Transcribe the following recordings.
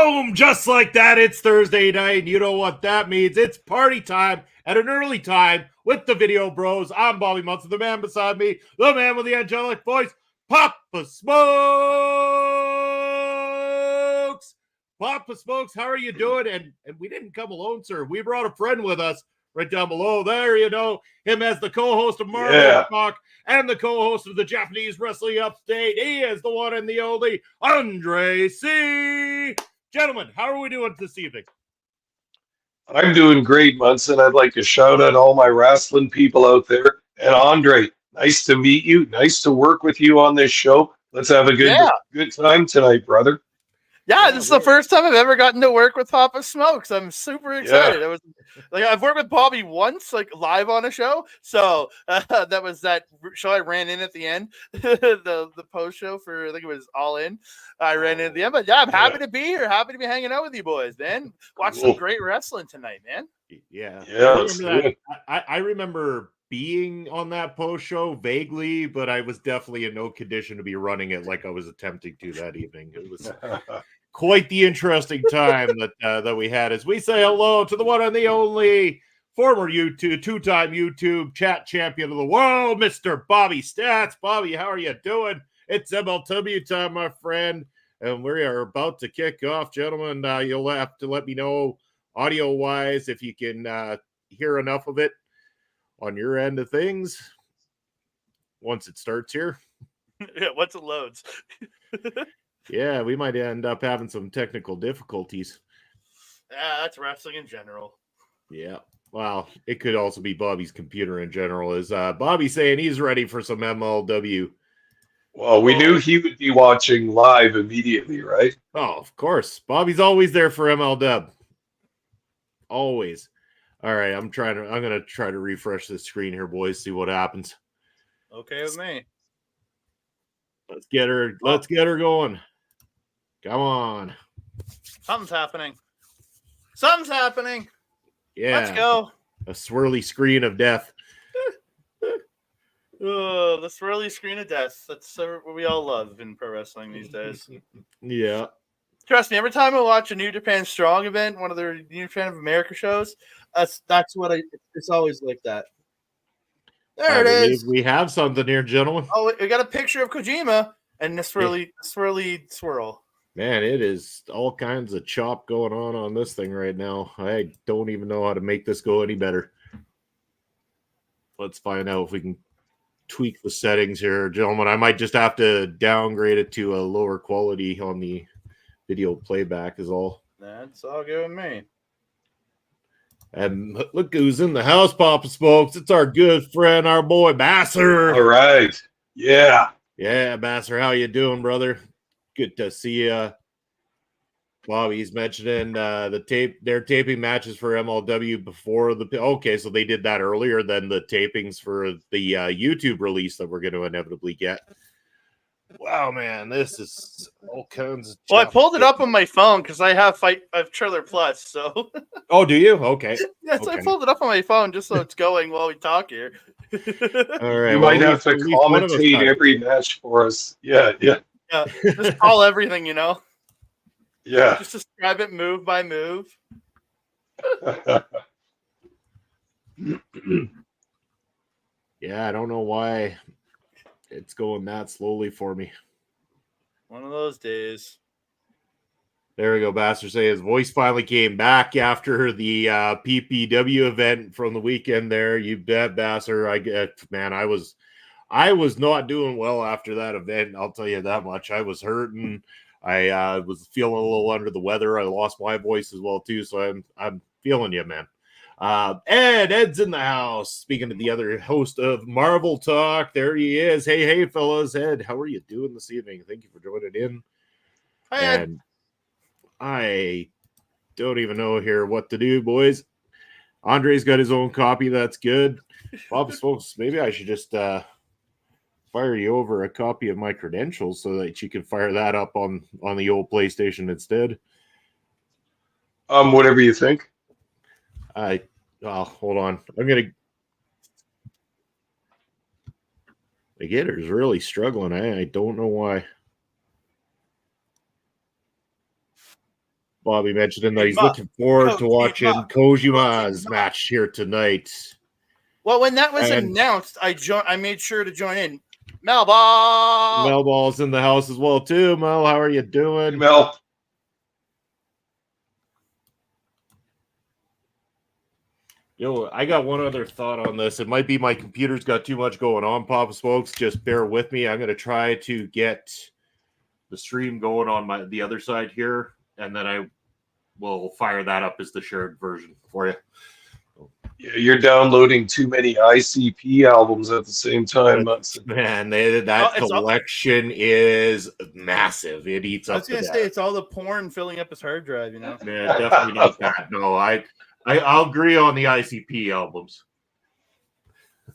Boom! Just like that, it's Thursday night. You know what that means. It's party time at an early time with the Video Bros. I'm Bobby Munson, the man beside me, the man with the angelic voice, Papa Smokes. Papa Smokes, how are you doing? And we didn't come alone, sir. We brought a friend with us right down below there. You know him as the co-host of Marvel Talk and the co-host of the Japanese Wrestling Update. He is the one and the only Andre C. Gentlemen, how are we doing this evening? I'm doing great, Munson. I'd like to shout out all my wrestling people out there. And Andre, nice to meet you. Nice to work with you on this show. Let's have a good time tonight, brother. Yeah, this is the first time I've ever gotten to work with Papa Smokes. I'm super excited. Yeah. I've worked with Bobby once, like live on a show. So that was that show I ran in at the end, the post show for I think it was All In. I ran in at the end, but yeah, I'm happy to be here. Happy to be hanging out with you boys, man. Watch some great wrestling tonight, man. Yeah, yeah. I remember being on that post show vaguely, but I was definitely in no condition to be running it like I was attempting to that evening. It was quite the interesting time that we had as we say hello to the one and the only former two-time YouTube chat champion of the world, Mr. Bobby Stats. Bobby, how are you doing? It's MLW time, my friend, and we are about to kick off, gentlemen. You'll have to let me know audio-wise if you can hear enough of it on your end of things once it starts here. Yeah, once it loads. Yeah, we might end up having some technical difficulties. Yeah, that's wrestling in general. Yeah. Well, it could also be Bobby's computer in general. Is Bobby saying he's ready for some MLW? Well, we knew he would be watching live immediately, right? Oh, of course. Bobby's always there for MLW. Always. All right, I'm gonna try to refresh the screen here, boys. See what happens. Okay with me. Let's get her going. Come on. Something's happening. Yeah. Let's go. A swirly screen of death. Oh, the swirly screen of death. That's what we all love in pro wrestling these days. Yeah. Trust me, every time I watch a New Japan Strong event, one of their New Japan of America shows, that's what it's always like that. There it is. We have something here, gentlemen. Oh, we got a picture of Kojima and the swirly swirl. Man, it is all kinds of chop going on this thing right now. I don't even know how to make this go any better. Let's find out if we can tweak the settings here, gentlemen. I might just have to downgrade it to a lower quality on the video playback is all. That's all good with me. And look who's in the house, Papa Smokes. It's our good friend, our boy, Basser. All right. Yeah. Yeah, Basser, how you doing, brother? Good to see you. Bobby's mentioning they're taping matches for MLW before okay, so they did that earlier than the tapings for the YouTube release that we're going to inevitably get. Wow, man, this is all kinds of. Well, I pulled it up on my phone because I have Trailer Plus. So. Oh, do you? Okay. Yes, okay. I pulled it up on my phone just so it's going while we talk here. All right. You might have to commentate every match for us. Yeah. Just call everything, you know. Yeah. Just describe it move by move. Yeah, I don't know why it's going that slowly for me. One of those days. There we go. Basser say his voice finally came back after the PPW event from the weekend there. You bet, Basser. I was not doing well after that event. I'll tell you that much. I was hurting. I was feeling a little under the weather. I lost my voice as well too. So I'm feeling you, man. Ed's in the house. Speaking of the other host of Marvel Talk, there he is. Hey, fellas. Ed, how are you doing this evening? Thank you for joining in. Hi, Ed. And I don't even know here what to do, boys. Andre's got his own copy. That's good. Bob Smokes, maybe I should just fire you over a copy of my credentials so that you can fire that up on the old PlayStation instead. Whatever you think. Hold on. I'm gonna. The Gator's really struggling. I don't know why. Bobby mentioning that he's looking forward to watching Kojima's match here tonight. Well, when that was announced, I made sure to join in. Melball's in the house as well too. Mel, how are you doing? Hey, Mel. Yo, I got one other thought on this. It might be my computer's got too much going on, Papa Smokes. Just bear with me. I'm going to try to get the stream going on the other side here, and then I will fire that up as the shared version for you. Yeah, you're downloading too many ICP albums at the same time. Man, that collection is massive. It eats up. I was going to say it's all the porn filling up his hard drive, you know. Yeah, definitely not that. No, I'll agree on the ICP albums.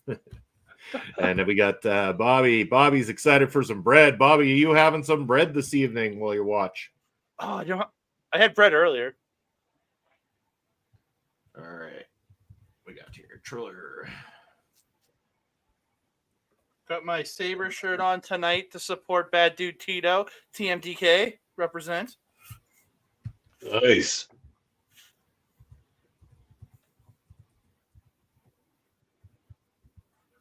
And then we got Bobby. Bobby's excited for some bread. Bobby, are you having some bread this evening while you watch? Oh, I had bread earlier. All right. We got your Triller. Got my Sabre shirt on tonight to support Bad Dude Tito. TMDK represent. Nice.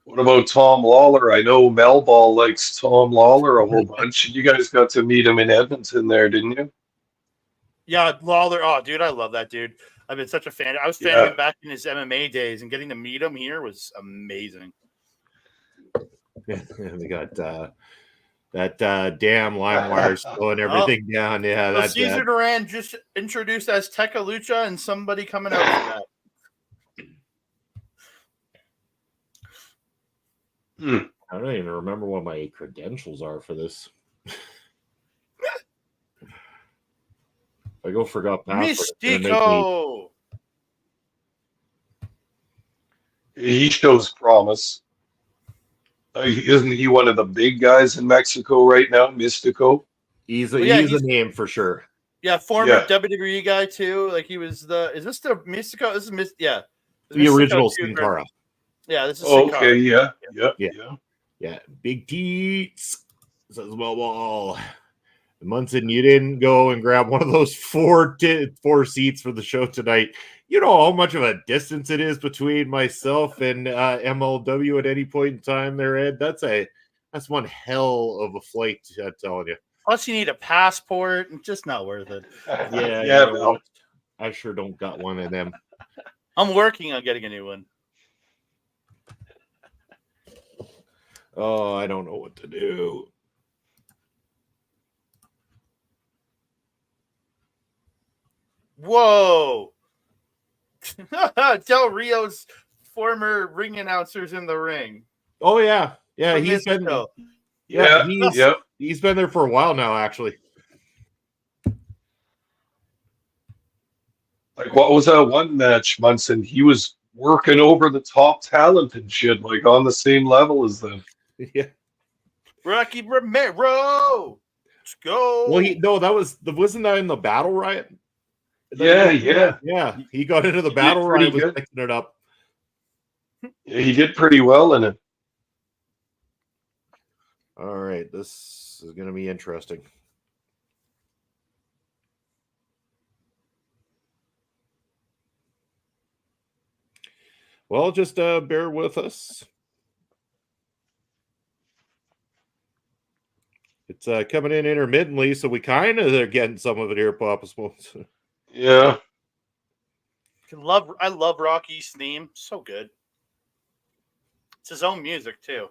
What about Tom Lawler? I know Melball likes Tom Lawler a whole bunch. You guys got to meet him in Edmonton there, didn't you? Yeah, Lawler. Oh, dude, I love that dude. I've been such a fan. I was fanning him back in his MMA days, and getting to meet him here was amazing. Yeah, we got that damn LimeWire slowing everything down. Yeah, that Cesar Duran just introduced as Tekka Lucha, and somebody coming out for that. I don't even remember what my credentials are for this. I go forgot password. Mystico. He shows promise. Isn't he one of the big guys in Mexico right now, Mystico? He's a name for sure. Yeah, former WWE guy too. Like he was is this the Mystico? This is the original Sin Cara. Yeah, this is okay. Yeah. Big teats says well. Munson, you didn't go and grab one of those four seats for the show tonight. You know how much of a distance it is between myself and MLW at any point in time there, Ed. That's one hell of a flight, I'm telling you. Plus, you need a passport. It's just not worth it. Yeah. I sure don't got one of them. I'm working on getting a new one. Oh, I don't know what to do. Whoa. Del Rio's former ring announcers in the ring. Oh, yeah. Yeah, he's been there for a while now, actually. Like, what was that one match, Munson? He was working over the top talent and shit, like on the same level as them. Yeah. Rocky Romero. Let's go. Well, wasn't that in the Battle Riot? Yeah. He got into the Battle Riot, was picking it up. Yeah, he did pretty well in it. All right, this is going to be interesting. Well, just bear with us. It's coming in intermittently, so we kind of are getting some of it here, Papa Smokes. Yeah. I love Rocky's theme. So good. It's his own music, too.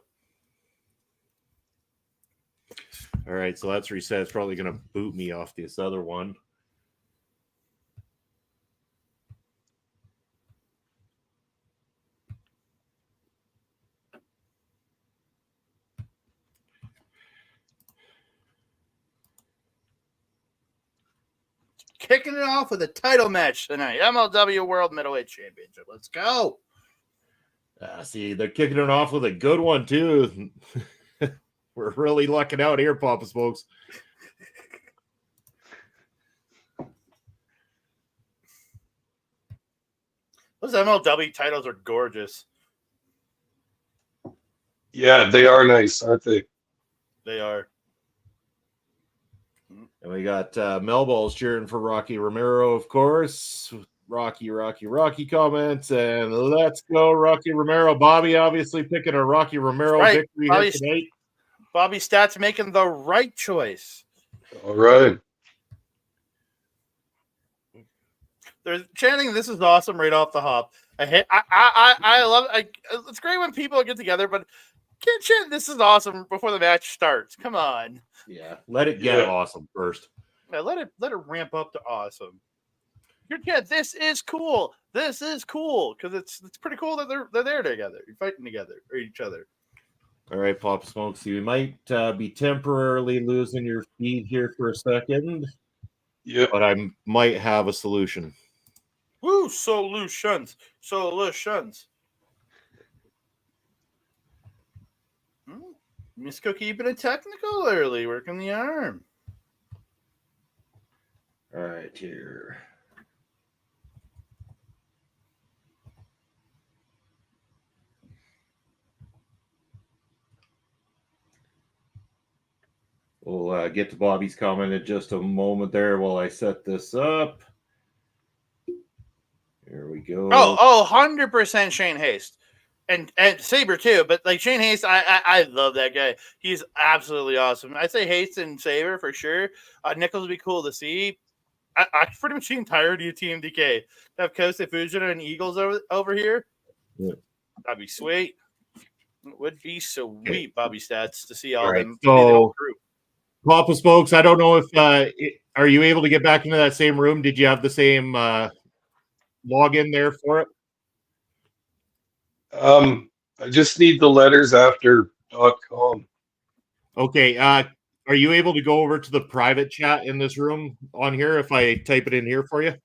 All right, so that's reset. It's probably going to boot me off this other one. Kicking it off with a title match tonight. MLW World Middleweight Championship. Let's go. See, they're kicking it off with a good one, too. We're really lucking out here, Papa Smokes. Those MLW titles are gorgeous. Yeah, they are nice, aren't they? They are. And we got Melballs cheering for Rocky Romero, of course. Rocky comments, and let's go, Rocky Romero. Bobby obviously picking a Rocky Romero victory here tonight. Bobby Stats making the right choice. All right. They're chanting, "This is awesome" right off the hop. I love it. It's great when people get together, but can't chant "This is awesome" before the match starts. Come on. Yeah, let it get awesome first. Yeah, let it ramp up to awesome. This is cool. This is cool because it's pretty cool that they're there together, fighting together or each other. All right, Pop Smokes, you might be temporarily losing your feed here for a second. Yeah, but I might have a solution. Woo! Solutions. Misko keeping it technical early, working the arm. All right, here. We'll get to Bobby's comment in just a moment there while I set this up. Here we go. 100% Shane Haste. And Saber too, but like Shane Haste, I love that guy. He's absolutely awesome. I'd say Haste and Saber for sure. Nichols would be cool to see. I pretty much the entirety of Team DK. Have Kosei Fujita and Eagles over here. Yeah. That'd be sweet. It would be sweet, Bobby Stats, to see all right, them. So, Papa Spokes, I don't know if are you able to get back into that same room? Did you have the same login there for it? I just need the letters after .com. Okay. Are you able to go over to the private chat in this room on here if I type it in here for you?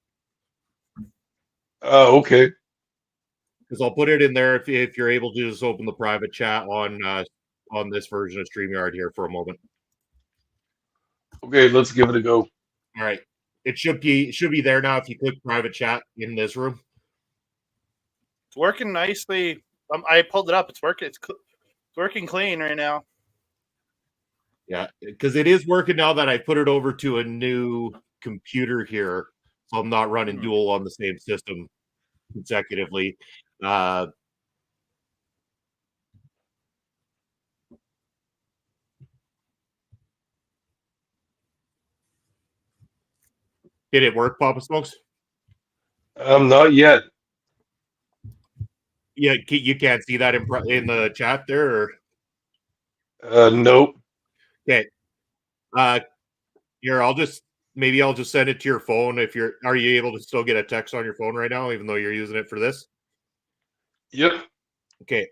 Okay. Because I'll put it in there if you're able to just open the private chat on this version of StreamYard here for a moment. Okay, let's give it a go. All right. It should be there now if you click private chat in this room. It's working nicely. I pulled it up. It's working. It's working clean right now. Yeah, because it is working now that I put it over to a new computer here, so I'm not running dual on the same system consecutively. Did it work, Papa Smokes? Not yet. Yeah, you can't see that in the chat there? Or? Nope. Okay. Here, I'll just send it to your phone. Are you able to still get a text on your phone right now, even though you're using it for this? Yep. Okay.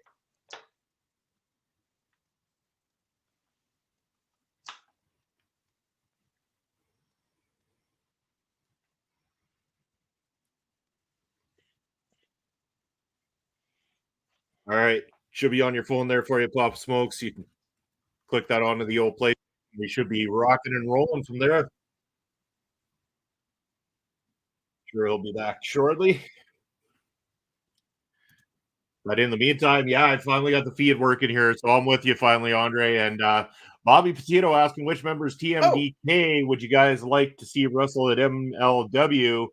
All right. Should be on your phone there for you, Pop Smokes. You can click that onto the old place. We should be rocking and rolling from there. Sure, he'll be back shortly. But in the meantime, yeah, I finally got the feed working here. So I'm with you finally, Andre. And Bobby Petito asking which members TMDK would you guys like to see wrestle at MLW?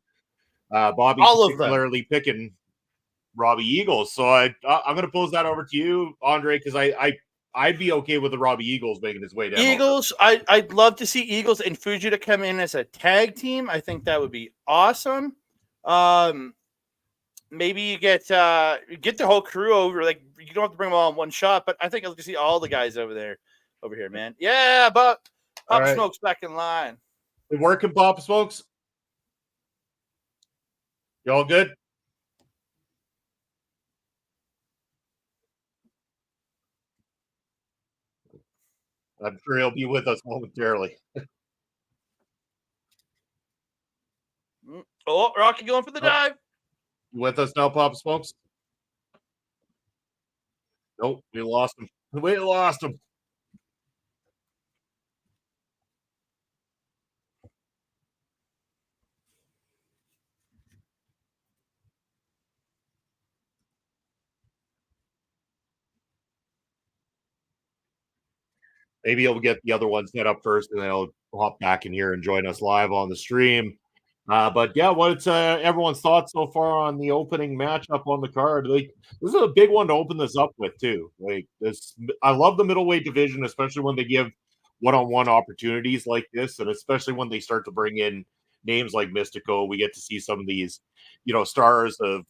Bobby all particularly of them. Picking Robbie Eagles. So I'm going to pose that over to you, Andre, because I'd be okay with the Robbie Eagles making his way down. Eagles, I'd love to see Eagles and Fujita come in as a tag team. I think that would be awesome. Maybe you get the whole crew over. Like, you don't have to bring them all in one shot, but I think I'd like to see all the guys over here, man. Yeah, but Pop Smoke's back in line. Been working, Pop Smokes? You all good? I'm sure he'll be with us momentarily. Oh, Rocky going for the dive. You with us now, Pop Smokes? Nope, we lost him. We lost him. Maybe he'll get the other one set up first, and then he'll hop back in here and join us live on the stream. But yeah, what's everyone's thoughts so far on the opening matchup on the card? Like, this is a big one to open this up with too. Like this, I love the middleweight division, especially when they give one-on-one opportunities like this, and especially when they start to bring in names like Mystico. We get to see some of these, stars of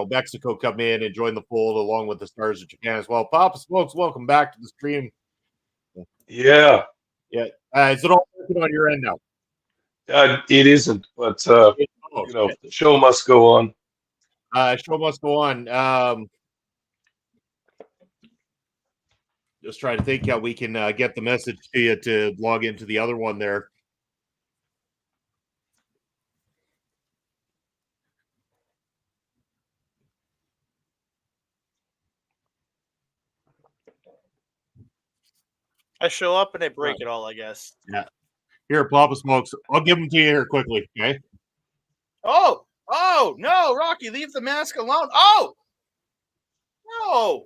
Mexico come in and join the fold along with the stars of Japan as well. Papa Smokes, welcome back to the stream. Yeah. Yeah, is it all working on your end now? It isn't, but the show must go on. Show must go on. Just trying to think how we can get the message to you to log into the other one there. I show up and I break it all, I guess. Yeah. Here, Papa Smokes. I'll give them to you here quickly, okay? Oh, no, Rocky, leave the mask alone. Oh, no.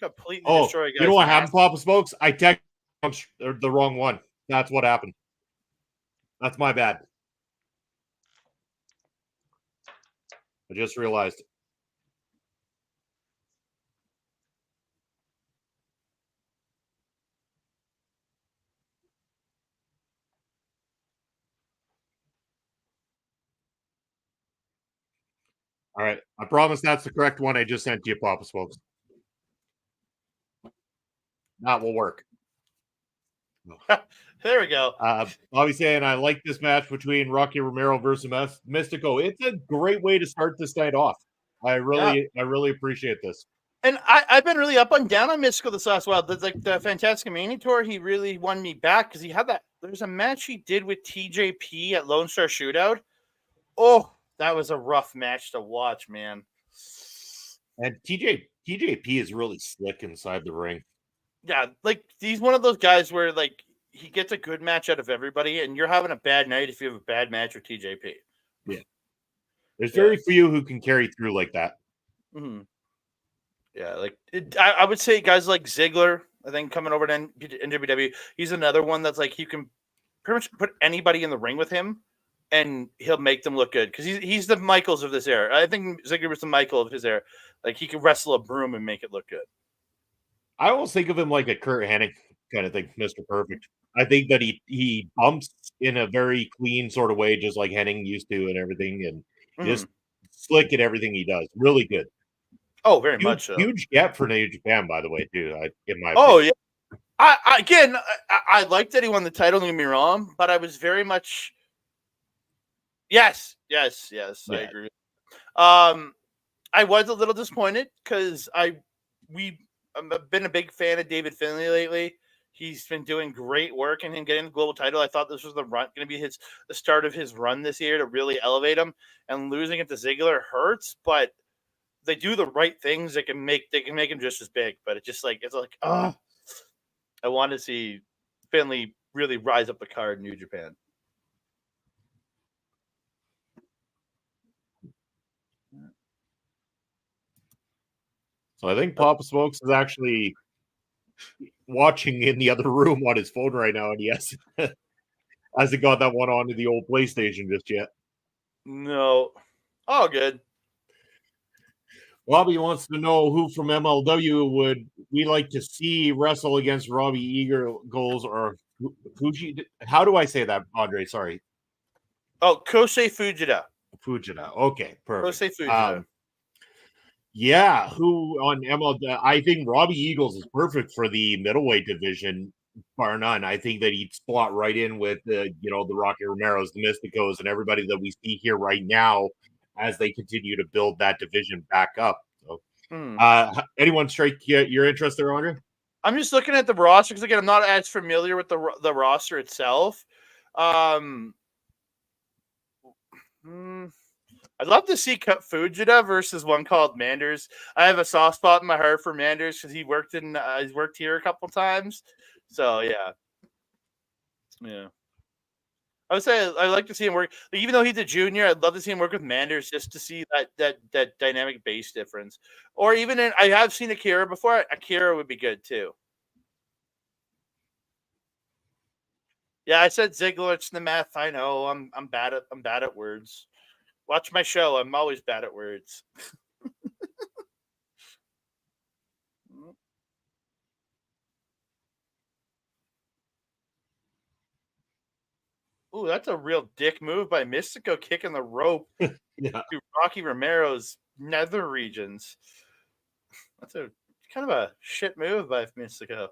Completely destroy guys. You know what happened, Papa Smokes? I texted the wrong one. That's what happened. That's my bad. I just realized. All right. I promise that's the correct one I just sent to you, Papa Smokes. That will work. There we go. Bobby saying, I like this match between Rocky Romero versus Mystico. It's a great way to start this night off. I really appreciate this. And I've been really up and down on Mystico this last while. The Fantastic Mania Tour, he really won me back because he had that. There's a match he did with TJP at Lone Star Shootout. Oh, that was a rough match to watch, man. And TJP is really slick inside the ring. Yeah, like he's one of those guys where like he gets a good match out of everybody, and you're having a bad night if you have a bad match with TJP. Yeah, there's very few who can carry through like that. Mm-hmm. Yeah, like I would say guys like Ziggler, I think coming over to NWW, he's another one that's like you can pretty much put anybody in the ring with him, and he'll make them look good because he's the Michaels of this era. I think Ziggler was the Michael of his era. Like he can wrestle a broom and make it look good. I always think of him like a Kurt Hennig kind of thing, Mr. Perfect. I think that he bumps in a very clean sort of way, just like Hennig used to and everything, and just slick at everything he does. Really good. Oh, very much so. Huge gap for New Japan, by the way, too. In my opinion. Yeah. I liked that he won the title. Don't get me wrong, but I was very much yes. Yeah. I agree. I was a little disappointed because I've been a big fan of David Finlay lately. He's been doing great work and him getting the global title. I thought this was going to be the start of his run this year to really elevate him. And losing it to Ziggler hurts, but they do the right things. They can make him just as big. But it's like I want to see Finlay really rise up the card in New Japan. So I think Papa Smokes is actually watching in the other room on his phone right now, and yes, hasn't got that one onto the old PlayStation just yet. No. Oh, good. Robbie wants to know who from MLW would we like to see wrestle against Robbie Eagles or Fuji. How do I say that, Andre? Sorry. Oh, Kosei Fujita. Fujita. Okay, perfect. Kosei Fujita. Yeah, who on MLW? I think Robbie Eagles is perfect for the middleweight division, bar none. I think that he'd slot right in with the Rocky Romeros, the Mysticos, and everybody that we see here right now as they continue to build that division back up. So, anyone strike your interest there, Andre? I'm just looking at the roster because again, I'm not as familiar with the roster itself. I'd love to see Fujita versus one called Manders. I have a soft spot in my heart for Manders because he's worked here a couple times. So yeah. I would say I'd like to see him work. Even though he's a junior, I'd love to see him work with Manders just to see that dynamic base difference. Or even I have seen Akira before. Akira would be good too. Yeah, I said Ziggler. It's the math. I know. I'm bad at words. Watch my show. I'm always bad at words. Ooh, that's a real dick move by Mystico, kicking the rope Yeah. to Rocky Romero's nether regions. That's a kind of a shit move by Mystico.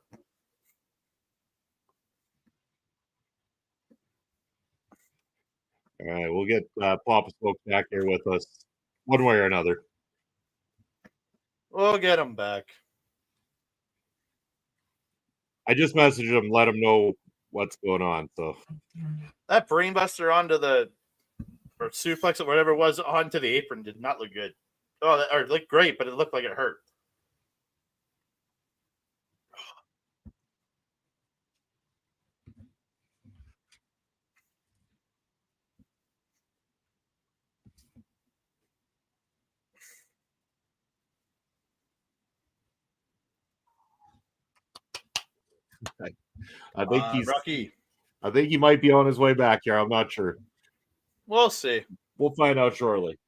All right, we'll get Papa Smoke back here with us one way or another. We'll get him back. I just messaged him, let him know what's going on. So that brainbuster onto the or suplex or whatever it was onto the apron did not look good. Oh, or it looked great, but it looked like it hurt. I think he's Rocky. I think he might be on his way back here. I'm not sure. We'll see. We'll find out shortly.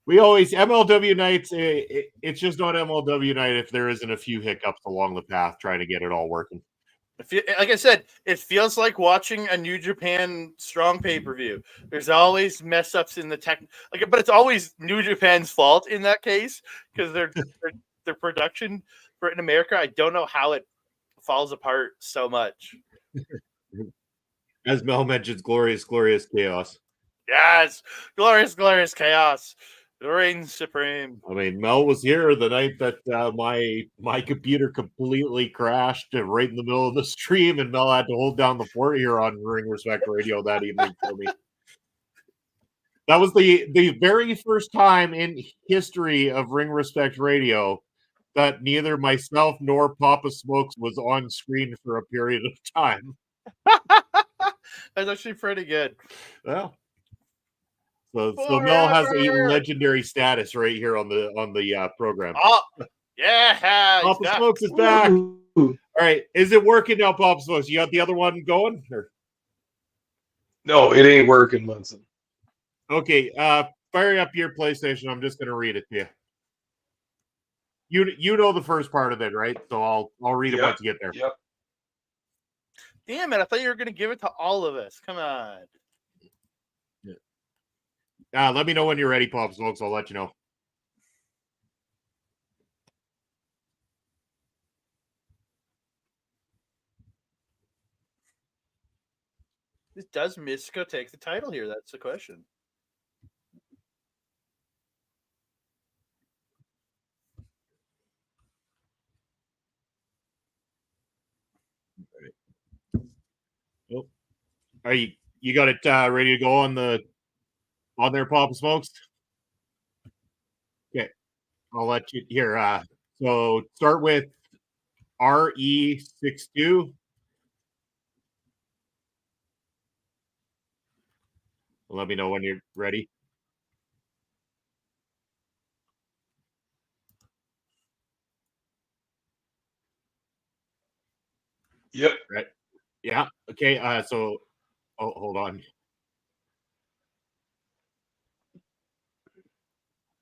We always MLW nights. It's just not MLW night if there isn't a few hiccups along the path trying to get it all working. Like I said, it feels like watching a New Japan strong pay-per-view. There's always mess ups in the tech, but it's always New Japan's fault in that case because their production for in America. I don't know how it falls apart so much. As Mel mentions, glorious chaos. Yes, glorious chaos. Reigns supreme. I mean, Mel was here the night that my computer completely crashed right in the middle of the stream, and Mel had to hold down the fort here on Ring Respect Radio that evening for me. That was the very first time in history of Ring Respect Radio that neither myself nor Papa Smokes was on screen for a period of time. That's actually pretty good. Well, so Mel has a legendary status right here on the program. Oh, yeah. Papa Smokes is back. All right. Is it working now, Papa Smokes? You got the other one going? Or? No, it ain't working, Munson. Okay. Fire up your PlayStation. I'm just going to read it to you. You know the first part of it, right? So I'll read it once you get there. Yep. Damn it. I thought you were going to give it to all of us. Come on. Let me know when you're ready, Pop Smokes. I'll let you know. Does Mystico take the title here? That's the question. Oh, are you got it ready to go on there, Papa Smokes? Okay, I'll let you here. So start with RE62. Let me know when you're ready. Yep. Right. Yeah. Okay. So, hold on.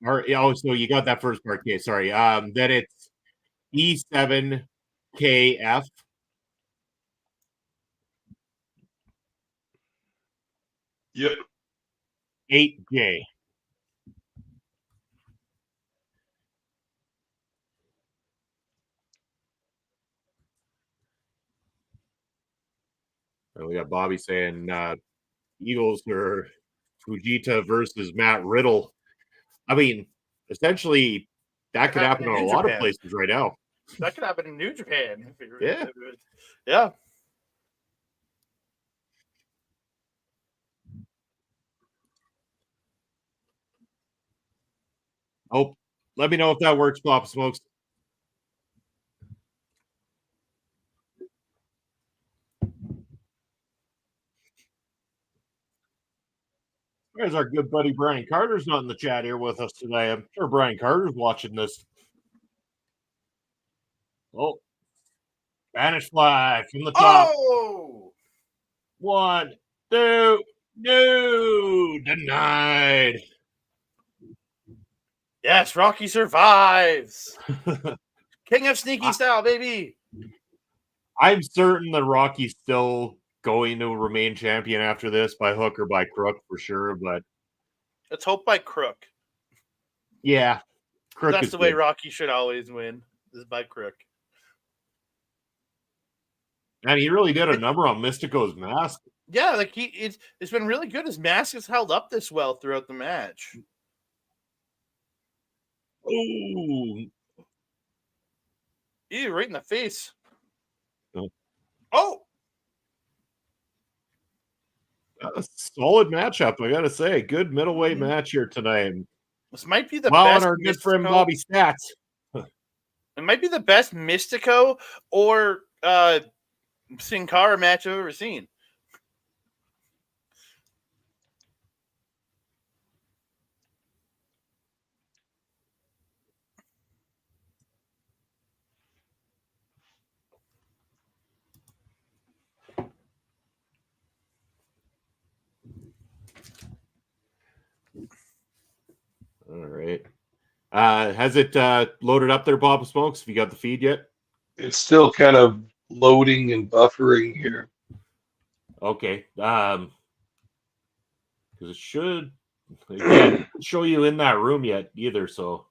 So you got that first part. Okay. Sorry. Then it's E7KF. Yep. 8J. And we got Bobby saying Eagles or Fujita versus Matt Riddle. I mean, essentially, that could happen in a lot of places right now. That could happen in New Japan. Yeah. Yeah. Oh, let me know if that works, Pop Smokes. There's our good buddy Brian Carter's not in the chat here with us today. I'm sure Brian Carter's watching this. Oh, Spanish fly from the top. Oh! 1, 2, no, denied. Yes, Rocky survives. King of sneaky style, baby. I'm certain that Rocky's still going to remain champion after this by hook or by crook for sure, but Let's hope by crook. yeah, crook That's is the way good. Rocky should always win, is by crook. And he really did a number on Mystico's mask. Yeah, like it's been really good. His mask has held up this well throughout the match. Ooh. Ew, right in the face. Oh. Oh! A solid matchup, I gotta say. Good middleweight match here tonight. This might be the Well, best. and our good friend Bobby Stats. It might be the best Mystico or Sin Cara match I've ever seen. All right. Has it loaded up there, Bob Smokes? Have you got the feed yet? It's still kind of loading and buffering here. Okay. Because it should again show you in that room yet either, so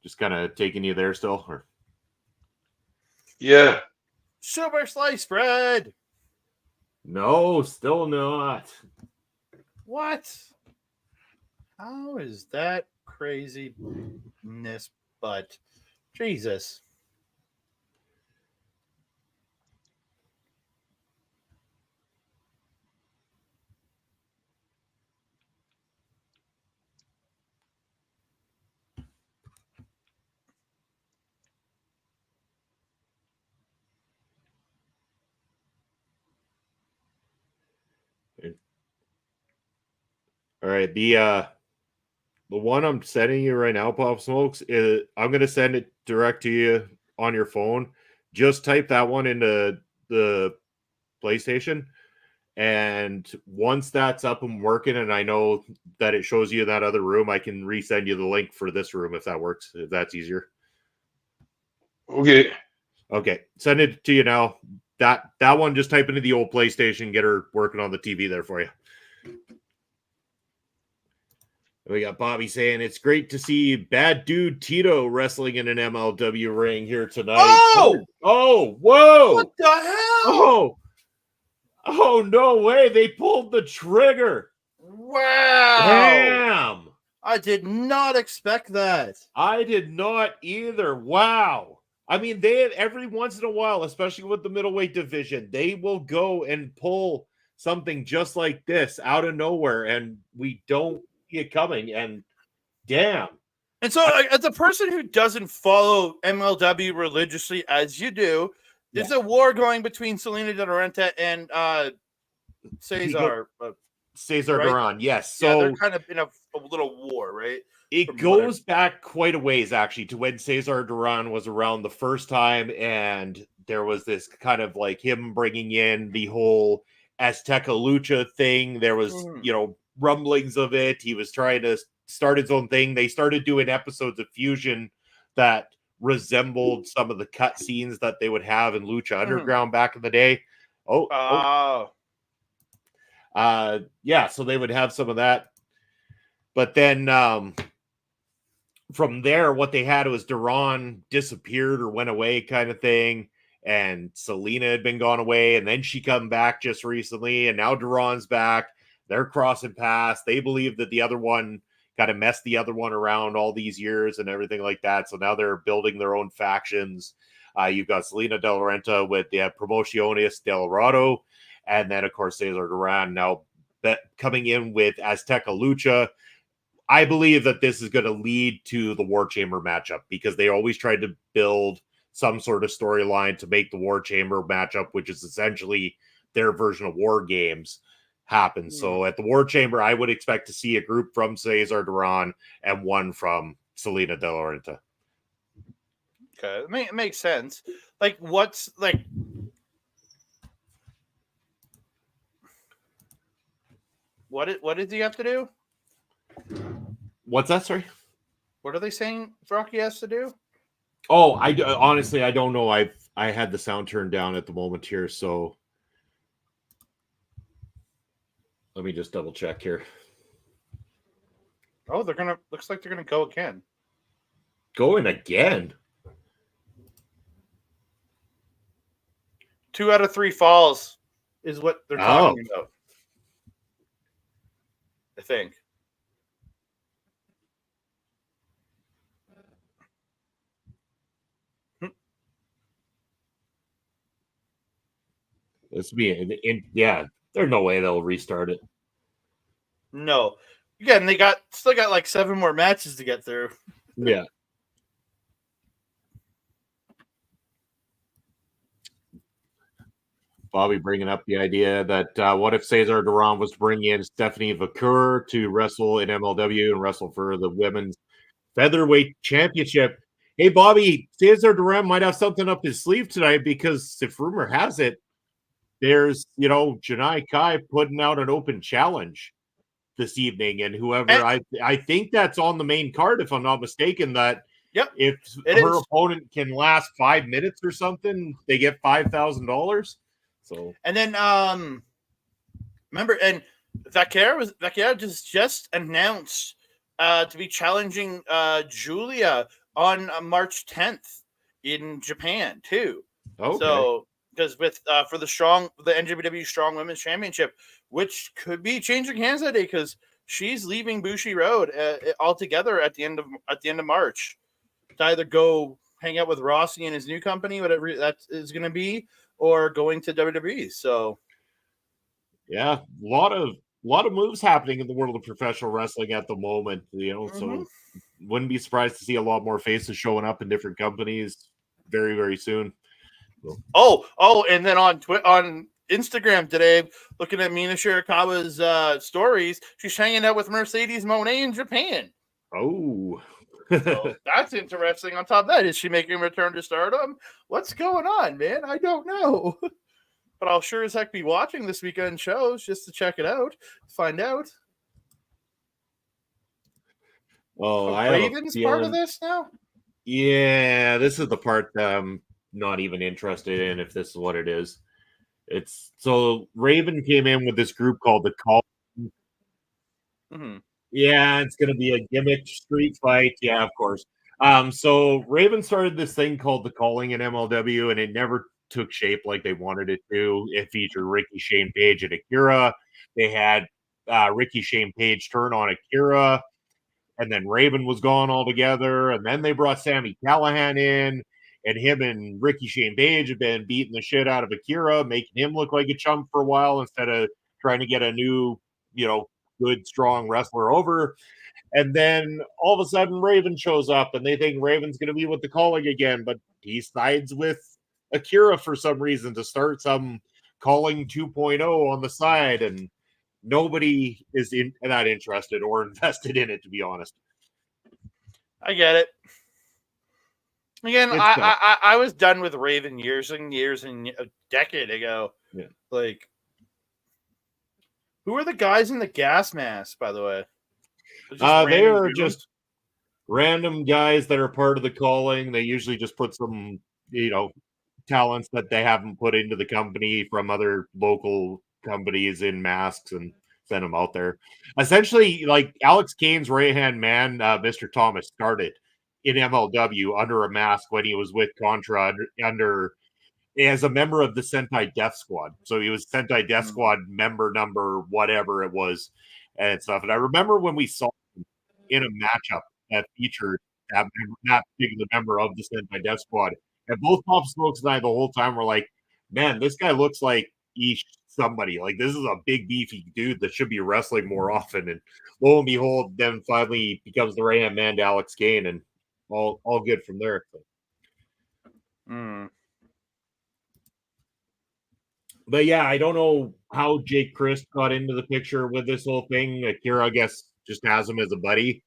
just kind of taking you there still. Or Yeah. Super slice bread. no, still not. What? How is that craziness? But Jesus. All right, the one I'm sending you right now, Pop Smokes, I'm gonna send it direct to you on your phone. Just type that one into the PlayStation, and once that's up and working, and I know that it shows you in that other room, I can resend you the link for this room if that works. If that's easier. Okay. Okay, send it to you now. That one, just type into the old PlayStation, get her working on the TV there for you. We got Bobby saying it's great to see bad dude Tito wrestling in an MLW ring here tonight. Oh! Oh, whoa! What the hell? Oh, no way! They pulled the trigger. Wow! Damn! I did not expect that. I did not either. Wow. I mean, every once in a while, especially with the middleweight division, they will go and pull something just like this out of nowhere, and we don't see it coming. And damn. And so, as a person who doesn't follow MLW religiously as you do, there's a war going between Selena De La Renta and Cesar. Cesar right? Duran, yes. So yeah, they're kind of in a little war, right? It goes back quite a ways, actually, to when Cesar Duran was around the first time, and there was this kind of like him bringing in the whole Azteca Lucha thing. There was, rumblings of it. He was trying to start his own thing. They started doing episodes of Fusion that resembled some of the cut scenes that they would have in Lucha Underground back in the day. Yeah, so they would have some of that. But then from there, what they had was Duran disappeared or went away kind of thing. And Selena had been gone away. And then she come back just recently. And now Duran's back. They're crossing paths. They believe that the other one kind of messed the other one around all these years and everything like that. So now they're building their own factions. You've got Selena De La Renta with the Promociones del Dorado. And then, of course, Cesar Duran now coming in with Azteca Lucha. I believe that this is going to lead to the War Chamber matchup because they always tried to build some sort of storyline to make the War Chamber matchup, which is essentially their version of War Games, happen. So at the War Chamber, I would expect to see a group from Cesar Duran and one from Selena De La Renta. Okay, it makes sense. Like, what's like? What did he have to do? What's that? Sorry. What are they saying Rocky has to do? Oh, honestly, I don't know. I had the sound turned down at the moment here, so let me just double check here. Oh, looks like they're gonna go again. Going again? 2 out of 3 falls is what they're talking about. I think. It's yeah. There's no way they'll restart it. No. Again, they still got like 7 more matches to get through. Yeah. Bobby bringing up the idea that what if Cesar Duran was to bring in Stephanie Vacour to wrestle in MLW and wrestle for the women's featherweight championship? Hey, Bobby, Cesar Duran might have something up his sleeve tonight because if rumor has it, there's, Janai Kai putting out an open challenge this evening, and I think that's on the main card, if I'm not mistaken, that if her opponent can last 5 minutes or something, they get $5,000. So, and then remember, and Vaquera just announced to be challenging Julia on March 10th in Japan too. Okay. So because for the NJPW Strong Women's Championship, which could be changing hands that day because she's leaving Bushi Road altogether at the end of March to either go hang out with Rossi and his new company, whatever that is going to be, or going to WWE. So, yeah, a lot of moves happening in the world of professional wrestling at the moment. So wouldn't be surprised to see a lot more faces showing up in different companies very, very soon. So. Oh, and then on Instagram today, looking at Mina Shirakawa's stories, she's hanging out with Mercedes Moné in Japan. Oh. So that's interesting. On top of that, is she making a return to Stardom? What's going on, man? I don't know. But I'll sure as heck be watching this weekend shows just to check it out, find out. Oh, Raven's part of this now? Yeah, this is the part that I'm not even interested in, if this is what it is. So Raven came in with this group called the Call. Mm-hmm. Yeah, it's going to be a gimmick street fight. Yeah, of course. So Raven started this thing called the Calling in MLW, and it never took shape like they wanted it to. It featured Ricky Shane Page and Akira. They had Ricky Shane Page turn on Akira, and then Raven was gone altogether. And then they brought Sami Callihan in, and him and Ricky Shane Page have been beating the shit out of Akira, making him look like a chump for a while instead of trying to get a new, good, strong wrestler over. And then all of a sudden Raven shows up and they think Raven's going to be with the Calling again, but he sides with Akira for some reason to start some Calling 2.0 on the side, and nobody is that interested or invested in it, to be honest. I get it. Again, I was done with Raven years and a decade ago. Yeah. Like, who are the guys in the gas mask, by the way? They are just random guys that are part of the Calling. They usually just put some, talents that they haven't put into the company from other local companies in masks and send them out there. Essentially, like Alex Kane's right-hand man, Mr. Thomas, started in MLW under a mask when he was with Contra under as a member of the Sentai Death Squad. So he was Sentai Death Squad member number whatever it was and stuff. And I remember when we saw him in a matchup that featured that particular member of the Sentai Death Squad, and both Pop Smokes and I the whole time were like, man, this guy looks like he's somebody. Like, this is a big beefy dude that should be wrestling more often. And lo and behold, then finally becomes the right-hand man to Alex Kane, and all good from there. But yeah, I don't know how Jake Christ got into the picture with this whole thing. Akira, I guess, just has him as a buddy.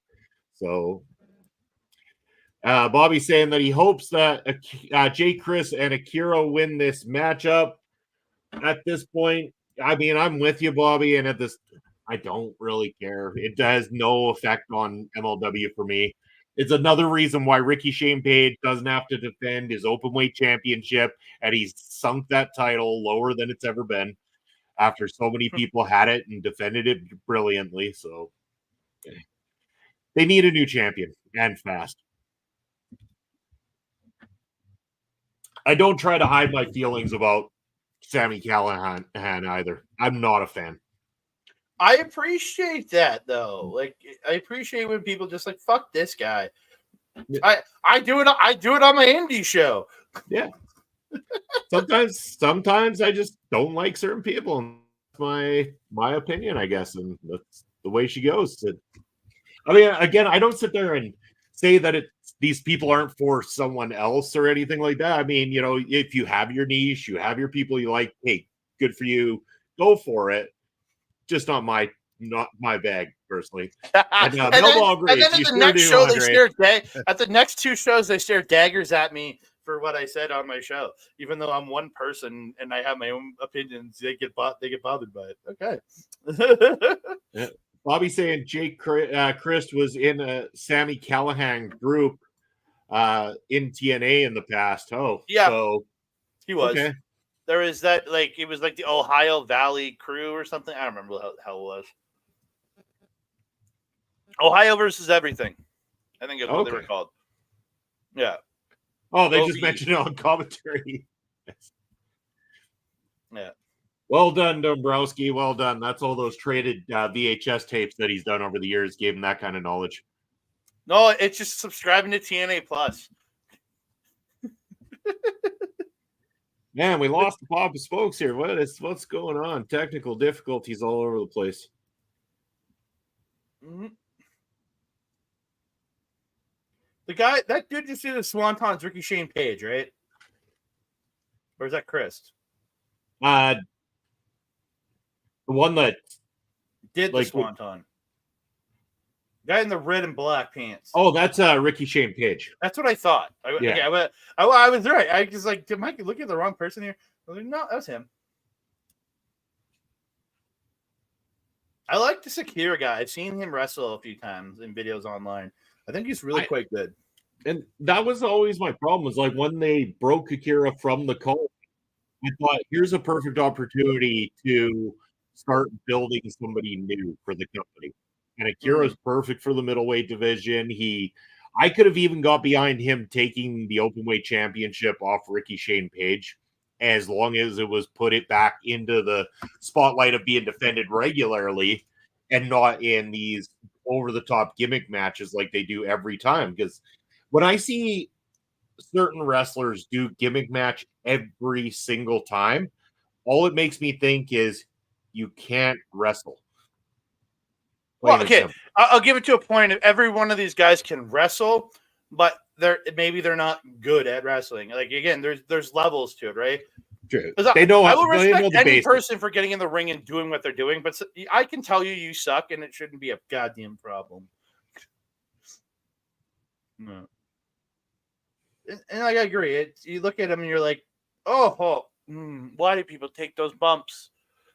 So Bobby's saying that he hopes that Jake Christ and Akira win this matchup. At this point, I mean, I'm with you, Bobby, and I don't really care. It has no effect on MLW for me. It's another reason why Ricky Shane Page doesn't have to defend his openweight championship, and he's sunk that title lower than it's ever been after so many people had it and defended it brilliantly. So they need a new champion and fast. I don't try to hide my feelings about Sami Callihan either. I'm not a fan. I appreciate that though. Like I appreciate when people just like fuck this guy. I do it on my indie show. Yeah. Sometimes I just don't like certain people, and that's my opinion, I guess, and that's the way she goes. I mean, again, I don't sit there and say that these people aren't for someone else or anything like that. I mean, if you have your niche, you have your people you like, hey, good for you, go for it. Just not my bag personally. And then at the next show, at the next two shows, they stare daggers at me for what I said on my show. Even though I'm one person and I have my own opinions, they get bothered by it. Okay. Yeah. Bobby saying Jake Christ was in a Sami Callihan group in TNA in the past. Oh, yeah, so he was. Okay. There is that, like, it was like the Ohio Valley crew or something. I don't remember how it was. Ohio versus everything. I think that's what they were called. Yeah. Oh, they just mentioned it on commentary. Yeah. Well done, Dombrowski. Well done. That's all those traded VHS tapes that he's done over the years gave him that kind of knowledge. No, it's just subscribing to TNA Plus. Man, we lost the pop of spokes here. What's going on? Technical difficulties all over the place. Mm-hmm. That dude you see the Swanton's Ricky Shane Page, right? Or is that Chris? The one that did the Swanton. Guy in the red and black pants. Oh, that's Ricky Shane Page. That's what I thought. I was right. I was like, did Mike look at the wrong person here? I was like, no, that was him. I like the Sakira guy. I've seen him wrestle a few times in videos online. I think he's really quite good. And that was always my problem, was like when they broke Akira from the cult, I thought, here's a perfect opportunity to start building somebody new for the company. And Akira's perfect for the middleweight division. I could have even got behind him taking the openweight championship off Ricky Shane Page, as long as it was put it back into the spotlight of being defended regularly and not in these over-the-top gimmick matches like they do every time. Because when I see certain wrestlers do gimmick match every single time, all it makes me think is you can't wrestle. Well, okay, I'll give it to a point. Every one of these guys can wrestle, but maybe they're not good at wrestling. Like, again, there's levels to it, right? True. I will respect any person for getting in the ring and doing what they're doing, but I can tell you suck, and it shouldn't be a goddamn problem. No. And I agree. You look at them and you're like, why do people take those bumps?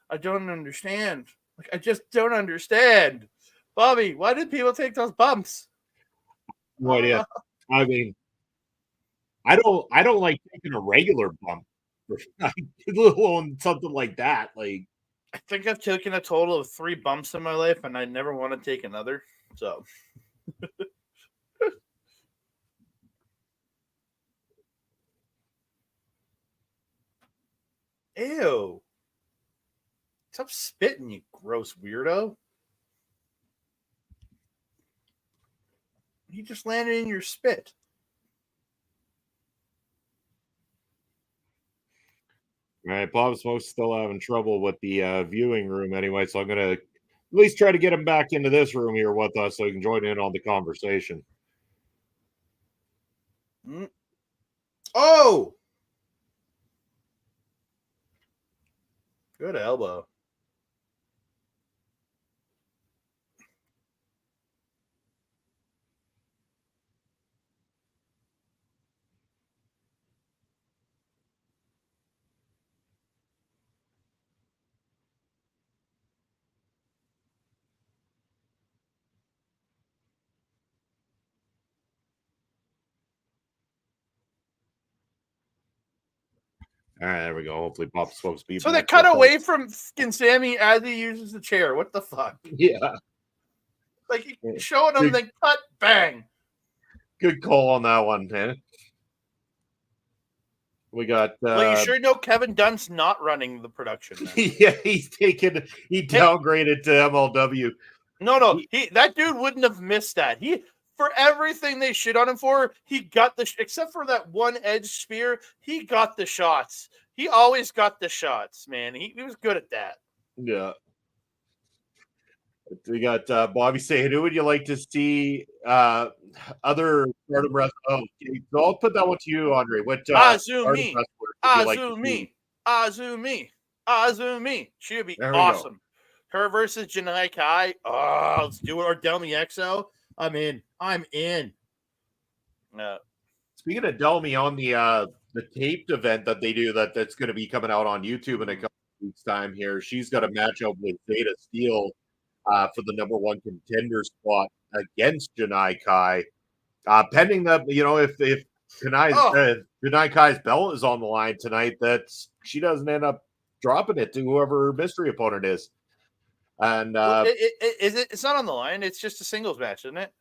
I don't understand. Like, I just don't understand. Bobby, why did people take those bumps? No idea. I mean, I don't like taking a regular bump, let alone something like that. Like, I think I've taken a total of 3 bumps in my life, and I never want to take another. So, ew! Stop spitting, you gross weirdo. You just landed in your spit. All right, Bob Smoke's still having trouble with the viewing room anyway, so I'm going to at least try to get him back into this room here with us so he can join in on the conversation. Oh! Good elbow. All right, there we go. Hopefully, Bob's supposed to be. So they cut away from fucking Sammy as he uses the chair. What the fuck? Yeah. Like, showing him, then cut, bang. Good call on that one, man. We got. Well, you sure know Kevin Dunn's not running the production now. Yeah, he downgraded to MLW. No, that dude wouldn't have missed that. For everything they shit on him for, he got except for that one edge spear, he got the shots. He always got the shots, man. He was good at that. Yeah. We got Bobby saying, who would you like to see other stardom wrestlers? Oh, so I'll put that one to you, Andre. What Azumi. She would be awesome. Her versus Janai Kai. Oh, let's do it. Or Delmi XO. I'm in. Speaking of Delmi, on the taped event that they do that's going to be coming out on YouTube in a couple weeks' time here, she's got a matchup with Zeta Steel for the number one contender spot against Janai Kai. Pending that, if Janai Kai's belt is on the line tonight, that she doesn't end up dropping it to whoever her mystery opponent is. And it's not on the line. It's just a singles match, isn't it?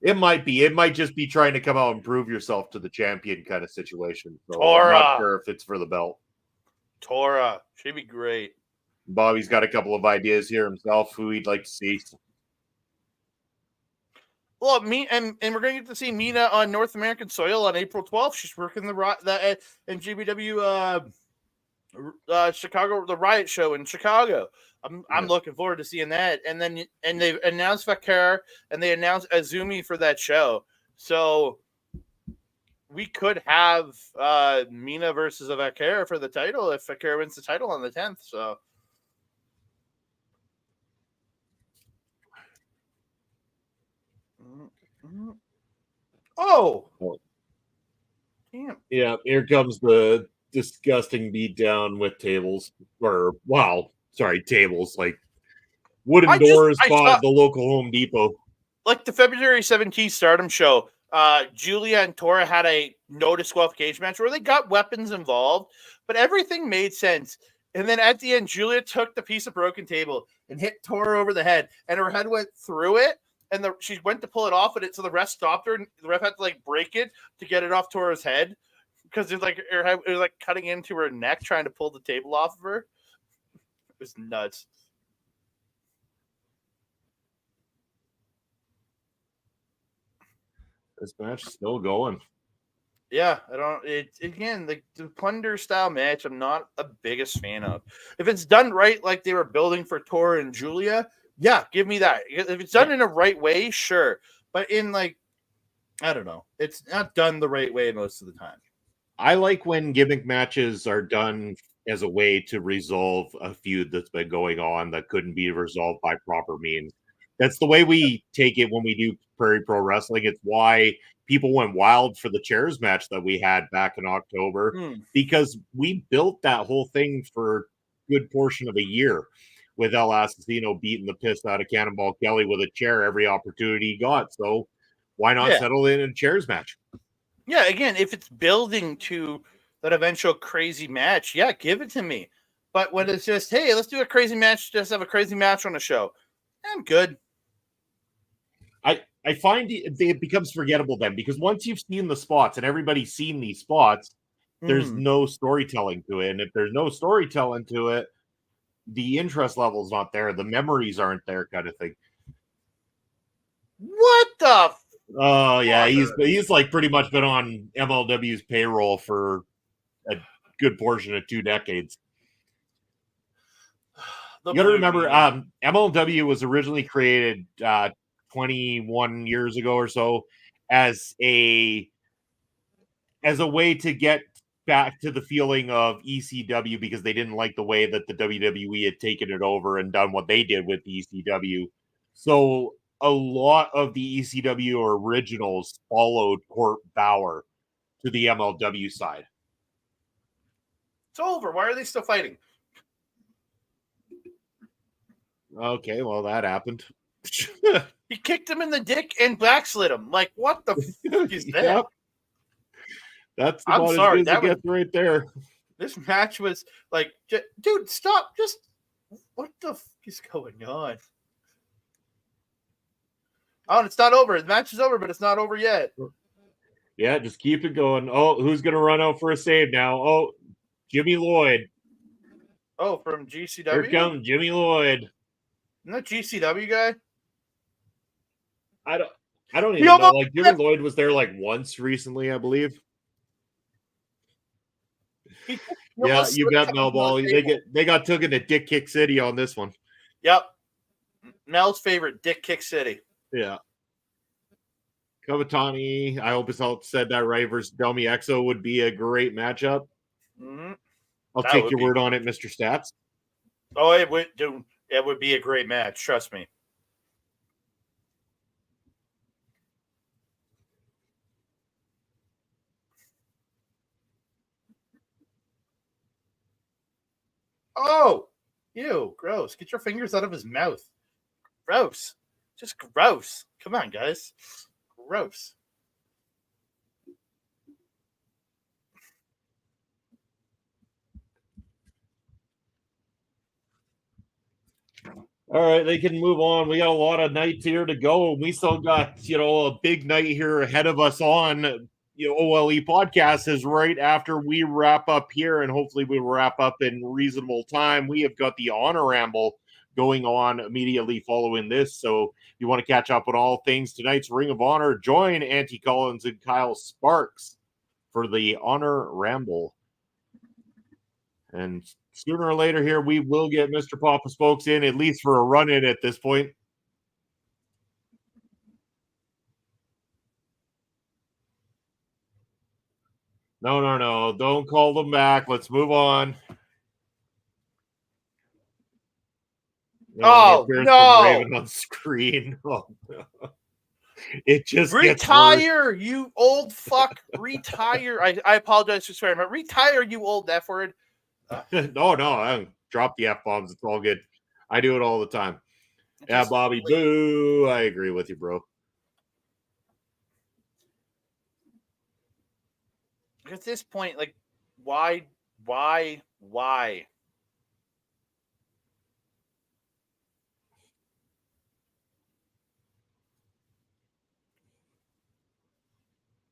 It might be. It might just be trying to come out and prove yourself to the champion kind of situation. So Tora. I'm not sure if it's for the belt. Tora. She'd be great. Bobby's got a couple of ideas here himself who he'd like to see. Well, we're going to get to see Mina on North American soil on April 12th. She's working the GBW Chicago, the Riot Show in Chicago. I'm looking forward to seeing that. And they announced Vakar and they announced Azumi for that show. So we could have Mina versus Vakar for the title if Vakar wins the title on the 10th. So. Oh, damn. Yeah, here comes the disgusting beatdown with tables. Tables, like wooden doors by the local Home Depot. Like the February 17th Stardom show, Julia and Tora had a no disqualification match where they got weapons involved, but everything made sense. And then at the end, Julia took the piece of broken table and hit Tora over the head, and her head went through it. And she went to pull it off, so the ref stopped her, and the ref had to break it to get it off Tora's head because it was cutting into her neck trying to pull the table off of her. It was nuts. This match is still going. Yeah, the plunder style match I'm not the biggest fan of. If it's done right, like they were building for Tora and Julia, yeah, give me that. If it's done in a right way, sure. But in I don't know. It's not done the right way most of the time. I like when gimmick matches are done as a way to resolve a feud that's been going on that couldn't be resolved by proper means. That's the way we take it when we do Prairie Pro Wrestling. It's why people went wild for the chairs match that we had back in October because we built that whole thing for a good portion of a year. With El Assassino beating the piss out of Cannonball Kelly with a chair every opportunity he got. So why not settle in a chairs match? Yeah, again, if it's building to that eventual crazy match, yeah, give it to me. But when it's just, hey, let's do a crazy match, just have a crazy match on the show, I'm good. I find it becomes forgettable then because once you've seen the spots and everybody's seen these spots, there's no storytelling to it. And if there's no storytelling to it, the interest level's not there. The memories aren't there, kind of thing. What the? Oh yeah, he's pretty much been on MLW's payroll for a good portion of 2 decades. You got to remember, MLW was originally created 21 years ago or so as a way to get back to the feeling of ECW because they didn't like the way that the WWE had taken it over and done what they did with ECW. So a lot of the ECW originals followed Court Bauer to the MLW side. It's over. Why are they still fighting? Okay, well, that happened. He kicked him in the dick and backslid him. Like, what the fuck is that? Yep. That's about as good as it gets right there. This match was like, dude, stop! Just what the fuck is going on? Oh, it's not over. The match is over, but it's not over yet. Yeah, just keep it going. Oh, who's gonna run out for a save now? Oh, Jimmy Lloyd. Oh, from GCW. Here comes Jimmy Lloyd. Isn't that GCW guy? I don't even know. Like Jimmy Lloyd was there like once recently, I believe. Yeah, you bet, Melball. They got taken to Dick Kick City on this one. Yep. Mel's favorite, Dick Kick City. Yeah. Kavatani, I hope I said that right, versus Delmi Exo would be a great matchup. Mm-hmm. I'll take your word on it, Mr. Stats. Oh, it would be a great match. Trust me. Oh, ew, gross. Get your fingers out of his mouth. Gross. Just gross. Come on, guys. Gross. All right, they can move on. We got a lot of nights here to go. We still got, a big night here ahead of us on, OLE podcast is right after we wrap up here, and hopefully we wrap up in reasonable time. We have got the Honor Ramble going on immediately following this. So if you want to catch up on all things tonight's Ring of Honor, join Auntie Collins and Kyle Sparks for the Honor Ramble. And sooner or later here, we will get Mr. Papa Spokes in, at least for a run-in at this point. No. Don't call them back. Let's move on. No, Raven on screen. Oh, no. It just retire, you old fuck. Retire. I apologize for swearing, but retire, you old F word. No, I don't drop the F-bombs. It's all good. I do it all the time. Yeah, Bobby, boo. I agree with you, bro. At this point, like, why?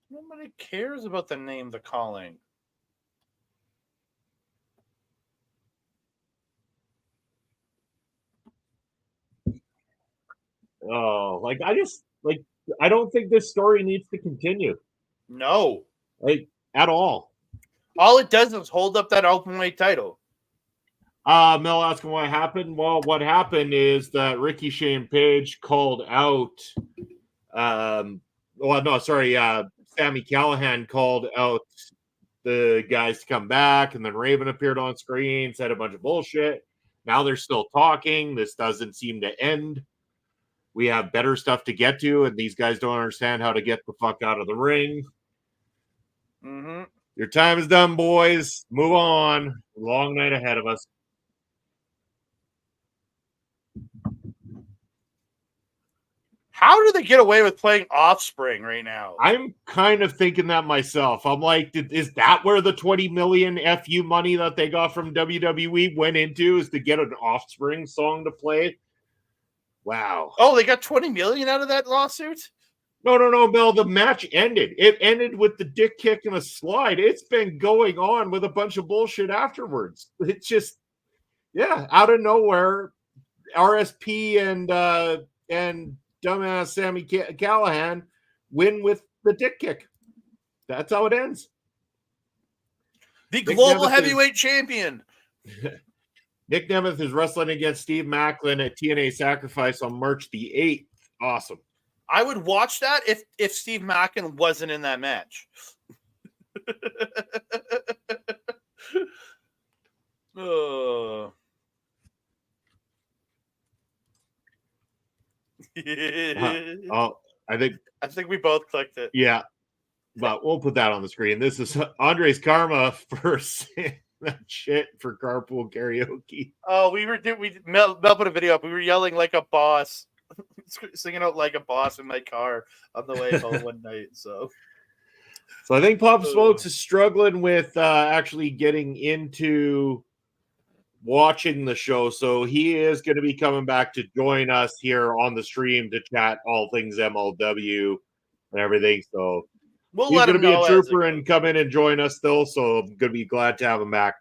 Nobody cares about the name they're calling. Oh, I don't think this story needs to continue. No. At all. All it does is hold up that openweight title. Mel asking what happened. Well, what happened is that Ricky Shane Page called out Sami Callihan called out the guys to come back, and then Raven appeared on screen, said a bunch of bullshit. Now they're still talking. This doesn't seem to end. We have better stuff to get to, and these guys don't understand how to get the fuck out of the ring. Mm-hmm. Your time is done, boys. Move on. Long night ahead of us. How do they get away with playing Offspring right now? I'm kind of thinking that myself. I'm like, is that where the 20 million FU money that they got from WWE went into, is to get an Offspring song to play? Wow. Oh, they got 20 million out of that lawsuit? No, Mel. The match ended. It ended with the dick kick and a slide. It's been going on with a bunch of bullshit afterwards. It's just, out of nowhere, RSP and dumbass Sami Callihan win with the dick kick. That's how it ends. The global heavyweight champion. Nick Nemeth is wrestling against Steve Macklin at TNA Sacrifice on March the 8th. Awesome. I would watch that if Steve Macklin wasn't in that match. I think we both clicked it. Yeah, but we'll put that on the screen. This is Andres Karma for that shit for carpool karaoke. Oh, Mel put a video up. We were yelling like a boss, singing out like a boss in my car on the way home one night. So So I think Pop Smokes is struggling with actually getting into watching the show. So he is going to be coming back to join us here on the stream to chat all things MLW and everything. So We'll he's let going to him be a know trooper and come in and join us still. So I'm going to be glad to have him back.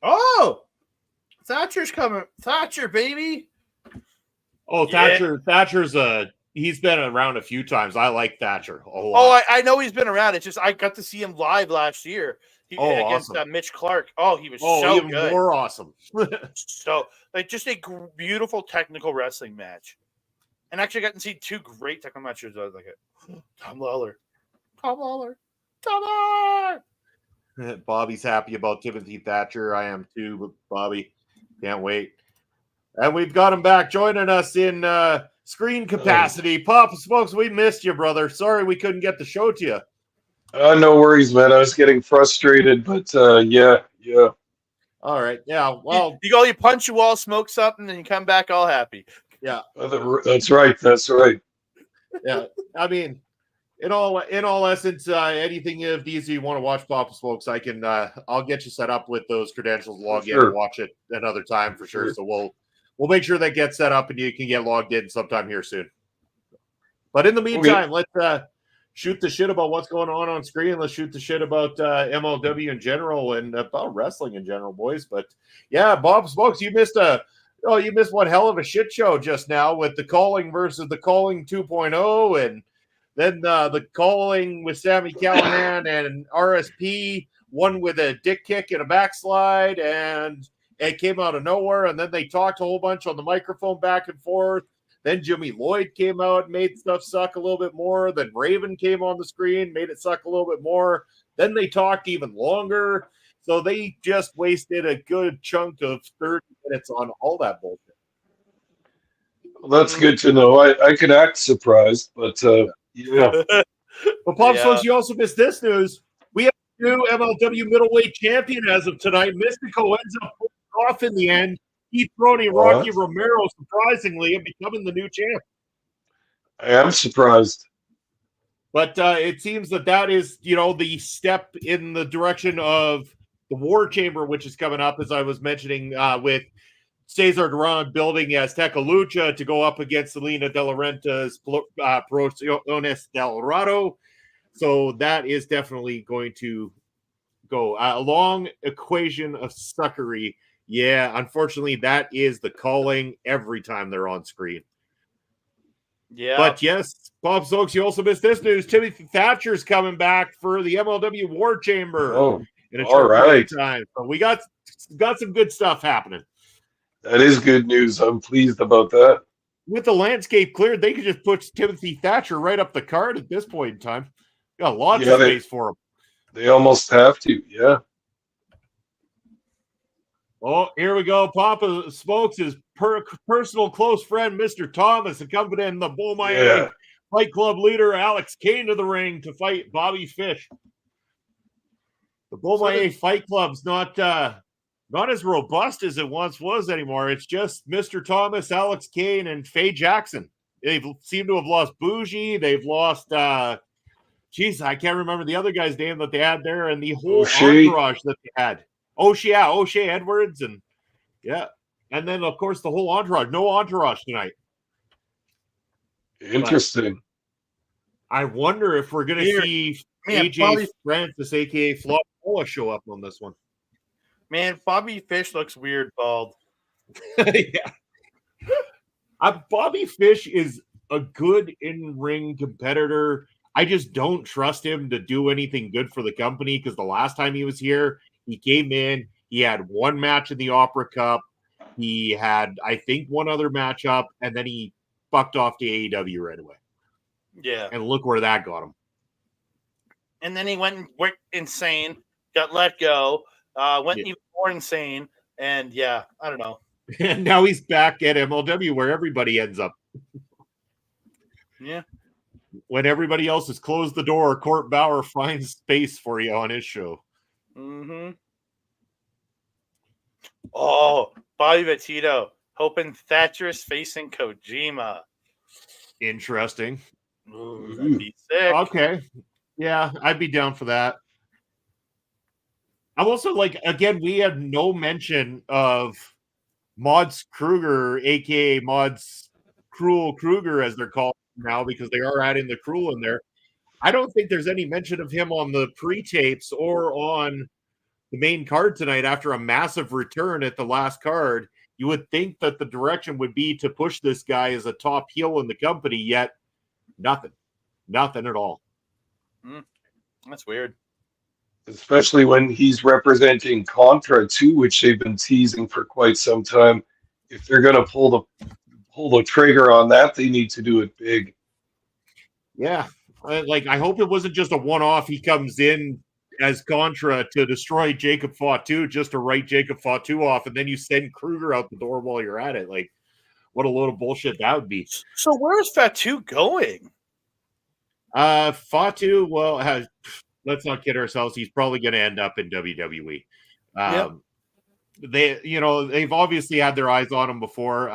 Oh, Thatcher's coming. Thatcher, baby. Oh, Thatcher. Yeah. Thatcher's he's been around a few times. I like Thatcher a lot. Oh, I know he's been around. It's just I got to see him live last year against awesome. Mitch Clark. Oh, he was so even good. More awesome. So, like, just a beautiful technical wrestling match. And actually, I got to see two great technical matches. I was like, Tom Lawler. Bobby's happy about Timothy Thatcher. I am too, but Bobby, can't wait. And we've got him back joining us in screen capacity. Pop Smokes, we missed you, brother. Sorry we couldn't get the show to you. No worries, man. I was getting frustrated, but yeah. All right. Yeah. Well, you punch a wall, smoke something, and you come back all happy. Yeah. That's right. Yeah. I mean, in all essence, anything of these you want to watch Pop Smokes, I can I'll get you set up with those credentials, log in and watch it another time for sure. So we'll make sure that gets set up and you can get logged in sometime here soon. But in the meantime, let's shoot the shit about what's going on screen. Let's shoot the shit about MLW in general and about wrestling in general, boys. But yeah, Bob Smokes, you missed one hell of a shit show just now with the Calling versus the Calling 2.0, and then the Calling with Sami Callihan and RSP, one with a dick kick and a backslide, and it came out of nowhere. And then they talked a whole bunch on the microphone back and forth. Then Jimmy Lloyd came out and made stuff suck a little bit more. Then Raven came on the screen, made it suck a little bit more. Then they talked even longer. So they just wasted a good chunk of 30 minutes on all that bullshit. Well, that's good to know. I could act surprised, but yeah. But Pop Smokes, you also missed this news. We have a new MLW middleweight champion as of tonight. Mystico ends up pulling off in the end. Keith Roney, Rocky Romero, surprisingly, and becoming the new champ. I am surprised. But it seems that is, the step in the direction of the War Chamber, which is coming up, as I was mentioning, with Cesar Duran building Azteca Lucha to go up against Selena De La Renta's Prociones del Dorado. So that is definitely going to go a long equation of suckery. Yeah, unfortunately, that is the Calling every time they're on screen. Yeah. But yes, Bob Stokes, you also missed this news. Timothy Thatcher's coming back for the MLW War Chamber in a short period of time. So we got some good stuff happening. That is good news. I'm pleased about that. With the landscape cleared, they could just put Timothy Thatcher right up the card at this point in time. Got lots of space for him. They almost have to, yeah. Oh, here we go. Papa Smokes' personal close friend, Mr. Thomas, accompanying the Bull Miami Fight Club leader, Alex Kane, to the ring to fight Bobby Fish. The Bull Miami Fight Club's not as robust as it once was anymore. It's just Mr. Thomas, Alex Kane, and Faye Jackson. They seem to have lost Bougie. They've lost, I can't remember the other guy's name that they had there, and the whole entourage that they had. O'Shea Edwards, and and then of course the whole entourage. No entourage tonight. Interesting. But I wonder if we're going to see AJ Francis, aka Flawless, show up on this one. Man, Bobby Fish looks weird bald. Yeah. Bobby Fish is a good in-ring competitor. I just don't trust him to do anything good for the company because the last time he was here, he came in, he had one match in the Opera Cup. He had, I think, one other matchup, and then he fucked off to AEW right away. Yeah. And look where that got him. And then he went insane, got let go, went even more insane, and I don't know. And now he's back at MLW where everybody ends up. Yeah. When everybody else has closed the door, Court Bauer finds space for you on his show. Mm-hmm. Oh, Bobby Petito hoping Thatcher's facing Kojima. Interesting. Ooh, that'd be sick. Okay. Yeah, I'd be down for that. I'm also like, again, we have no mention of Mods Kruger, aka Mods Cruel Kruger, as they're called now, because they are adding the cruel in there. I don't think there's any mention of him on the pre-tapes or on the main card tonight after a massive return at the last card. You would think that the direction would be to push this guy as a top heel in the company, yet nothing. Nothing at all. That's weird. Especially when he's representing Contra too, which they've been teasing for quite some time. If they're going to pull the trigger on that, they need to do it big. Yeah, like I hope it wasn't just a one-off. He comes in as Contra to destroy Jacob Fatu, just to write Jacob Fatu off, and then you send Kruger out the door while you're at it. Like, what a load of bullshit that would be. So where's Fatu going? Fatu, well, let's not kid ourselves. He's probably going to end up in WWE. Yep. They've obviously had their eyes on him before.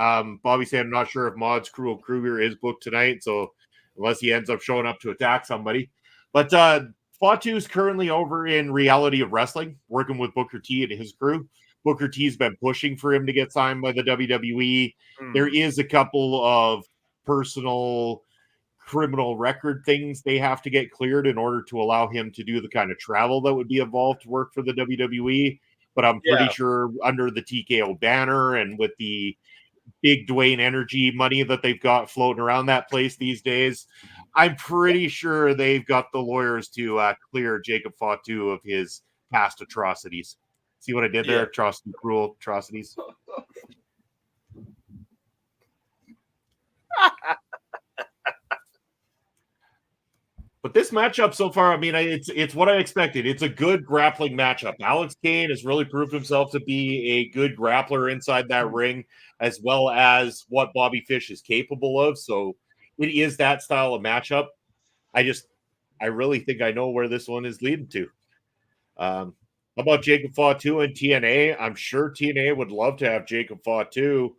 Bobby said, I'm not sure if Mods Cruel Kruger is booked tonight, so unless he ends up showing up to attack somebody. But Fatu's currently over in Reality of Wrestling, working with Booker T and his crew. Booker T's been pushing for him to get signed by the WWE. There is a couple of personal criminal record things they have to get cleared in order to allow him to do the kind of travel that would be involved to work for the WWE. But I'm pretty sure under the TKO banner and with the big Dwayne Energy money that they've got floating around that place these days, I'm pretty sure they've got the lawyers to clear Jacob Fatu of his past atrocities. See what I did there? Atrocity, cruel atrocities. But this matchup so far, I mean, it's what I expected. It's a good grappling matchup. Alex Kane has really proved himself to be a good grappler inside that ring, as well as what Bobby Fish is capable of. So it is that style of matchup. I really think I know where this one is leading to. How about Jacob Fatu and TNA? I'm sure TNA would love to have Jacob Fatu,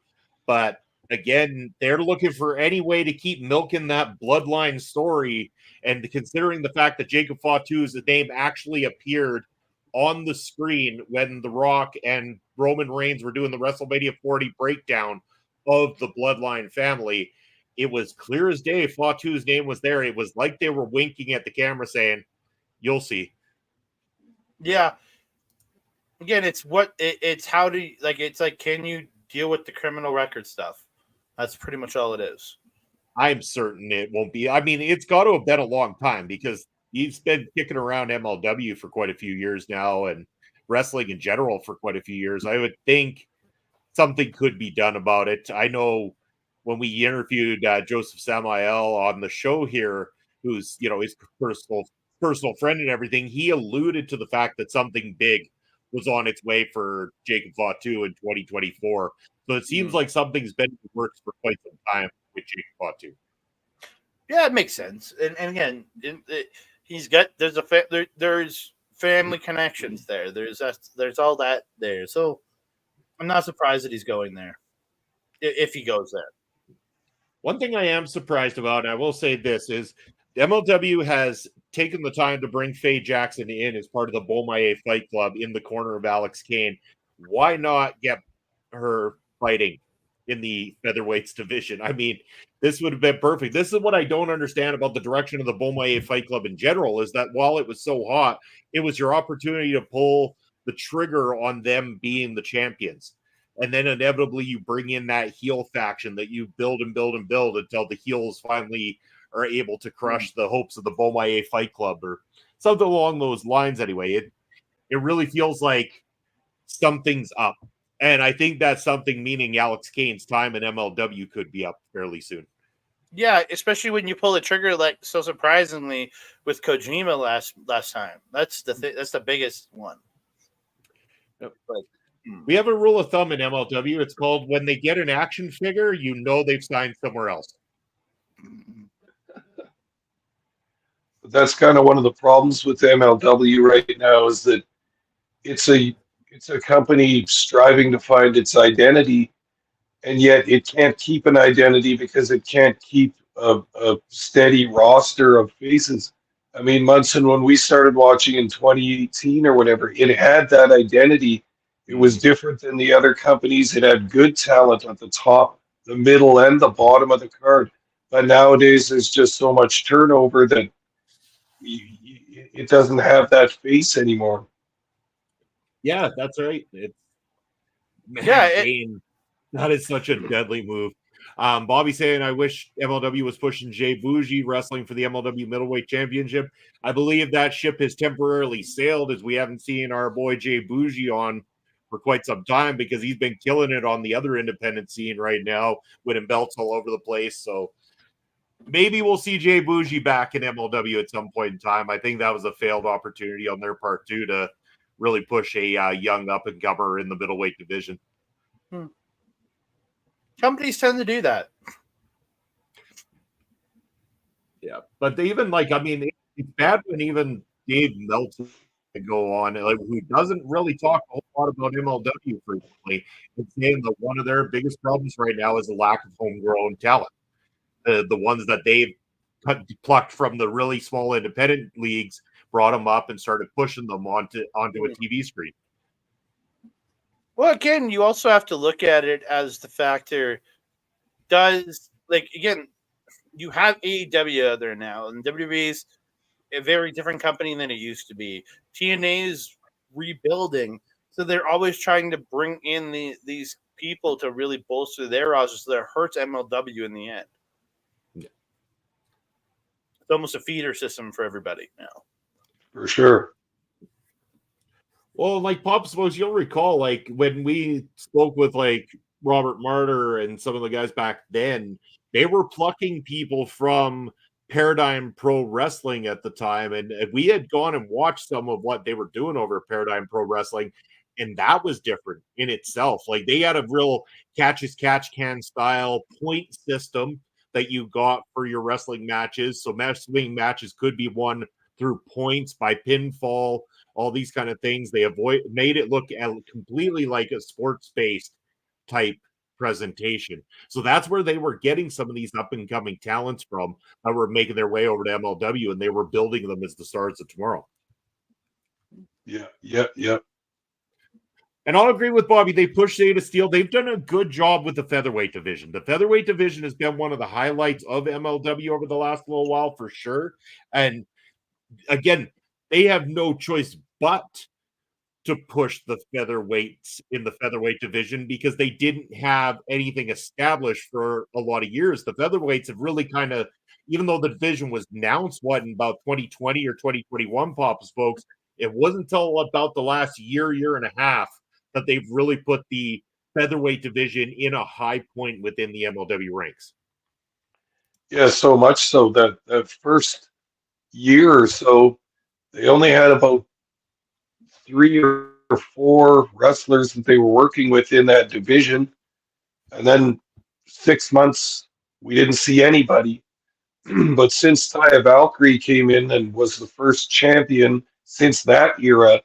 but again, they're looking for any way to keep milking that bloodline story. And considering the fact that Jacob Fatu's name actually appeared on the screen when The Rock and Roman Reigns were doing the WrestleMania 40 breakdown of the bloodline family, it was clear as day Fatu's name was there. It was like they were winking at the camera saying, you'll see. Yeah. Again, it's how do you, like, it's like, can you deal with the criminal record stuff? That's pretty much all it is. I'm certain it won't be. I mean, it's got to have been a long time because he's been kicking around MLW for quite a few years now and wrestling in general for quite a few years. I would think something could be done about it. I know when we interviewed Joseph Samael on the show here, who's, his personal friend and everything, he alluded to the fact that something big was on its way for Jacob Fatu in 2024. So it seems like something's been in the works for quite some time with Jacob Fatu. Yeah, it makes sense. And again, he's got there's family connections there. There's all that there. So I'm not surprised that he's going there if he goes there. One thing I am surprised about, and I will say this, is MLW has taken the time to bring Faye Jackson in as part of the Beaumaye Fight Club in the corner of Alex Kane. Why not get her fighting in the featherweights division? I mean, this would have been perfect. This is what I don't understand about the direction of the Beaumaye Fight Club in general, is that while it was so hot, it was your opportunity to pull the trigger on them being the champions. And then inevitably you bring in that heel faction that you build and build and build until the heels finally are able to crush the hopes of the Beaumaye Fight Club or something along those lines. Anyway, it really feels like something's up. And I think that's something meaning Alex Kane's time in MLW could be up fairly soon. Yeah, especially when you pull the trigger like so surprisingly with Kojima last time. That's the biggest one. But we have a rule of thumb in MLW. It's called when they get an action figure, they've signed somewhere else. That's kind of one of the problems with MLW right now is that it's a it's a company striving to find its identity, and yet it can't keep an identity because it can't keep a steady roster of faces. I mean, Munson, when we started watching in 2018 or whatever, it had that identity. It was different than the other companies. It had good talent at the top, the middle, and the bottom of the card. But nowadays, there's just so much turnover that it doesn't have that face anymore. Yeah, that's right. It's man, Yeah, Dane, that is such a deadly move. Bobby saying, I wish MLW was pushing Jay Bougie wrestling for the MLW Middleweight Championship. I believe that ship has temporarily sailed as we haven't seen our boy Jay Bougie on for quite some time because he's been killing it on the other independent scene right now, winning belts all over the place. So maybe we'll see Jay Bougie back in MLW at some point in time. I think that was a failed opportunity on their part too to really push a young up and comer in the middleweight division. Companies tend to do that. Yeah, but they even it's bad when even Dave Meltzer go on, who doesn't really talk a whole lot about MLW frequently, and saying that one of their biggest problems right now is the lack of homegrown talent. The ones that they've plucked from the really small independent leagues, brought them up and started pushing them onto a TV screen. Well, again, you also have to look at it as the factor again, you have AEW there now, and WWE is a very different company than it used to be. TNA is rebuilding, so they're always trying to bring in these people to really bolster their roster, so that it hurts MLW in the end. Yeah. It's almost a feeder system for everybody now. For sure. Well, like Pop, suppose you'll recall, like when we spoke with like Robert Martyr and some of the guys back then, they were plucking people from Paradigm Pro Wrestling at the time, and we had gone and watched some of what they were doing over at Paradigm Pro Wrestling, and that was different in itself. Like they had a real catch as catch can style point system that you got for your wrestling matches. So wrestling matches could be won through points by pinfall, all these kind of things. They made it look completely like a sports-based type presentation. So that's where they were getting some of these up-and-coming talents from that were making their way over to MLW, and they were building them as the stars of tomorrow. Yeah. And I'll agree with Bobby. They pushed Zeta Steel. They've done a good job with the featherweight division. The featherweight division has been one of the highlights of MLW over the last little while for sure. And again, they have no choice but to push the featherweights in the featherweight division because they didn't have anything established for a lot of years. The featherweights have really kind of, even though the division was announced, in about 2020 or 2021, Papa's folks, it wasn't until about the last year and a half that they've really put the featherweight division in a high point within the MLW ranks. Yeah, so much so that the first year or so, they only had about 3 or 4 wrestlers that they were working with in that division. And then 6 months, we didn't see anybody. But since Taya Valkyrie came in and was the first champion since that era,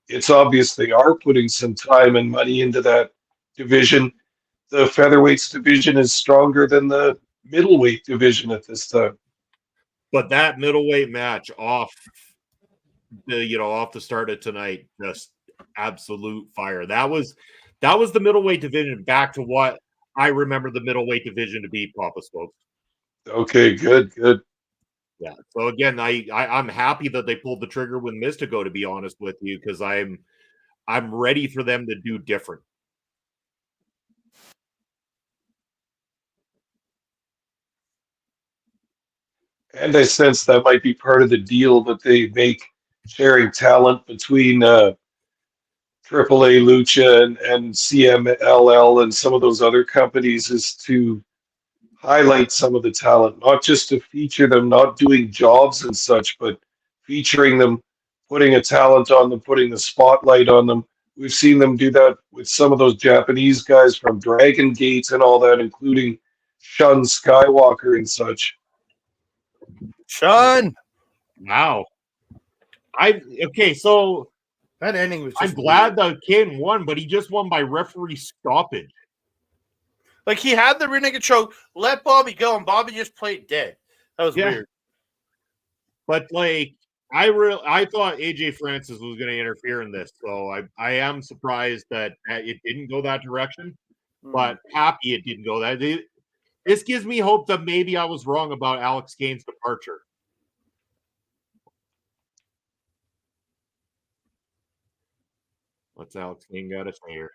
it's obvious they are putting some time and money into that division. The featherweights division is stronger than the middleweight division at this time. But that middleweight match off the start of tonight, just absolute fire. That was the middleweight division back to what I remember the middleweight division to be, Papa Spokes. Okay, good. Yeah. So again, I'm happy that they pulled the trigger with Mystico, to be honest with you, because I'm ready for them to do different. And I sense that might be part of the deal that they make, sharing talent between AAA Lucha and CMLL and some of those other companies is to highlight some of the talent, not just to feature them, not doing jobs and such, but featuring them, putting a talent on them, putting the spotlight on them. We've seen them do that with some of those Japanese guys from Dragon Gate and all that, including Shun Skywalker and such. Sean! Wow. So That ending was I'm just glad weird. the Kane won, but he just won by referee stoppage. Like he had the rear naked choke, let Bobby go, and Bobby just played dead. That was weird. But like I thought AJ Francis was going to interfere in this, so I am surprised that it didn't go that direction. But happy it didn't go that. This gives me hope that maybe I was wrong about Alex Kane's departure. What's Alex Kane got to say here?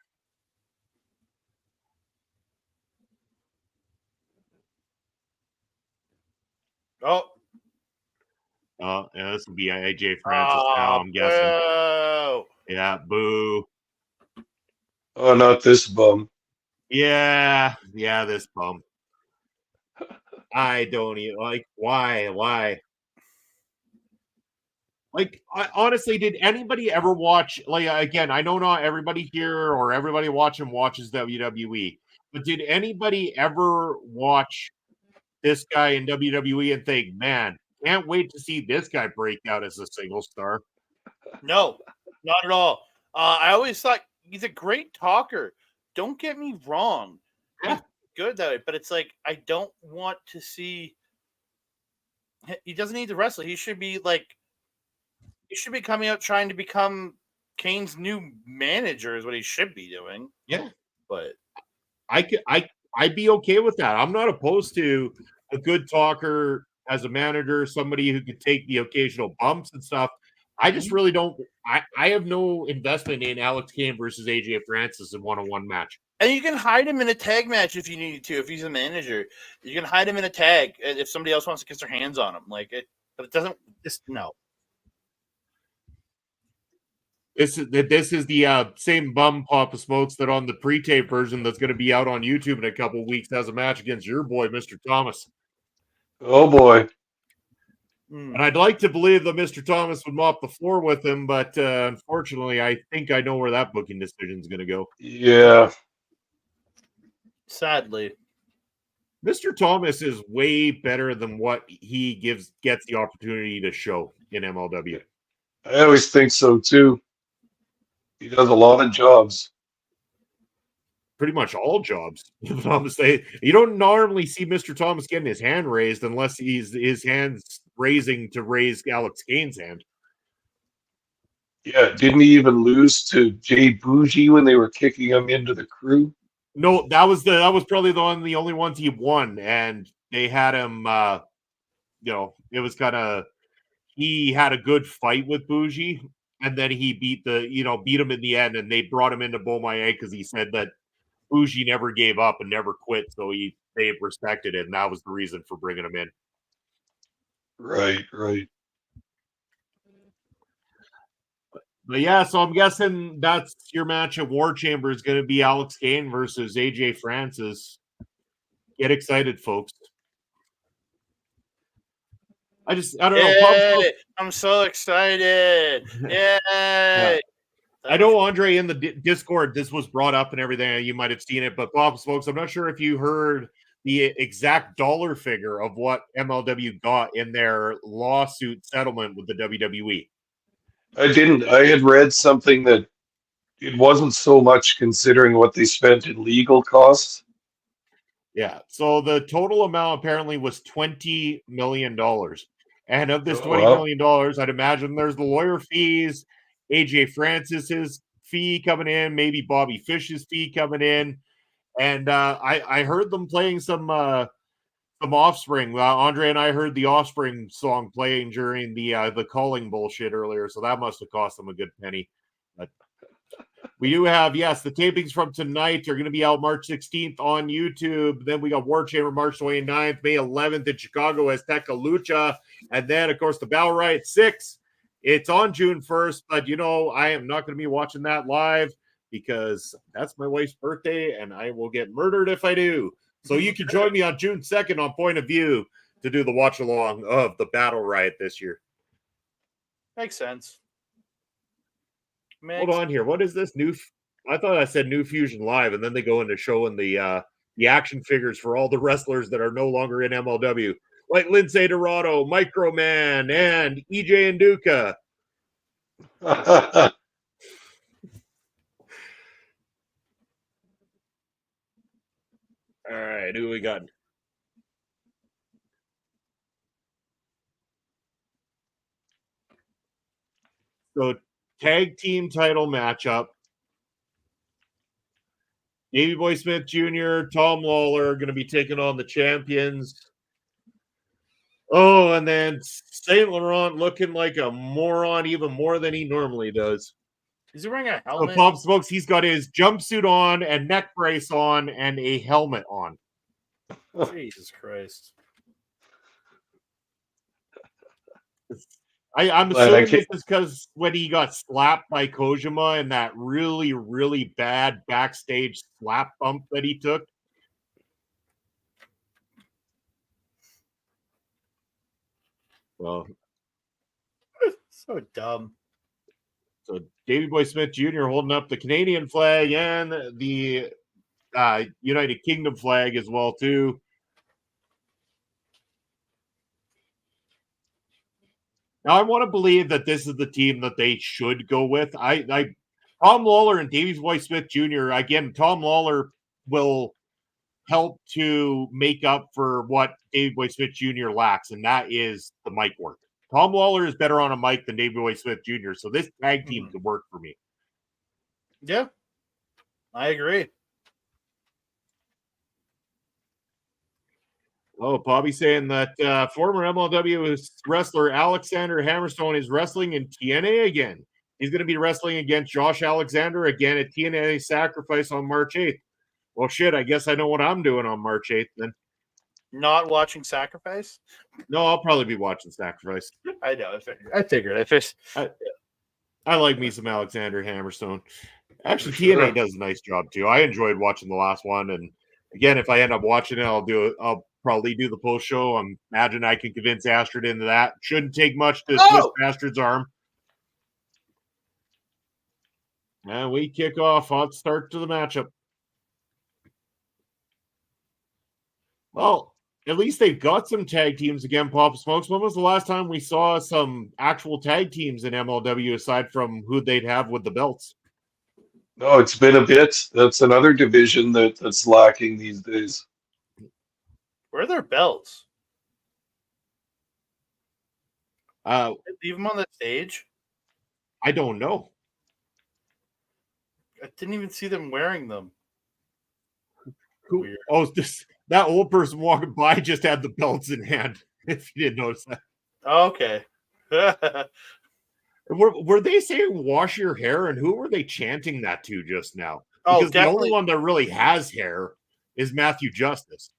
Oh. Yeah, this will be AJ Francis now, I'm guessing. Boo. Yeah, boo. Oh, not this bum. Yeah, this bum. I don't even like why. Like, honestly, did anybody ever watch? Like, again, I know not everybody here or everybody watching watches WWE, but did anybody ever watch this guy in WWE and think, man, can't wait to see this guy break out as a single star? No, not at all. I always thought he's a great talker. Don't get me wrong. Yeah. He's good though, but it's like I don't want to see. He doesn't need to wrestle. He should be coming out trying to become Kane's new manager. Is what he should be doing. Yeah, but I'd be okay with that. I'm not opposed to a good talker as a manager, somebody who could take the occasional bumps and stuff. I just really don't. I have no investment in Alex Kane versus AJ Francis in one-on-one match. And you can hide him in a tag match if you need to. If he's a manager, you can hide him in a tag if somebody else wants to get their hands on him. But it doesn't. Just no. This is the same bum Papa Smokes that on the pre-tape version that's going to be out on YouTube in a couple of weeks has a match against your boy, Mr. Thomas. Oh boy. And I'd like to believe that Mr. Thomas would mop the floor with him, but unfortunately, I think I know where that booking decision is going to go. Yeah. Sadly. Mr. Thomas is way better than what he gets the opportunity to show in MLW. I always think so too. He does a lot of jobs. Pretty much all jobs. You don't normally see Mr. Thomas getting his hand raised unless his hands raising to raise Alex Kane's hand. Yeah, didn't he even lose to Jay Bougie when they were kicking him into the crew? No, that was probably the only ones he won, and they had him. It was kind of he had a good fight with Bougie, and then he beat him in the end, and they brought him into Beaumont because he said that Bougie never gave up and never quit, so they respected it, and that was the reason for bringing him in. Right. But yeah, so I'm guessing that's your match at War Chamber is going to be Alex Kane versus AJ Francis. Get excited, folks. I don't know. I'm so excited. Yay. Yeah. I know, Andre, in the Discord, this was brought up and everything. You might have seen it, but Bob, folks, I'm not sure if you heard the exact dollar figure of what MLW got in their lawsuit settlement with the WWE. I didn't. I had read something that it wasn't so much considering what they spent in legal costs. Yeah. So the total amount apparently was $20 million. And of this $20 million, I'd imagine there's the lawyer fees, AJ Francis's fee coming in, maybe Bobby Fish's fee coming in. And I heard them playing some Offspring. Andre and I heard the Offspring song playing during the calling bullshit earlier, so that must have cost them a good penny. But we do have, yes, the tapings from tonight are going to be out March 16th on YouTube. Then we got War Chamber March 29th, May 11th in Chicago as Azteca Lucha. And then, of course, the Battle Riot 6. It's on June 1st, but, I am not going to be watching that live because that's my wife's birthday, and I will get murdered if I do. So you can join me on June 2nd on Point of View to do the watch-along of the Battle Riot this year. Makes sense. Hold on here. What is this new? I thought I said New Fusion Live, and then they go into showing the action figures for all the wrestlers that are no longer in MLW. like Lindsay Dorado, Microman, and EJ Nduka. All right, who we got? So, tag team title matchup. Davey Boy Smith Jr., Tom Lawler are going to be taking on the champions. Oh, and then Saint Laurent looking like a moron even more than he normally does. Is he wearing a So helmet? Pop Smokes, he's got his jumpsuit on and neck brace on and a helmet on. Jesus Christ. I'm assuming this is because when he got slapped by Kojima and that really, really bad backstage slap bump that he took. Well, so dumb. So Davey Boy Smith Jr. holding up the Canadian flag and the United Kingdom flag as well too. Now I want to believe that this is the team that they should go with. Tom Lawler and Davey Boy Smith Jr. Again, Tom Lawler will help to make up for what Davey Boy Smith Jr. lacks, and that is the mic work. Tom Lawler is better on a mic than Davey Boy Smith Jr., so this tag team could work for me. Yeah, I agree. Oh, Bobby saying that former MLW wrestler Alexander Hammerstone is wrestling in TNA again. He's going to be wrestling against Josh Alexander again at TNA Sacrifice on March 8th. Well, shit, I guess I know what I'm doing on March 8th then. Not watching Sacrifice? No, I'll probably be watching Sacrifice. I know. I figured. I like me some Alexander Hammerstone. Actually, TNA does a nice job too. I enjoyed watching the last one, and again, if I end up watching it, I'll probably do the post show. Imagine I can convince Astrid into that. Shouldn't take much to twist Astrid's arm. And we kick off. Hot start to the matchup. Well, at least they've got some tag teams again, Pop Smokes. When was the last time we saw some actual tag teams in MLW aside from who they'd have with the belts? No, it's been a bit. That's another division that's lacking these days. Where are their belts? Leave them on the stage? I don't know. I didn't even see them wearing them. Weird. Oh, that old person walking by just had the belts in hand, if you didn't notice that. Oh, okay. Were they saying wash your hair, and who were they chanting that to just now? Because the only one that really has hair is Matthew Justice.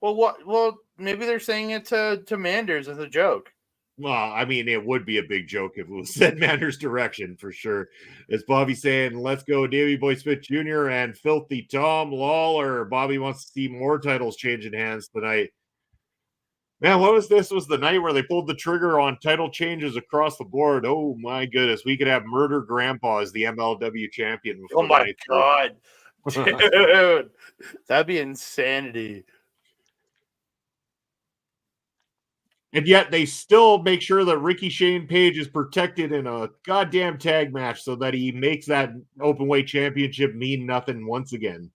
Well, maybe they're saying it to Manders as a joke. Well, I mean, it would be a big joke if it was said Manders' direction for sure. As Bobby saying, let's go Davey Boy Smith Jr. and Filthy Tom Lawler. Bobby wants to see more titles changing hands tonight. Man, what was this? Was the night where they pulled the trigger on title changes across the board. Oh, my goodness. We could have Murder Grandpa as the MLW champion. Oh, my God. Dude, that'd be insanity. And yet they still make sure that Ricky Shane Page is protected in a goddamn tag match so that he makes that openweight championship mean nothing once again.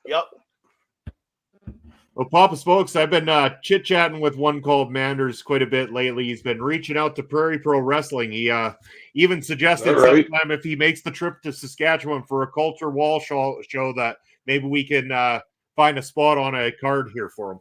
Yep. Well, Papa Smokes, I've been chit-chatting with one called Manders quite a bit lately. He's been reaching out to Prairie Pro Wrestling. He even suggested sometime if he makes the trip to Saskatchewan for a Culture Wall show that maybe we can find a spot on a card here for him.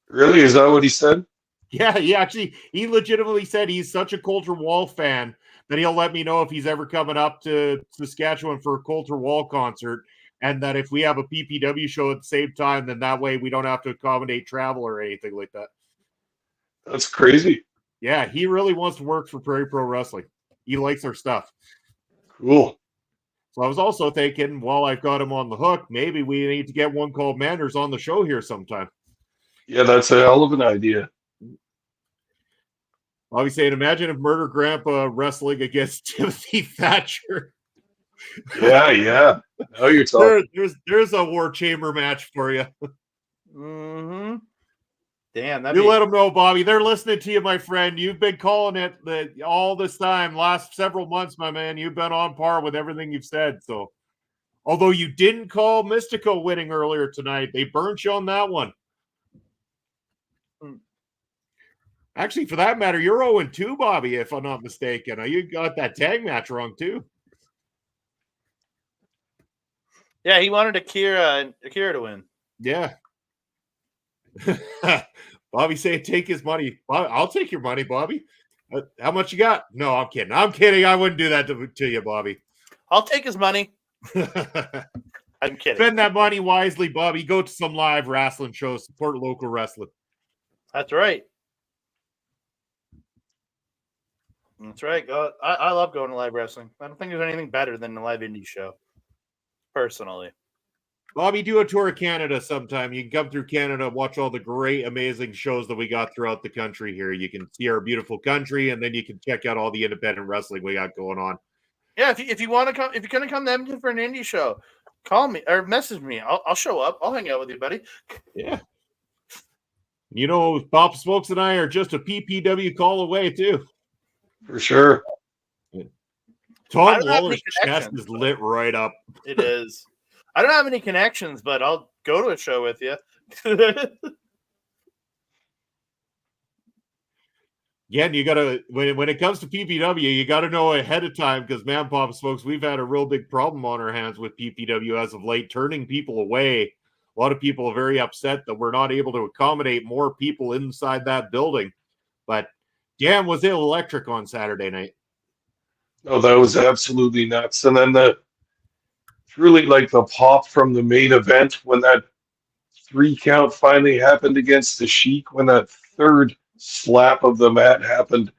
Really? Is that what he said? Yeah, he legitimately said he's such a Culture Wall fan that he'll let me know if he's ever coming up to Saskatchewan for a Culture Wall concert, and that if we have a PPW show at the same time, then that way we don't have to accommodate travel or anything like that. That's crazy. Yeah, he really wants to work for Prairie Pro Wrestling. He likes our stuff. Cool. So I was also thinking, while I've got him on the hook, maybe we need to get one called Manders on the show here sometime. Yeah, that's a hell of an idea. I'll be saying, imagine if Murder Grandpa wrestling against Timothy Thatcher. Yeah. Now you're talking. There's a War Chamber match for you. Mm-hmm. Damn, You let them know, Bobby. They're listening to you, my friend. You've been calling it all this time, last several months, my man. You've been on par with everything you've said. So, although you didn't call Mystico winning earlier tonight, they burnt you on that one. Actually, for that matter, you're 0-2, Bobby, if I'm not mistaken. You got that tag match wrong, too. Yeah, he wanted Akira to win. Yeah. Bobby saying take his money. I'll take your money, Bobby. How much you got? No, I'm kidding. I'm kidding. I wouldn't do that to you, Bobby. I'll take his money. I'm kidding. Spend that money wisely, Bobby. Go to some live wrestling shows. Support local wrestling. That's right. That's right. I love going to live wrestling. I don't think there's anything better than a live indie show, personally. Bobby, do a tour of Canada sometime. You can come through Canada, watch all the great, amazing shows that we got throughout the country here. You can see our beautiful country, and then you can check out all the independent wrestling we got going on. Yeah, if you want to come, if you're going to come to Edmonton for an indie show, call me or message me. I'll show up. I'll hang out with you, buddy. Yeah. You know, Pop Smokes and I are just a PPW call away, too. For sure. Tom Waller's chest is lit right up. It is. I don't have any connections, but I'll go to a show with you. Yeah, and you gotta when it comes to PPW, you gotta know ahead of time because man, Pop Smokes, we've had a real big problem on our hands with PPW as of late, turning people away. A lot of people are very upset that we're not able to accommodate more people inside that building. But damn, was it electric on Saturday night? Oh, that was absolutely nuts. And then truly like the pop from the main event when that 3 count finally happened against the Sheik, when that third slap of the mat happened,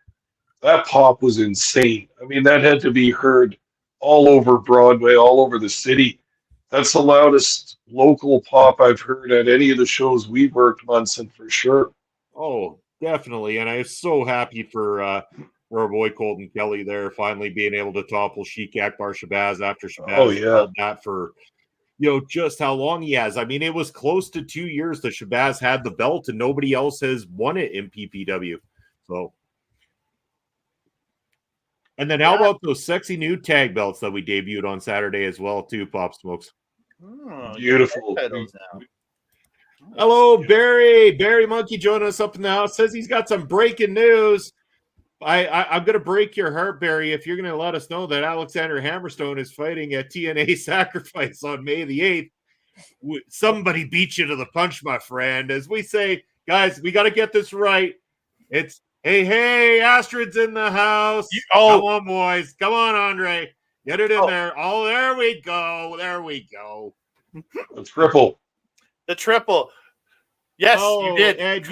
that pop was insane. I mean, that had to be heard all over Broadway, all over the city. That's the loudest local pop I've heard at any of the shows we've worked, Munson, for sure. Oh, definitely. And I was so happy for our boy Colton Kelly there finally being able to topple Sheik Akbar Shabazz after Shabazz held that for just how long he has. I mean, it was close to 2 years that Shabazz had the belt and nobody else has won it in PPW. So, and then how about those sexy new tag belts that we debuted on Saturday as well, too, Pop Smokes? Oh, beautiful. Hello, Barry. Barry Monkey joining us up in the house. Says he's got some breaking news. I'm going to break your heart, Barry, if you're going to let us know that Alexander Hammerstone is fighting at TNA Sacrifice on May the 8th. Somebody beat you to the punch, my friend. As we say, guys, we got to get this right. It's, hey, Astrid's in the house. Come on, boys. Come on, Andre. Get it in there. Oh, there we go. There we go. The triple. The triple. Yes, you did. And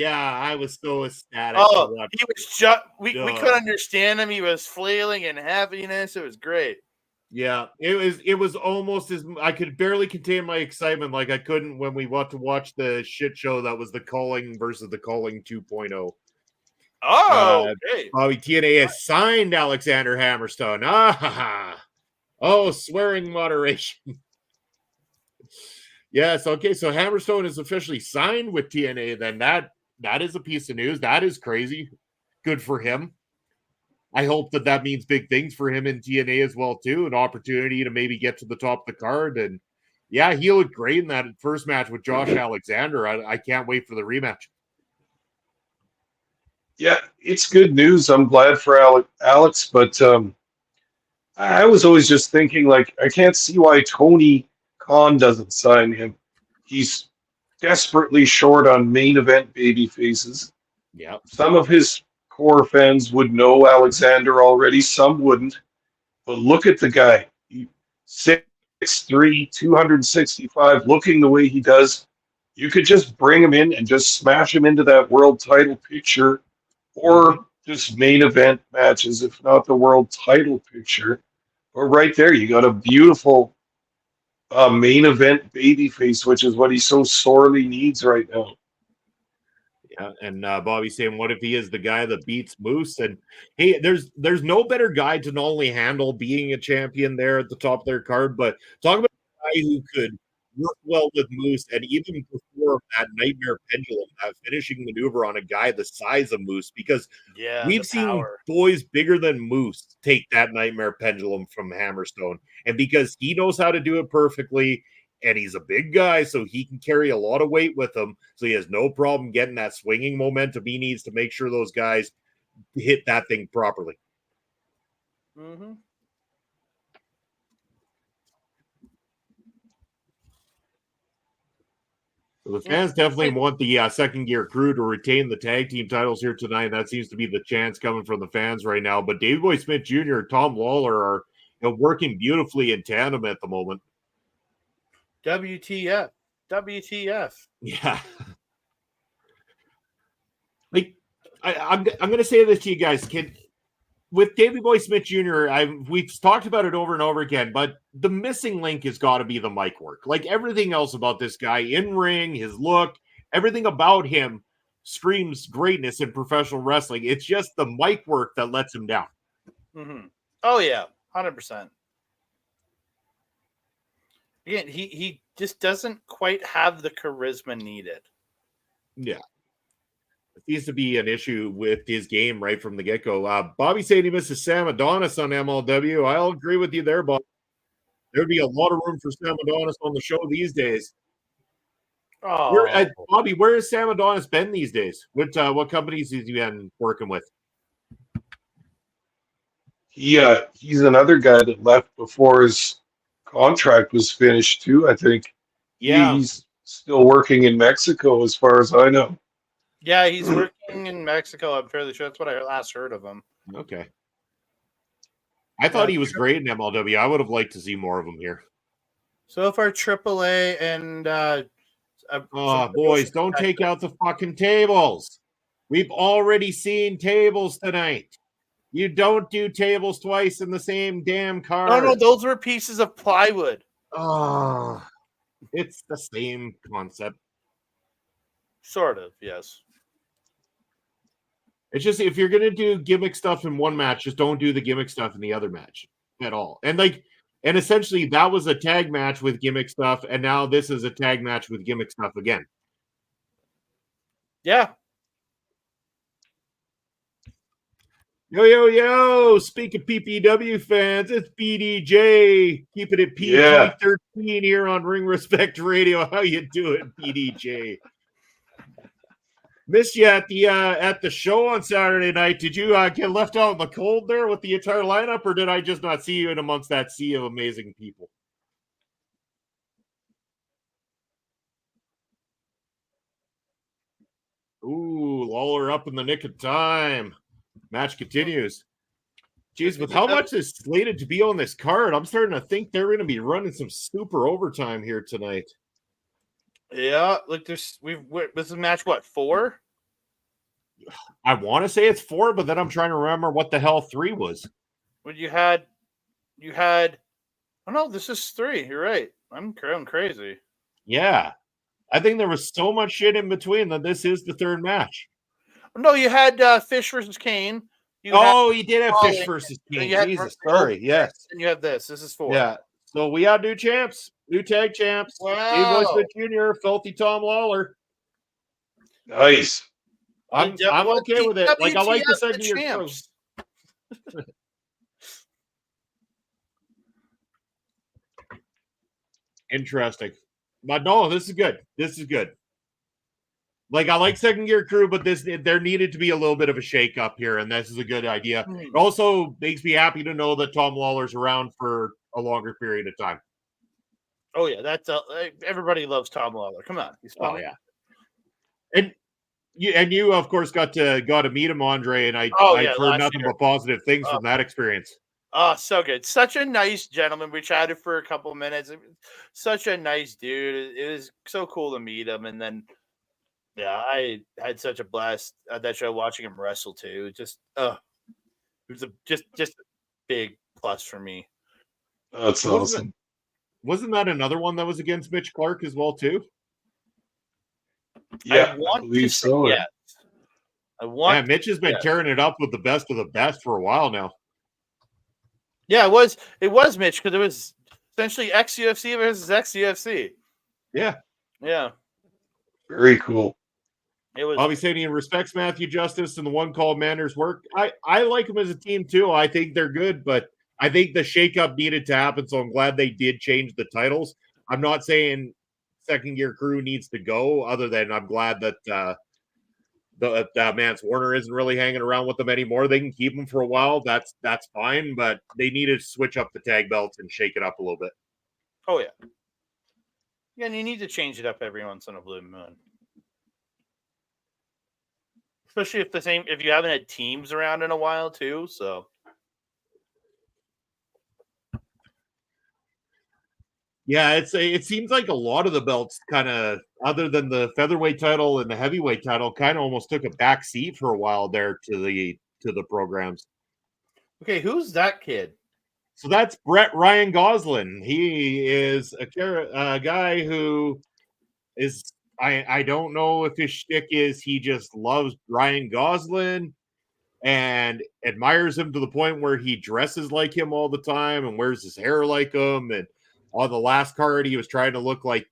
I was so ecstatic. He was just we couldn't understand him. He was flailing in happiness. It was great. Yeah, it was almost as I could barely contain my excitement like I couldn't when we went to watch the shit show that was the Calling versus the Calling 2.0. Okay. Bobby TNA has signed Alexander Hammerstone. Swearing moderation. Yes, okay, so Hammerstone is officially signed with TNA. Then that is a piece of news. That is crazy. Good for him. I hope that means big things for him in TNA as well, too. An opportunity to maybe get to the top of the card. And, yeah, he looked great in that first match with Josh Alexander. I can't wait for the rematch. Yeah, it's good news. I'm glad for Alex, but I was always just thinking, like, I can't see why Tony Khan doesn't sign him. He's desperately short on main event baby faces. Yeah. Some of his core fans would know Alexander already, some wouldn't. But look at the guy. 6'3", 265, looking the way he does. You could just bring him in and just smash him into that world title picture or just main event matches, if not the world title picture. But right there, you got a beautiful main event babyface, which is what he so sorely needs right now. Yeah, and Bobby's saying, what if he is the guy that beats Moose? And hey, there's no better guy to not only handle being a champion there at the top of their card, but talk about a guy who could worked well with Moose, and even before that nightmare pendulum, that finishing maneuver on a guy the size of Moose, because we've seen boys bigger than Moose take that nightmare pendulum from Hammerstone, and because he knows how to do it perfectly, and he's a big guy, so he can carry a lot of weight with him, so he has no problem getting that swinging momentum he needs to make sure those guys hit that thing properly. Mm-hmm. So the fans definitely want the second gear crew to retain the tag team titles here tonight. And that seems to be the chance coming from the fans right now. But Davey Boy Smith Jr. and Tom Lawler are working beautifully in tandem at the moment. WTF. WTF. Yeah. Like, I'm going to say this to you guys. With Davey Boy Smith Jr., we've talked about it over and over again, but the missing link has got to be the mic work. Like everything else about this guy, in ring, his look, everything about him screams greatness in professional wrestling. It's just the mic work that lets him down. Mm-hmm. Oh yeah, 100%. Again, he just doesn't quite have the charisma needed. Yeah. It seems to be an issue with his game right from the get-go. Bobby saying he misses Sam Adonis on MLW. I'll agree with you there, Bob. There'd be a lot of room for Sam Adonis on the show these days. Oh, Bobby, where has Sam Adonis been these days? What companies has he been working with? Yeah, he's another guy that left before his contract was finished too, I think. Yeah. He's still working in Mexico as far as I know. Yeah, he's working in Mexico. I'm fairly sure that's what I last heard of him. Okay. I thought he was great in MLW. I would have liked to see more of him here. So far, AAA and boys, don't take out the fucking tables. We've already seen tables tonight. You don't do tables twice in the same damn card. No, those were pieces of plywood. Oh, it's the same concept. Sort of, yes. It's just if you're gonna do gimmick stuff in one match, just don't do the gimmick stuff in the other match at all. And essentially that was a tag match with gimmick stuff, and now this is a tag match with gimmick stuff again. Yeah. Yo! Speak of PPW fans, it's BDJ keeping it PG-13 here on Ring Respect Radio. How you doing, BDJ? Missed you at the show on Saturday night. Did you get left out in the cold there with the entire lineup, or did I just not see you in amongst that sea of amazing people? Ooh, Lawler up in the nick of time. Match continues. Jeez, with how much is slated to be on this card, I'm starting to think they're going to be running some super overtime here tonight. Yeah, like this is match what, 4? I want to say it's 4, but then I'm trying to remember what the hell 3 was. When you had oh no, this is 3. You're right. I'm crazy. Yeah. I think there was so much shit in between that this is the 3rd match. No, you had Fish versus Kane. You did have Fish versus Kane. Jesus, sorry. Yes. And you have this. This is 4. Yeah. So we got new champs, new tag champs. Wow. Dave Boy Smith Jr., Filthy Tom Lawler. Nice. I'm okay with it. Like, I like the second year champs. Interesting. But no, this is good. This is good. Like, I like second gear crew, but there needed to be a little bit of a shake up here, and this is a good idea. It also makes me happy to know that Tom Lawler's around for a longer period of time. Oh yeah, that's everybody loves Tom Lawler. Come on, he's fun. Oh yeah, and you of course got to meet him, Andre, and I've heard nothing but positive things from that experience. Oh, so good. Such a nice gentleman. We chatted for a couple of minutes. Such a nice dude. It was so cool to meet him, and then. Yeah, I had such a blast at that show watching him wrestle too. Just, it was just a big plus for me. That's awesome. Wasn't that another one that was against Mitch Clark as well too? Yeah, I believe so. Yes. Mitch has been tearing it up with the best of the best for a while now. Yeah, it was Mitch because it was essentially ex-UFC versus ex-UFC. Yeah. Very cool. It was Bobby Sadian respects Matthew Justice and the one called Manners work. I like them as a team too. I think they're good, but I think the shakeup needed to happen. So I'm glad they did change the titles. I'm not saying Second Gear Crew needs to go, other than I'm glad that Mance Warner isn't really hanging around with them anymore. They can keep them for a while. That's fine, but they need to switch up the tag belts and shake it up a little bit. Oh yeah. Yeah, and you need to change it up every once in a blue moon. Especially if you haven't had teams around in a while too, so yeah, it seems like a lot of the belts kind of, other than the featherweight title and the heavyweight title, kind of almost took a back seat for a while there to the programs. Okay, who's that kid? So that's Brett Ryan Goslin. He is a guy who is I don't know if his shtick is he just loves Ryan Goslin and admires him to the point where he dresses like him all the time and wears his hair like him. And on the last card, he was trying to look like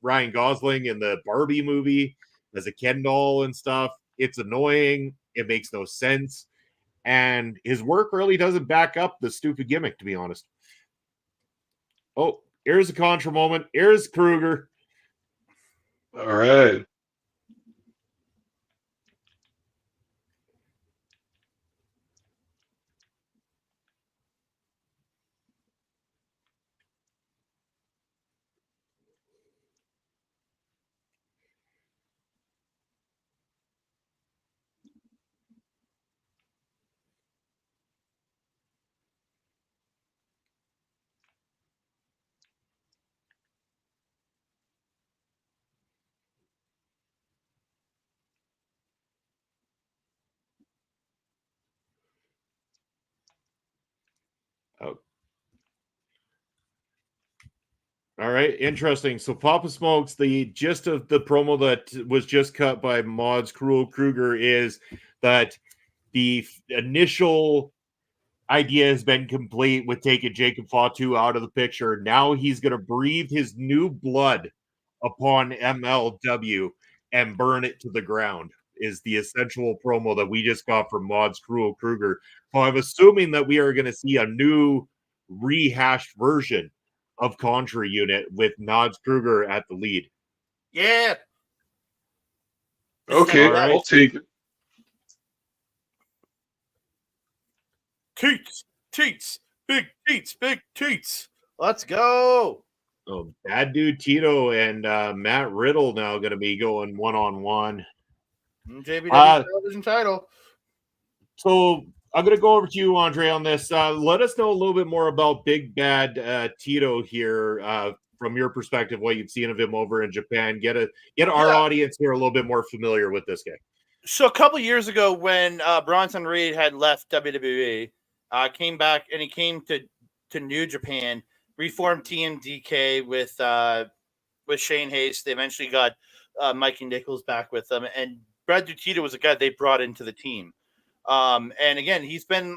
Ryan Gosling in the Barbie movie as a Ken doll and stuff. It's annoying. It makes no sense. And his work really doesn't back up the stupid gimmick, to be honest. Oh, here's a Contra moment. Here's Kruger. All right. Oh. All right, interesting. So Papa Smokes, the gist of the promo that was just cut by Mods Cruel Kruger is that the initial idea has been complete with taking Jacob Fatu out of the picture. Now he's going to breathe his new blood upon MLW and burn it to the ground, is the essential promo that we just got from Mods Cruel Kruger. So I'm assuming that we are going to see a new rehashed version of Contra Unit with Mods Kruger at the lead. Yeah. Okay, All right. I'll take it. Teats, big teats. Let's go. Oh, Bad Dude Tito and Matt Riddle now going to be going one-on-one. JBW television title. So I'm going to go over to you, Andre, on this. Let us know a little bit more about Big Bad Tito here from your perspective, what you've seen of him over in Japan. Get our audience here a little bit more familiar with this guy. So a couple years ago when Bronson Reed had left WWE, came back and he came to New Japan, reformed TMDK with Shane Hayes. They eventually got Mikey Nichols back with them, and Brad Dutito was a guy they brought into the team. And again, he's been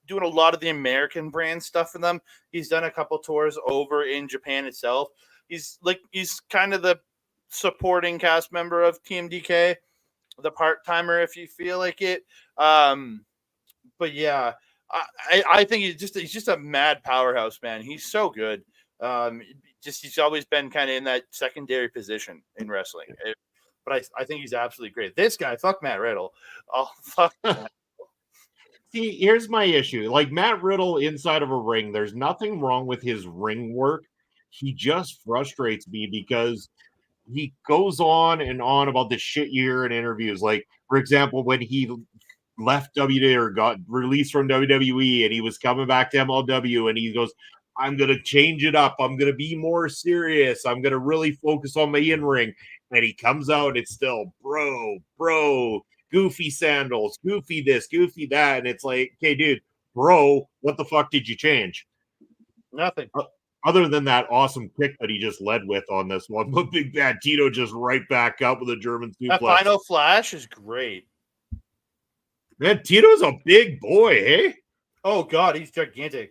doing a lot of the American brand stuff for them. He's done a couple tours over in Japan itself. He's kind of the supporting cast member of TMDK, the part-timer if you feel like it. But yeah, I think he's just a mad powerhouse, man. He's so good. He's always been kind of in that secondary position in wrestling. But I think he's absolutely great. This guy, fuck Matt Riddle. Oh, fuck Matt. See, here's my issue. Like Matt Riddle inside of a ring, there's nothing wrong with his ring work. He just frustrates me because he goes on and on about the shit year in interviews. Like, for example, when he left WWE or got released from WWE and he was coming back to MLW and he goes, I'm going to change it up. I'm going to be more serious. I'm going to really focus on my in-ring. And he comes out, it's still, bro, goofy sandals, goofy this, goofy that. And it's like, okay, dude, bro, what the fuck did you change? Nothing. Other than that awesome kick that he just led with on this one. But Big Bad Tito just right back up with a German suplex. That final flash is great. Man, Tito's a big boy, hey? Oh, God, he's gigantic.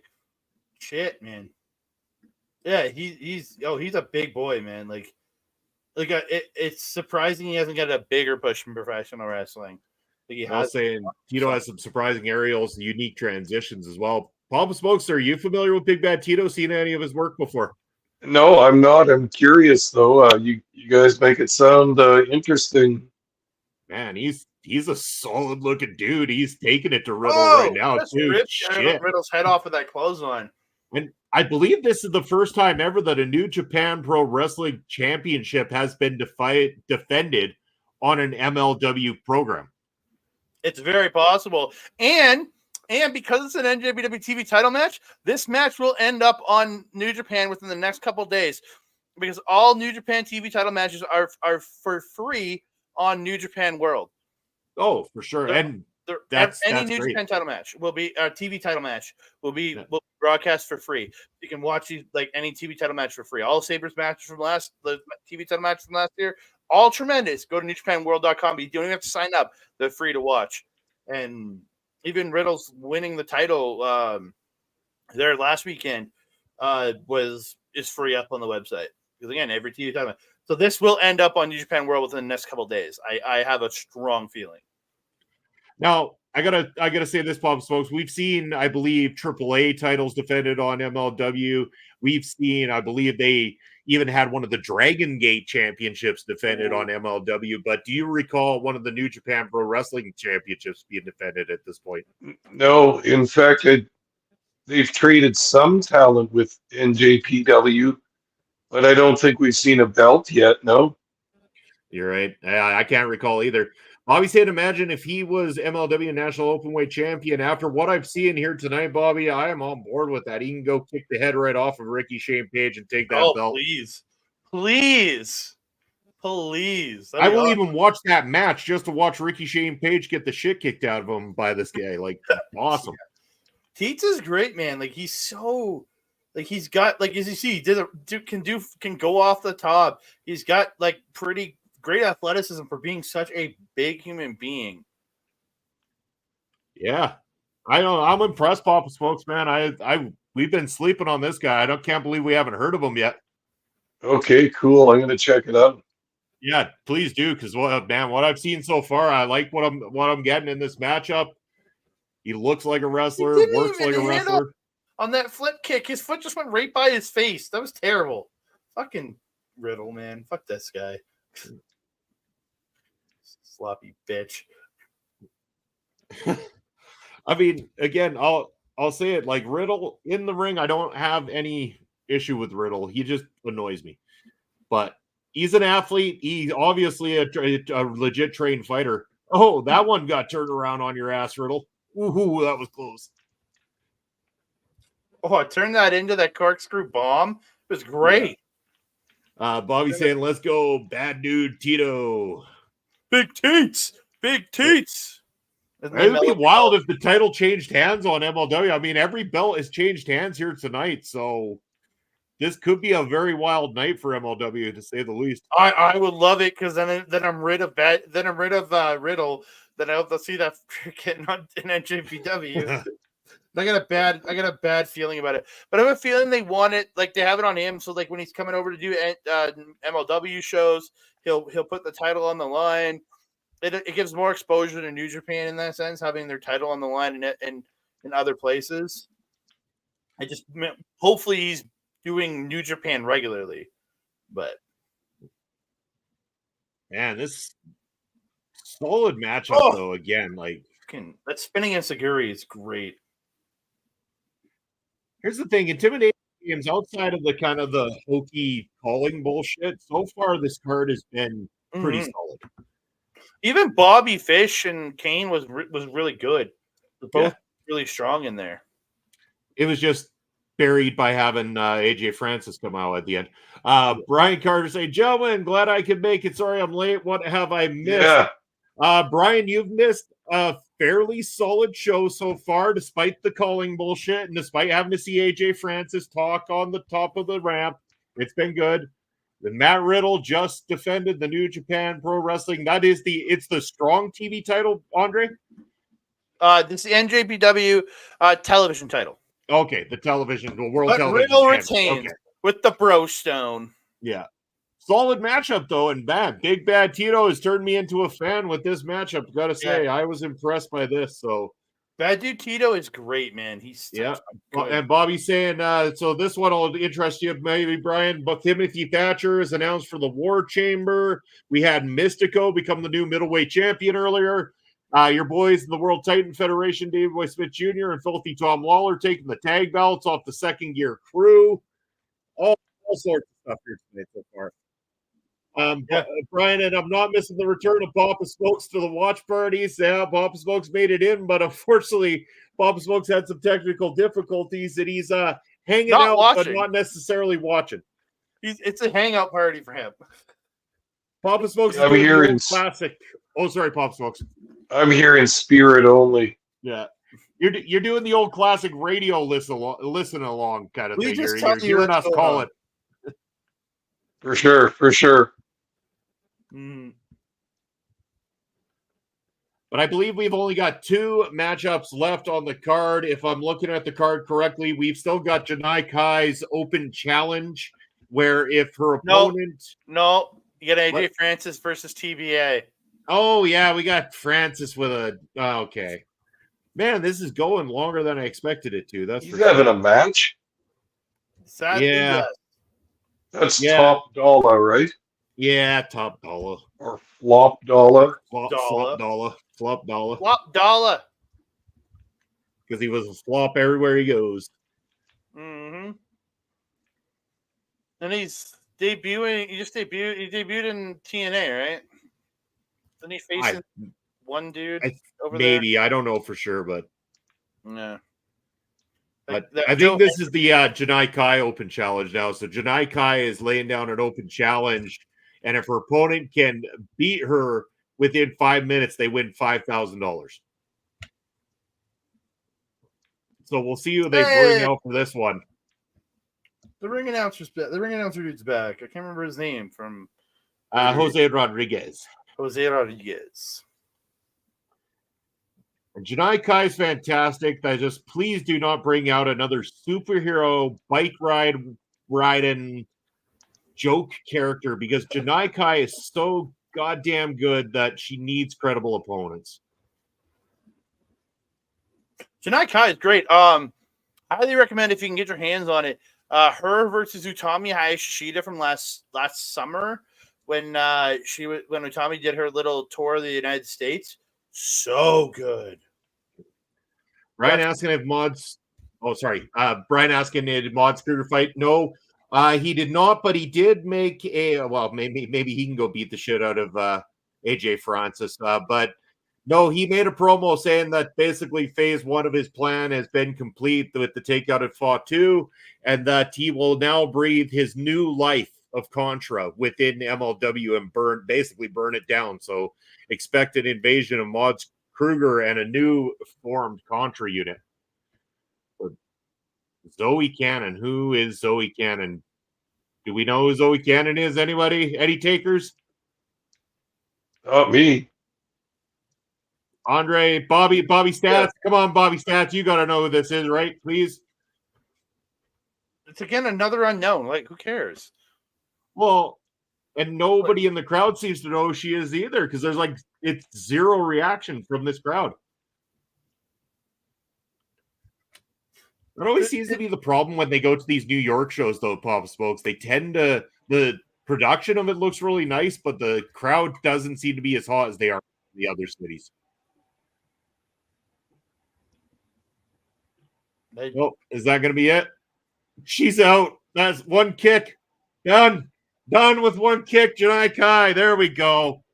Shit, man. Yeah, he's a big boy, man. It's surprising he hasn't got a bigger push in professional wrestling. Like he I was has. saying Tito has some surprising aerials, unique transitions as well. Papa Smokes, are you familiar with Big Bad Tito? Seen any of his work before? No, I'm not. I'm curious though. You guys make it sound interesting. Man, he's a solid looking dude. He's taking it to Riddle right Oh, now, just too. ripped Shit. Riddle's head off with that clothesline. And I believe this is the first time ever that a New Japan Pro Wrestling Championship has been defended on an MLW program. It's very possible. And because it's an NJPW TV title match, this match will end up on New Japan within the next couple of days. Because all New Japan TV title matches are for free on New Japan World. Oh, for sure. And that's New great. Japan title match will be TV title match will be broadcast for free. You can watch any TV title match for free. All Sabres matches from the TV title matches from last year, all tremendous. Go to NewJapanWorld.com. You don't even have to sign up. They're free to watch. And even Riddle's winning the title there last weekend is free up on the website. Because again, every TV title match. So this will end up on New Japan World within the next couple of days. I have a strong feeling. Now, I gotta say this, Pop Smokes. We've seen, I believe, AAA titles defended on MLW. We've seen, I believe, they even had one of the Dragon Gate championships defended on MLW. But do you recall one of the New Japan Pro Wrestling championships being defended at this point? No, in fact, they've traded some talent with NJPW, but I don't think we've seen a belt yet. No. You're right. I can't recall either. Bobby said, imagine if he was MLW National Openweight Champion. After what I've seen here tonight, Bobby, I am on board with that. He can go kick the head right off of Ricky Shane Page and take that belt. Please. I will even watch that match just to watch Ricky Shane Page get the shit kicked out of him by this guy. Like, awesome. Teats is great, man. Like, he's so... Like, he's got... Like, as you see, can go off the top. He's got, pretty... great athleticism for being such a big human being. Yeah, I know. I'm impressed, Papa Smokes, man. We've been sleeping on this guy. Can't believe we haven't heard of him yet. Okay, cool. I'm gonna check it out. Yeah, please do, because what I've seen so far, I like what I'm getting in this matchup. He looks like a wrestler, works like a wrestler. On that flip kick, his foot just went right by his face. That was terrible. Fucking Riddle, man. Fuck this guy. Sloppy bitch. I mean, again, I'll say it, like, Riddle in the ring, I don't have any issue with Riddle. He just annoys me. But he's an athlete. He's obviously a legit trained fighter. Oh, that one got turned around on your ass, Riddle. Ooh, that was close. Oh, I turned that into that corkscrew bomb. It was great. Bobby saying, let's go, bad dude Tito. Big teats. It would be wild if the title changed hands on MLW. I mean, every belt has changed hands here tonight, so this could be a very wild night for MLW, to say the least. I would love it, because then I'm rid of Riddle. Then I hope to see that getting on in NJPW. I got a bad feeling about it, but I have a feeling they want it, like, they have it on him. So, like, when he's coming over to do MLW shows, he'll put the title on the line. It gives more exposure to New Japan in that sense, having their title on the line in other places. Hopefully he's doing New Japan regularly, but man, this solid matchup though. Again, like, that spinning Insaguri is great. Here's the thing: Intimidation games, outside of the kind of the hokey calling bullshit, so far this card has been pretty solid. Even Bobby Fish and Kane was really good. They're both really strong in there. It was just buried by having AJ Francis come out at the end. Brian Carter say, gentlemen, glad I could make it. Sorry I'm late. What have I missed? Brian, you've missed a fairly solid show so far, despite the calling bullshit and despite having to see AJ Francis talk on the top of the ramp. It's been good. Then Matt Riddle just defended the New Japan Pro Wrestling. It's the Strong TV title, Andre? This is the NJPW television title. Okay, the television, the World but Television. Riddle retains. with the bro stone. Yeah. Solid matchup, though, and Big Bad Tito has turned me into a fan with this matchup. Gotta say, I was impressed by this. So, Bad Dude Tito is great, man. He's yeah. good. And Bobby's saying, so this one will interest you, maybe, Brian. But Timothy Thatcher is announced for the War Chamber. We had Mystico become the new middleweight champion earlier. Your boys in the World Titan Federation, David Boy Smith Jr. and Filthy Tom Lawler taking the tag belts off the second gear crew. All sorts of stuff here today so far. Brian, and I'm not missing the return of Papa Smokes to the watch parties. Yeah, Papa Smokes made it in, but unfortunately, Papa Smokes had some technical difficulties, and he's hanging out, but not necessarily watching. It's a hangout party for him. Papa Smokes is doing the classic. Oh, sorry, Papa Smokes. I'm here in spirit only. Yeah. You're doing the old classic radio listen along kind of thing. You're hearing us call it. For sure, for sure. But I believe we've only got 2 matchups left on the card. If I'm looking at the card correctly, we've still got Janai Kai's open challenge, where if her opponent... No, you got AJ Francis versus TBA. Oh, yeah, we got Francis with a... Oh, okay. Man, this is going longer than I expected it to. He's having a match? Sadly, yeah. Yes. That's top dollar, right? Yeah, top dollar. Or flop dollar. Flop dollar. Flop dollar. Flop dollar. Because he was a flop everywhere he goes. Mm-hmm. And he's debuting. He debuted in TNA, right? Isn't he facing one dude over there? Maybe. I don't know for sure, but yeah. But I think this is the Janai Kai Open Challenge now. So Janai Kai is laying down an open challenge, and if her opponent can beat her within 5 minutes, they win $5,000. So we'll see who they bring out for this one. The ring announcer dude's back. I can't remember his name from Jose Rodriguez. Jose Rodriguez. And Janai Kai is fantastic. Please do not bring out another superhero bike riding joke character, because Janai Kai is so goddamn good that she needs credible opponents. Janai Kai is great. I highly recommend, if you can get your hands on it, her versus Utami Hayashishida from last summer when Utami did her little tour of the United States. So good. Brian asking if mods. Oh, sorry. Brian asking did Mods Kruger fight? No, he did not. But he did make a. Well, maybe he can go beat the shit out of AJ Francis. But no, he made a promo saying that basically phase 1 of his plan has been complete with the takeout at Fatu, and that he will now breathe his new life of Contra within MLW and burn it down. So expect an invasion of Mods Kruger and a new formed Contra unit. Zoe Cannon. Who is Zoe Cannon? Do we know who Zoe Cannon is? Anybody? Any takers? Not me. Andre, Bobby Stats. Yeah. Come on, Bobby Stats. You got to know who this is, right? Please. It's again another unknown. Like, who cares? Well, and nobody in the crowd seems to know who she is either, because it's zero reaction from this crowd. It always seems to be the problem when they go to these New York shows, though, Papa Smokes. They tend to, the production of it looks really nice, but the crowd doesn't seem to be as hot as they are in the other cities. Oh, is that going to be it? She's out. That's one kick. Done with one kick, Janai Kai. There we go.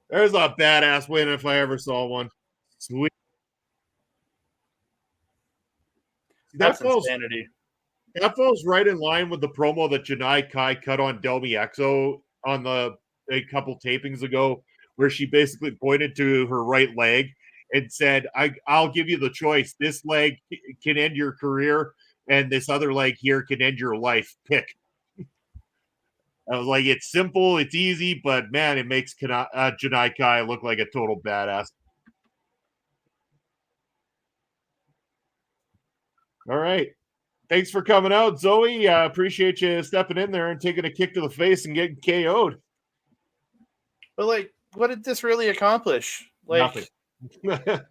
There's a badass win if I ever saw one. Sweet. That's insanity. That falls right in line with the promo that Janai Kai cut on Delmi Exo on a couple tapings ago, where she basically pointed to her right leg and said, I'll give you the choice. This leg can end your career, and this other leg here can end your life. Pick. I was like, it's simple, it's easy, but man, it makes Janai Kai look like a total badass. All right. Thanks for coming out, Zoe. Appreciate you stepping in there and taking a kick to the face and getting KO'd. But like, what did this really accomplish? Like, nothing.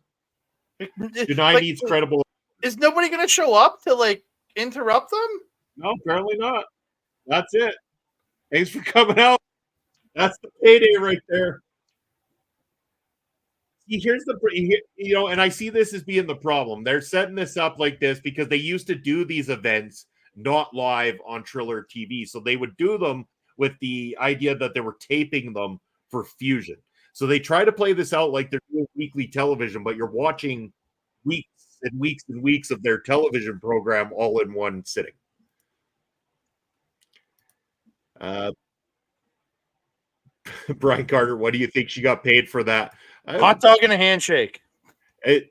Deny needs credible. Is nobody going to show up to like interrupt them? No, apparently not. That's it. Thanks for coming out. That's the payday right there. See, here's and I see this as being the problem. They're setting this up like this because they used to do these events not live on Triller TV. So they would do them with the idea that they were taping them for Fusion. So they try to play this out like they're doing weekly television, but you're watching weeks and weeks and weeks of their television program all in one sitting. Brian Carter, what do you think she got paid for that? Hot dog and a handshake.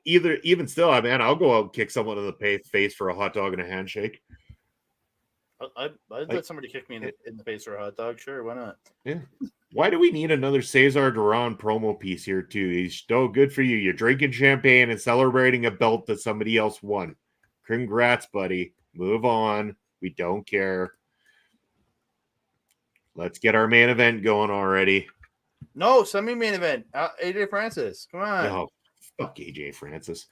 Even still, man, I'll go out and kick someone in the face for a hot dog and a handshake. I'd let somebody kick me in the face for a hot dog. Sure, why not? Yeah. Why do we need another Cesar Duran promo piece here, too? He's so good for you. You're drinking champagne and celebrating a belt that somebody else won. Congrats, buddy. Move on. We don't care. Let's get our main event going already. No, semi-main event. AJ Francis. Come on. Oh, fuck AJ Francis.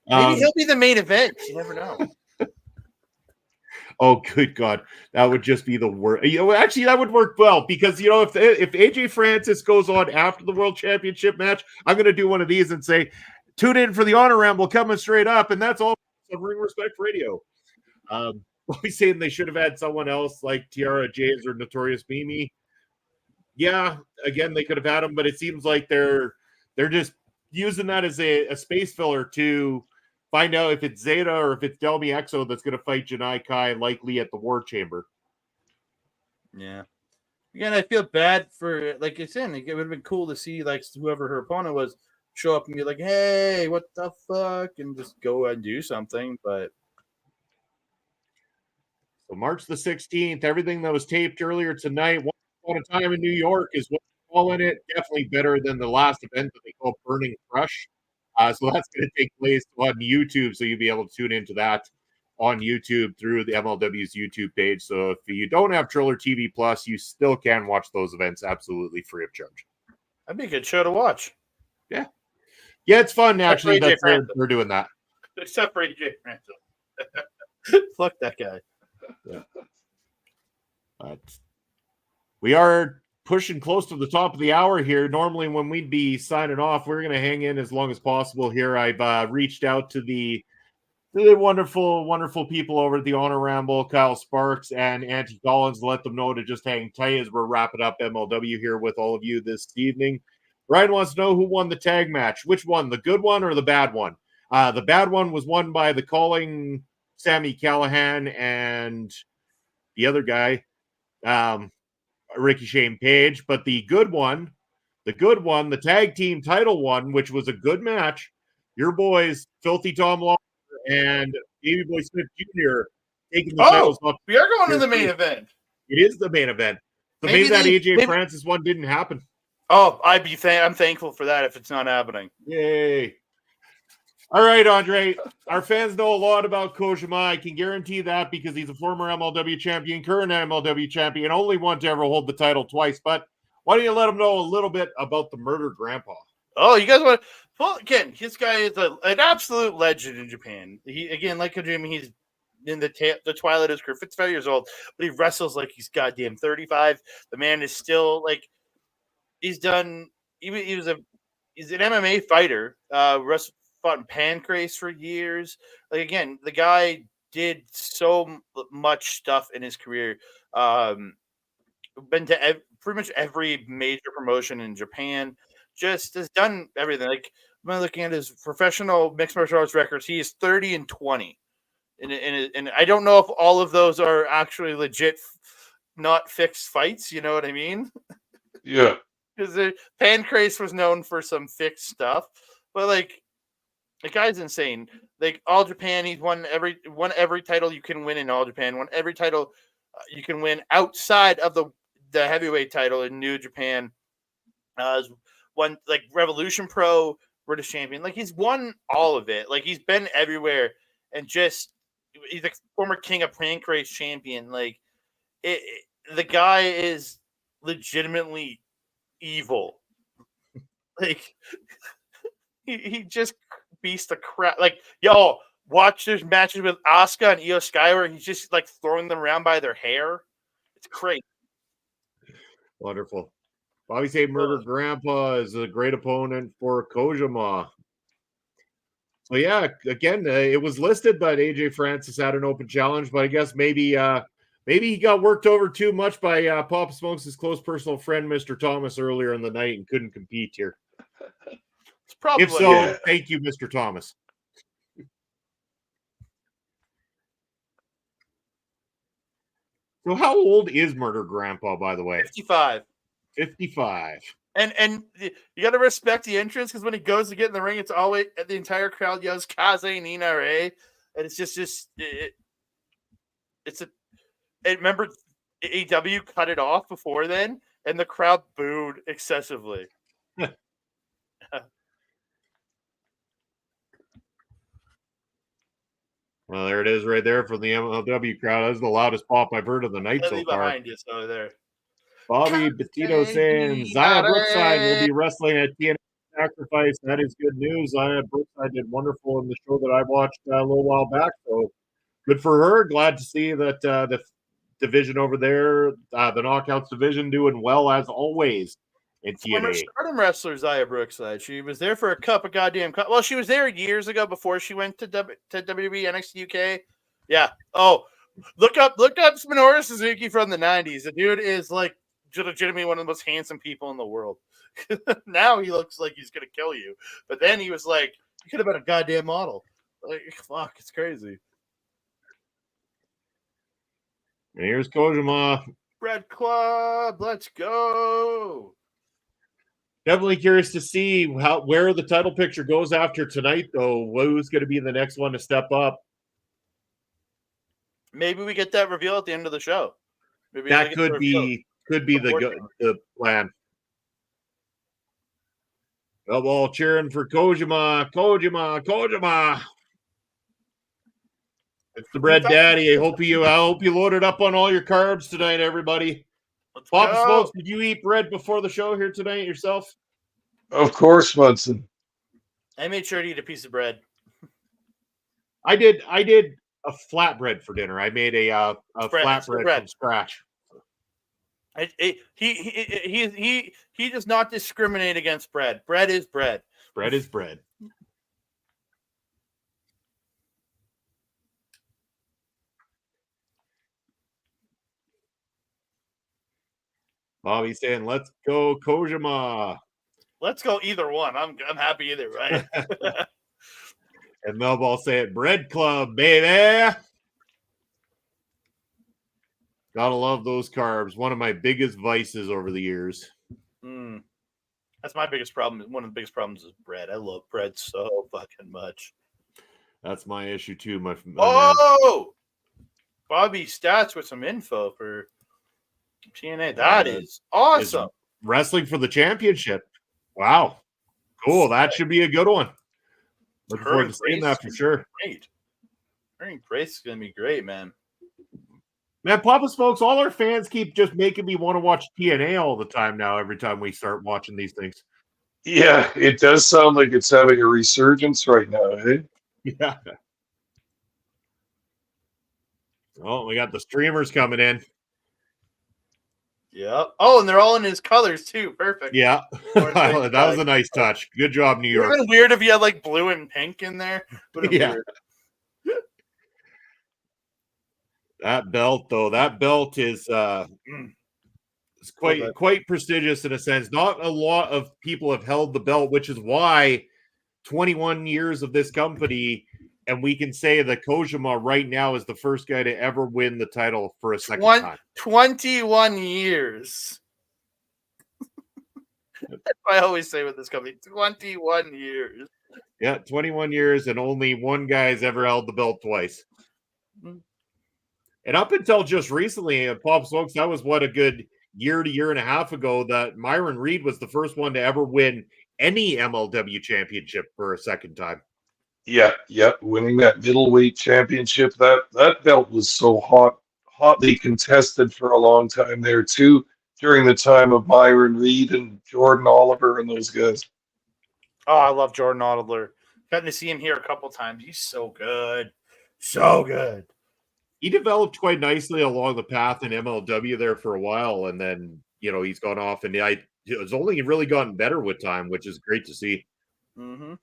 Maybe he'll be the main event. You never know. Oh, good God. That would just be the worst. Actually, that would work well because, if AJ Francis goes on after the World Championship match, I'm going to do one of these and say, tune in for the Honor Ramble coming straight up. And that's all on Ring Respect Radio. Always saying they should have had someone else like Tiara James or Notorious Mimi. Yeah, again, they could have had them, but it seems like they're just using that as a space filler to find out if it's Zeta or if it's Delmi Exo that's going to fight Janai Kai likely at the War Chamber. Yeah. Again, I feel bad for, like I said, it would have been cool to see like whoever her opponent was show up and be like, hey, what the fuck? And just go and do something. But so March the 16th, everything that was taped earlier tonight, Once Upon a Time in New York is what we're calling it. Definitely better than the last event that they call Burning Crush. So that's going to take place on YouTube. So you'll be able to tune into that on YouTube through the MLW's YouTube page. So if you don't have Triller TV Plus, you still can watch those events absolutely free of charge. That'd be a good show to watch. Yeah. Yeah, it's fun actually that they're doing that. Except for AJ Francis. Fuck that guy. Yeah. But we are pushing close to the top of the hour here. Normally when we'd be signing off, we're going to hang in as long as possible here. I've reached out to the wonderful people over at the Honor Ramble, Kyle Sparks and Auntie Collins, to let them know to just hang tight as we're wrapping up MLW here with all of you this evening. Ryan wants to know who won the tag match. Which one, the good one or the bad one? The bad one was won by the Calling Sammy Callahan and the other guy, Ricky Shane Page. But the good one, the tag team title one, which was a good match, your boys, Filthy Tom Lawler and Davey Boy Smith Jr. taking the titles off. We are going to the main event. It is the main event. So maybe that AJ Francis one didn't happen. Oh, I'm thankful for that if it's not happening. Yay. All right, Andre. Our fans know a lot about Kojima. I can guarantee that because he's a former MLW champion, current MLW champion, only one to ever hold the title twice. But why don't you let them know a little bit about the murdered grandpa? Oh, you guys want to? Well, again, this guy is an absolute legend in Japan. He, again, like Kojima, he's in the twilight of his career, 55 years old, but he wrestles like he's goddamn 35. The man is still like, he's done. He's an MMA fighter. Fought in Pancrase for years. Like, again, the guy did so much stuff in his career. Been to pretty much every major promotion in Japan. Just has done everything. Like, I'm looking at his professional mixed martial arts records. He is 30-20, and I don't know if all of those are actually legit, not fixed fights. You know what I mean? Yeah. Because Pancrase was known for some fixed stuff, but like, the guy's insane. Like, All Japan, he's won every title you can win in All Japan. Won every title you can win outside of the heavyweight title in New Japan. Won like Revolution Pro, British champion. Like, he's won all of it. Like, he's been everywhere, and just he's a former King of Pancrase champion. Like, the guy is legitimately evil. Like, he just beats the crap. Like, yo, watch there's matches with Asuka and Io Sky where he's just like throwing them around by their hair. It's crazy. Wonderful. Bobby say Murder Grandpa is a great opponent for Kojima. So yeah, again, it was listed that AJ Francis had an open challenge, but I guess maybe he got worked over too much by Papa Smokes' close personal friend, Mr. Thomas, earlier in the night and couldn't compete here. It's probably if so, thank you, Mr. Thomas. So how old is Murder Grandpa, by the way? 55. 55. And you got to respect the entrance because when he goes to get in the ring, it's always the entire crowd yells Kaze Nina Ray, and it's just remember AEW cut it off before then, and the crowd booed excessively. Well, there it is right there from the MLW crowd. That's the loudest pop I've heard of the night so far. Behind you, so there. Bobby Bettino saying Zaya Brookside will be wrestling at TNA Sacrifice. That is good news. Zaya Brookside did wonderful in the show that I watched a little while back. So good for her. Glad to see that the division over there, the Knockouts division, doing well as always in TNA. Former Stardom wrestler Zaya Brookside. She was there for a cup of goddamn. Well, she was there years ago before she went to WWE NXT UK. Yeah. Oh, look up Minoru Suzuki from the 90s. The dude is like legitimately one of the most handsome people in the world. Now he looks like he's gonna kill you, but then he was like, "You could have been a goddamn model." Like, fuck, it's crazy. And here's Kojima. Red Club, let's go. Definitely curious to see where the title picture goes after tonight, though. Who's going to be the next one to step up? Maybe we get that reveal at the end of the show. Maybe that could be the plan. Well, cheering for Kojima. It's the bread daddy. I hope you loaded up on all your carbs tonight, everybody. Papa Smokes, did you eat bread before the show here tonight yourself? Of course, Munson. I made sure to eat a piece of bread. I did a flatbread for dinner. I made a flatbread from scratch. He does not discriminate against bread. Bread is bread. Bread is bread. Bobby's saying, "Let's go, Kojima." Let's go either one. I'm happy either way. And Melball saying, "Bread Club, baby." Gotta love those carbs. One of my biggest vices over the years. That's my biggest problem. One of the biggest problems is bread. I love bread so fucking much. That's my issue too, my man. Bobby Stats with some info for TNA. That is awesome. Wrestling for the championship. Wow. Cool. That should be a good one. Looking forward to seeing that for sure. Great. Earning Grace is going to be great, man. Man, Papa Smokes, all our fans keep just making me want to watch TNA all the time now, every time we start watching these things. Yeah, it does sound like it's having a resurgence right now, eh? Yeah. Oh, we got the streamers coming in. Yeah. Oh, and they're all in his colors too. Perfect. Yeah. That was a nice touch. Good job, New York. It would have been weird if you had like blue and pink in there. Yeah. Weird. That belt, though, is quite prestigious in a sense. Not a lot of people have held the belt, which is why 21 years of this company, and we can say that Kojima right now is the first guy to ever win the title for a second time. 21 years. I always say with this company, 21 years. Yeah, 21 years, and only one guy has ever held the belt twice. And up until just recently, Pop Smokes, that was a good year to year and a half ago that Myron Reed was the first one to ever win any MLW championship for a second time. Yeah, winning that middleweight championship. That belt was so hotly contested for a long time there too, during the time of Myron Reed and Jordan Oliver and those guys. Oh, I love Jordan Oliver. Gotten to see him here a couple times. He's so good. So good. He developed quite nicely along the path in MLW there for a while, and then he's gone off, and it's only really gotten better with time, which is great to see. Mm-hmm.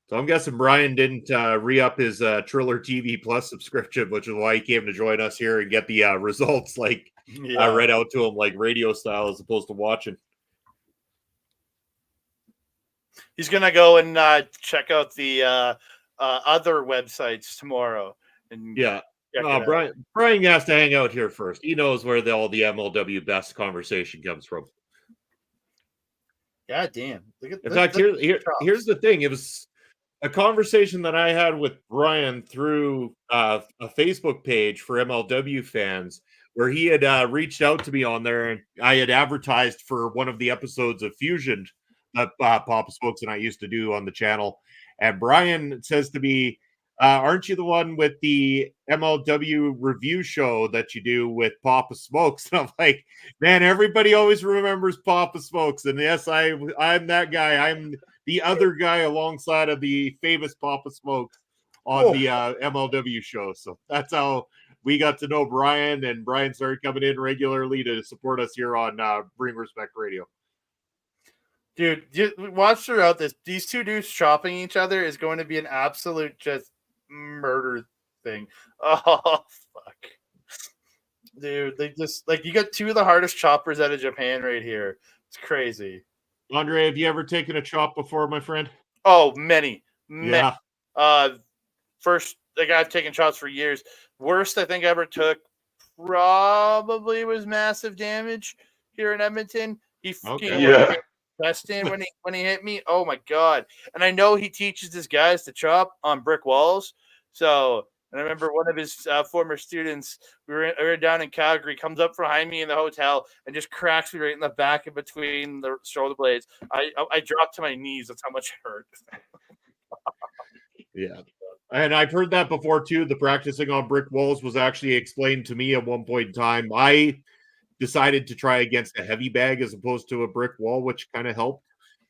So I'm guessing Brian didn't re-up his Triller TV Plus subscription, which is why he came to join us here and get the results read out to him like radio style as opposed to watching. He's gonna go and check out the other websites tomorrow. And Brian has to hang out here first. He knows where all the MLW best conversation comes from. God damn! In fact, here's the thing. It was a conversation that I had with Brian through a Facebook page for MLW fans, where he had reached out to me on there, and I had advertised for one of the episodes of Fusion that Papa Smokes and I used to do on the channel. And Brian says to me, aren't you the one with the MLW review show that you do with Papa Smokes? And I'm like, man, everybody always remembers Papa Smokes. And yes, I'm that guy. I'm the other guy alongside of the famous Papa Smokes on the MLW show. So that's how we got to know Brian, and Brian started coming in regularly to support us here on Bring Respect Radio. Dude, watch throughout this. These two dudes chopping each other is going to be an absolute just murder thing. Oh, fuck. Dude, they just, you got two of the hardest choppers out of Japan right here. It's crazy. Andre, have you ever taken a chop before, my friend? Oh, many. Yeah. First, I've taken chops for years. Worst I think I ever took probably was Massive Damage here in Edmonton. He best in when he hit me. Oh my god! And I know he teaches his guys to chop on brick walls. So, and I remember one of his former students. We were down in Calgary. Comes up behind me in the hotel and just cracks me right in the back in between the shoulder blades. I dropped to my knees. That's how much it hurt. Yeah. And I've heard that before too. The practicing on brick walls was actually explained to me at one point in time. I decided to try against a heavy bag as opposed to a brick wall, which kind of helped.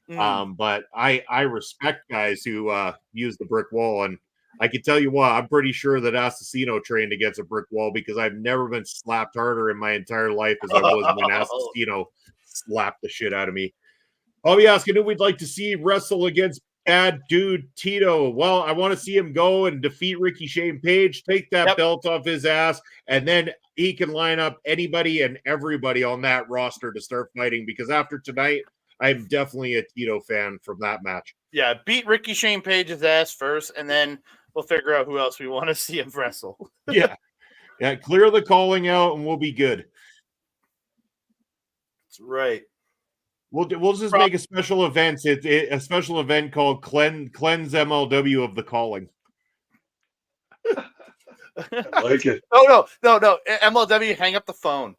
But I respect guys who use the brick wall, and I can tell you what, I'm pretty sure that Assassino trained against a brick wall, because I've never been slapped harder in my entire life as I was when Assassino slapped the shit out of me. I'll be asking who we'd like to see wrestle against Bad Dude Tito. Well, I want to see him go and defeat Ricky Shane Page, take that belt off his ass, and then he can line up anybody and everybody on that roster to start fighting, because after tonight, I'm definitely a Tito fan from that match. Yeah, beat Ricky Shane Page's ass first, and then we'll figure out who else we want to see him wrestle. Yeah, clear the calling out, and we'll be good. That's right. We'll just make a special event. It's a special event called Cleanse MLW of the Calling. I like it. No. MLW, hang up the phone.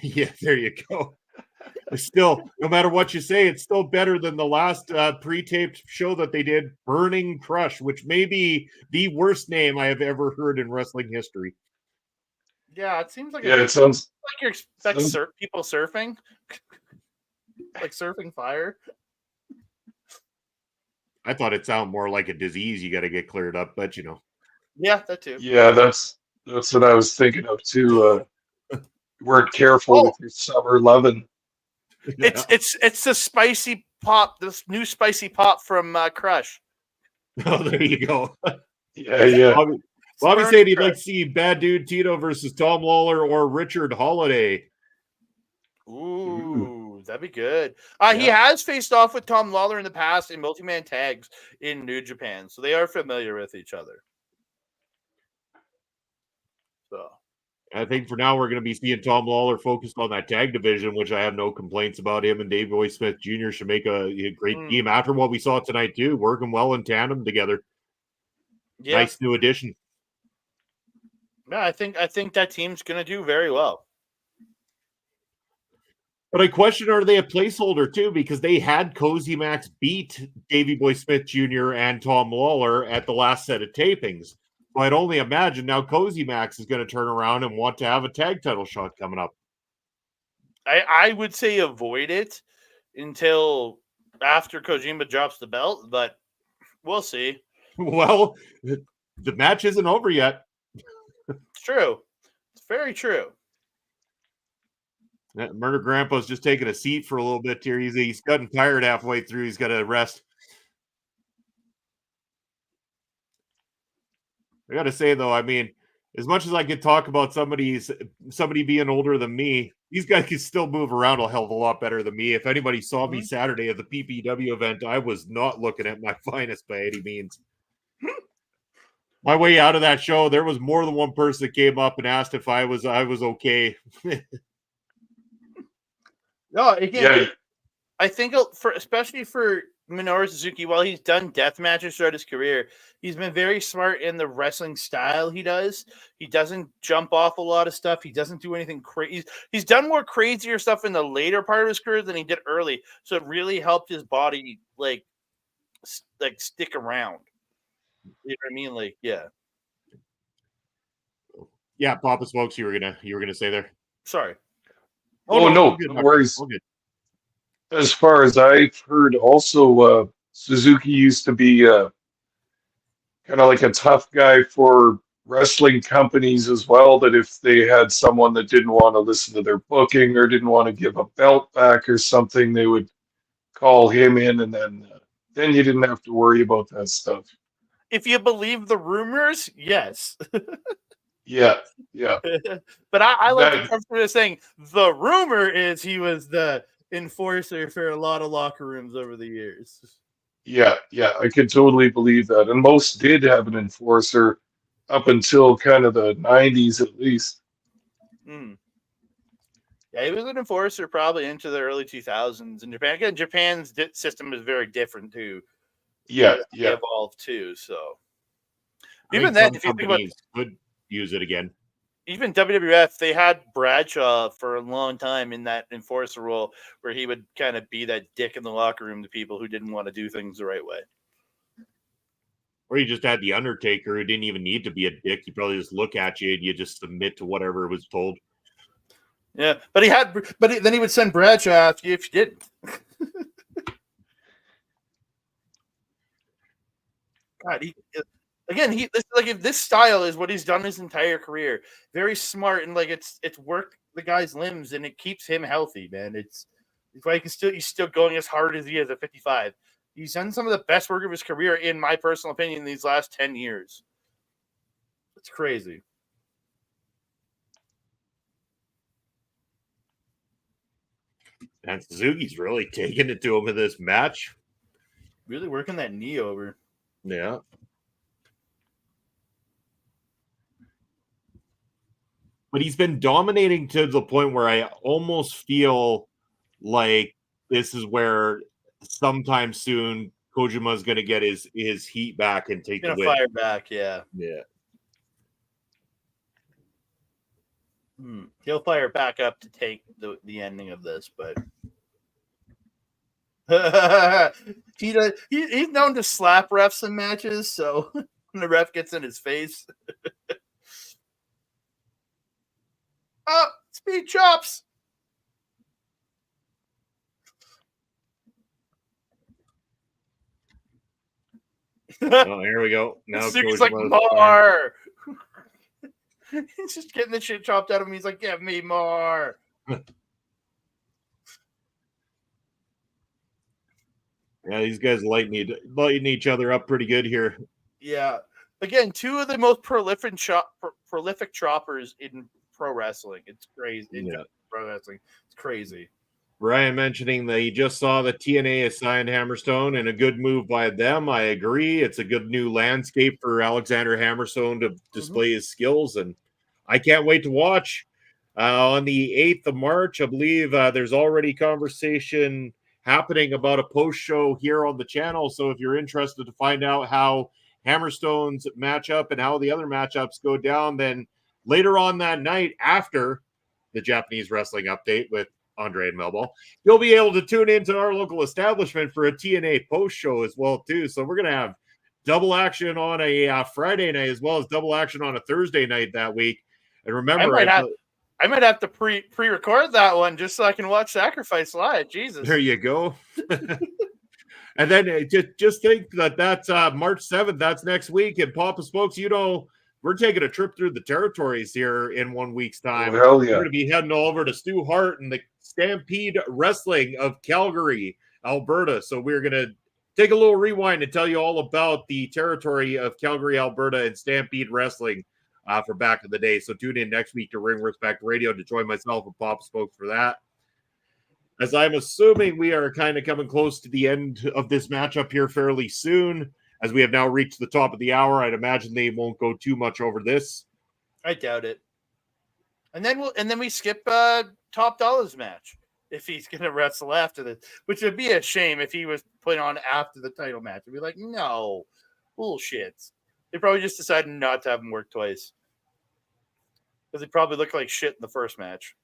Yeah, there you go. Still, no matter what you say, it's still better than the last pre-taped show that they did, Burning Crush, which may be the worst name I have ever heard in wrestling history. Yeah, it seems like it sounds like you expect people surfing. Like surfing fire. I thought it sounded more like a disease you got to get cleared up, but Yeah, that too. Yeah, that's what I was thinking of too. Weren't careful with your summer loving. It's the spicy pop, this new spicy pop from Crush. Oh, there you go. Yeah. Bobby said he'd like to see Bad Dude Tito versus Tom Lawler or Richard Holiday. Ooh, that'd be good. He has faced off with Tom Lawler in the past in multi-man tags in New Japan, so they are familiar with each other. So I think for now we're going to be seeing Tom Lawler focused on that tag division, which I have no complaints about. Him and Dave Boy Smith Jr. should make a great team after what we saw tonight too, working well in tandem together. Yeah. Nice new addition. Yeah, I think that team's going to do very well. But I question, are they a placeholder too? Because they had Cozy Max beat Davey Boy Smith Jr. and Tom Lawler at the last set of tapings. So I'd only imagine now Cozy Max is going to turn around and want to have a tag title shot coming up. I would say avoid it until after Kojima drops the belt, but we'll see. Well, the match isn't over yet. It's true. It's very true. Murder Grandpa's just taking a seat for a little bit here. He's gotten tired halfway through. He's got to rest. I got to say, though, I mean, as much as I could talk about somebody being older than me, these guys can still move around a hell of a lot better than me. If anybody saw me Saturday at the PPW event, I was not looking at my finest by any means. My way out of that show, there was more than one person that came up and asked if I was okay. No, again, I think especially for Minoru Suzuki, while he's done death matches throughout his career, he's been very smart in the wrestling style he does. He doesn't jump off a lot of stuff. He doesn't do anything crazy. He's done more crazier stuff in the later part of his career than he did early. So it really helped his body like stick around. You know what I mean? Like, yeah. Yeah, Papa Smokes, you were gonna say there. Sorry. Oh no, no worries. As far as I've heard, also Suzuki used to be kind of like a tough guy for wrestling companies as well. That if they had someone that didn't want to listen to their booking or didn't want to give a belt back or something, they would call him in, and then you didn't have to worry about that stuff. If you believe the rumors, yes. Yeah. But I like the comfort of saying the rumor is he was the enforcer for a lot of locker rooms over the years. Yeah, I could totally believe that. And most did have an enforcer up until kind of the 90s at least. Yeah, he was an enforcer probably into the early 2000s in Japan. Again, Japan's system is very different too. Yeah. They evolved too. So even then, if you think about could use it again. Even WWF, they had Bradshaw for a long time in that enforcer role where he would kind of be that dick in the locker room to people who didn't want to do things the right way. Or you just had the Undertaker who didn't even need to be a dick. He probably just look at you and you just submit to whatever was told. Yeah, but then he would send Bradshaw after you if you didn't. God, this style is what he's done his entire career. Very smart and like it's worked the guy's limbs and it keeps him healthy, man. It's why he's still going as hard as he is at 55. He's done some of the best work of his career, in my personal opinion, in these last 10 years. It's crazy. And Suzuki's really taking it to him in this match. Really working that knee over. Yeah. But he's been dominating to the point where I almost feel like this is where sometime soon Kojima is going to get his heat back and take the win. Fire back, yeah. He'll fire back up to take the ending of this, but he's known to slap refs in matches, so when the ref gets in his face. Oh, speed chops. Oh, here we go. Now He's like, more. He's just getting the shit chopped out of him. He's like, give me more. Yeah, these guys lighting each other up pretty good here. Yeah. Again, two of the most prolific choppers in pro wrestling. It's crazy. Pro wrestling. It's crazy. Ryan mentioning that he just saw the TNA assigned Hammerstone, and a good move by them. I agree. It's a good new landscape for Alexander Hammerstone to display his skills, and I can't wait to watch. On the 8th of March, I believe there's already conversation happening about a post show here on the channel. So if you're interested to find out how Hammerstone's matchup and how the other matchups go down, then later on that night after the Japanese wrestling update with Andre and Melball, you'll be able to tune into our local establishment for a TNA post show as well too. So we're gonna have double action on a Friday night as well as double action on a Thursday night that week. And remember, I might have to pre-record that one just so I can watch Sacrifice live. Jesus, there you go. And then just think that's March 7th. That's next week. And Papa Spokes, we're taking a trip through the territories here in 1 week's time. Oh, hell yeah. We're going to be heading over to Stu Hart and the Stampede Wrestling of Calgary, Alberta. So we're going to take a little rewind and tell you all about the territory of Calgary, Alberta, and Stampede Wrestling for back in the day. So tune in next week to Ring Respect Radio to join myself and Papa Spokes for that. As I'm assuming we are kind of coming close to the end of this matchup here fairly soon. As we have now reached the top of the hour, I'd imagine they won't go too much over this. I doubt it. And then we skip Top Dollar's match if he's going to wrestle after this, which would be a shame if he was put on after the title match. I'd be like, no, bullshit. They probably just decided not to have him work twice because he probably looked like shit in the first match.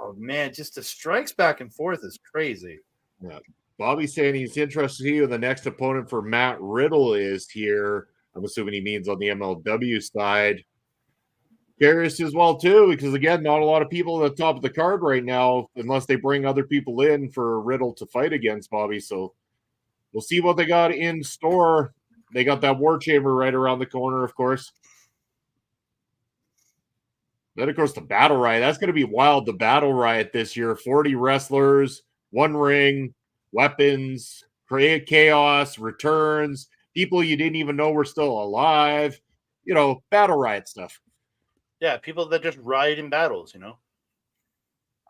Oh, man, just the strikes back and forth is crazy. Yeah. Bobby's saying he's interested to see who the next opponent for Matt Riddle is here. I'm assuming he means on the MLW side. Curious as well, too, because, again, not a lot of people at the top of the card right now, unless they bring other people in for Riddle to fight against Bobby. So we'll see what they got in store. They got that War Chamber right around the corner, of course. Then, of course, the Battle Riot. That's going to be wild, the Battle Riot this year. 40 wrestlers, one ring, weapons, create chaos, returns, people you didn't even know were still alive. Battle Riot stuff. Yeah, people that just ride in battles,